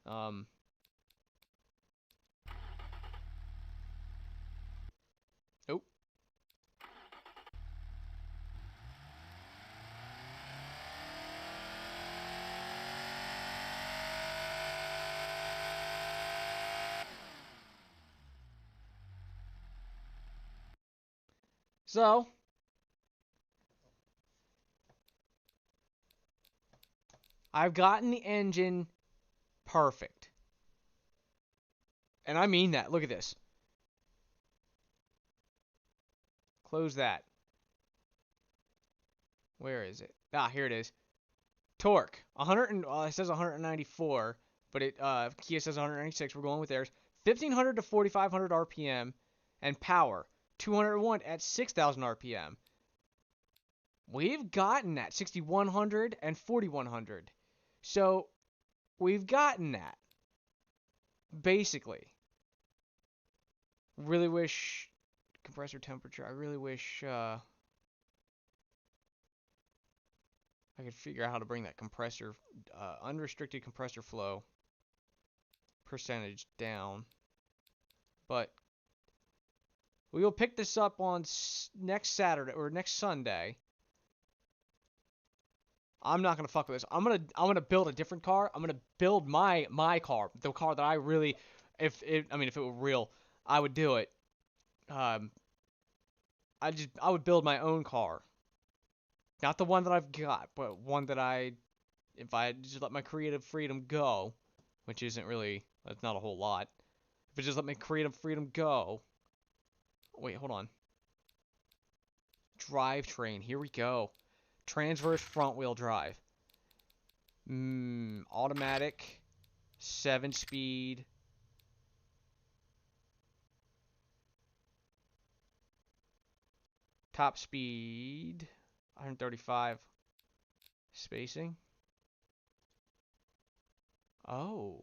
Oh. So I've gotten the engine perfect. And I mean that. Look at this. Close that. Where is it? Ah, here it is. Torque. 100 and, it says 194, but Kia says 196. We're going with theirs. 1500 to 4500 RPM, and power 201 at 6000 RPM. We've gotten that 6100 and 4100. So we've gotten that basically. Really wish compressor temperature. I really wish I could figure out how to bring that compressor, unrestricted compressor flow percentage down. But we will pick this up on next Saturday or next Sunday. I'm not gonna fuck with this. I'm gonna build a different car. I'm gonna build my car, the car that I really, if it were real, I would do it. I would build my own car. Not the one that I've got, but one that if I just let my creative freedom go, which isn't really, that's not a whole lot. If I just let my creative freedom go. Wait, hold on. Drivetrain, here we go. Transverse front wheel drive. Automatic, 7-speed. Top speed, 135. Spacing. Oh.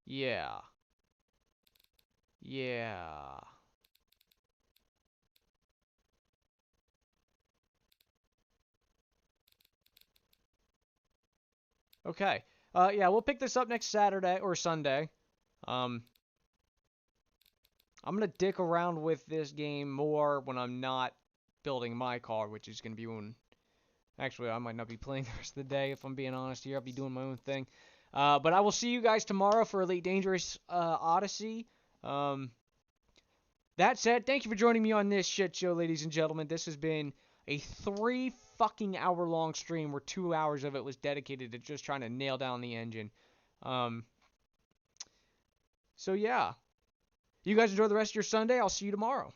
Yeah. Yeah. Okay. Yeah, we'll pick this up next Saturday or Sunday. I'm gonna dick around with this game more when I'm not building my car, which is gonna be when. Actually, I might not be playing the rest of the day if I'm being honest here. I'll be doing my own thing. But I will see you guys tomorrow for Elite Dangerous Odyssey. That said, thank you for joining me on this shit show, ladies and gentlemen. This has been a 3 fucking hour long stream where 2 hours of it was dedicated to just trying to nail down the engine. So yeah. You guys enjoy the rest of your Sunday. I'll see you tomorrow.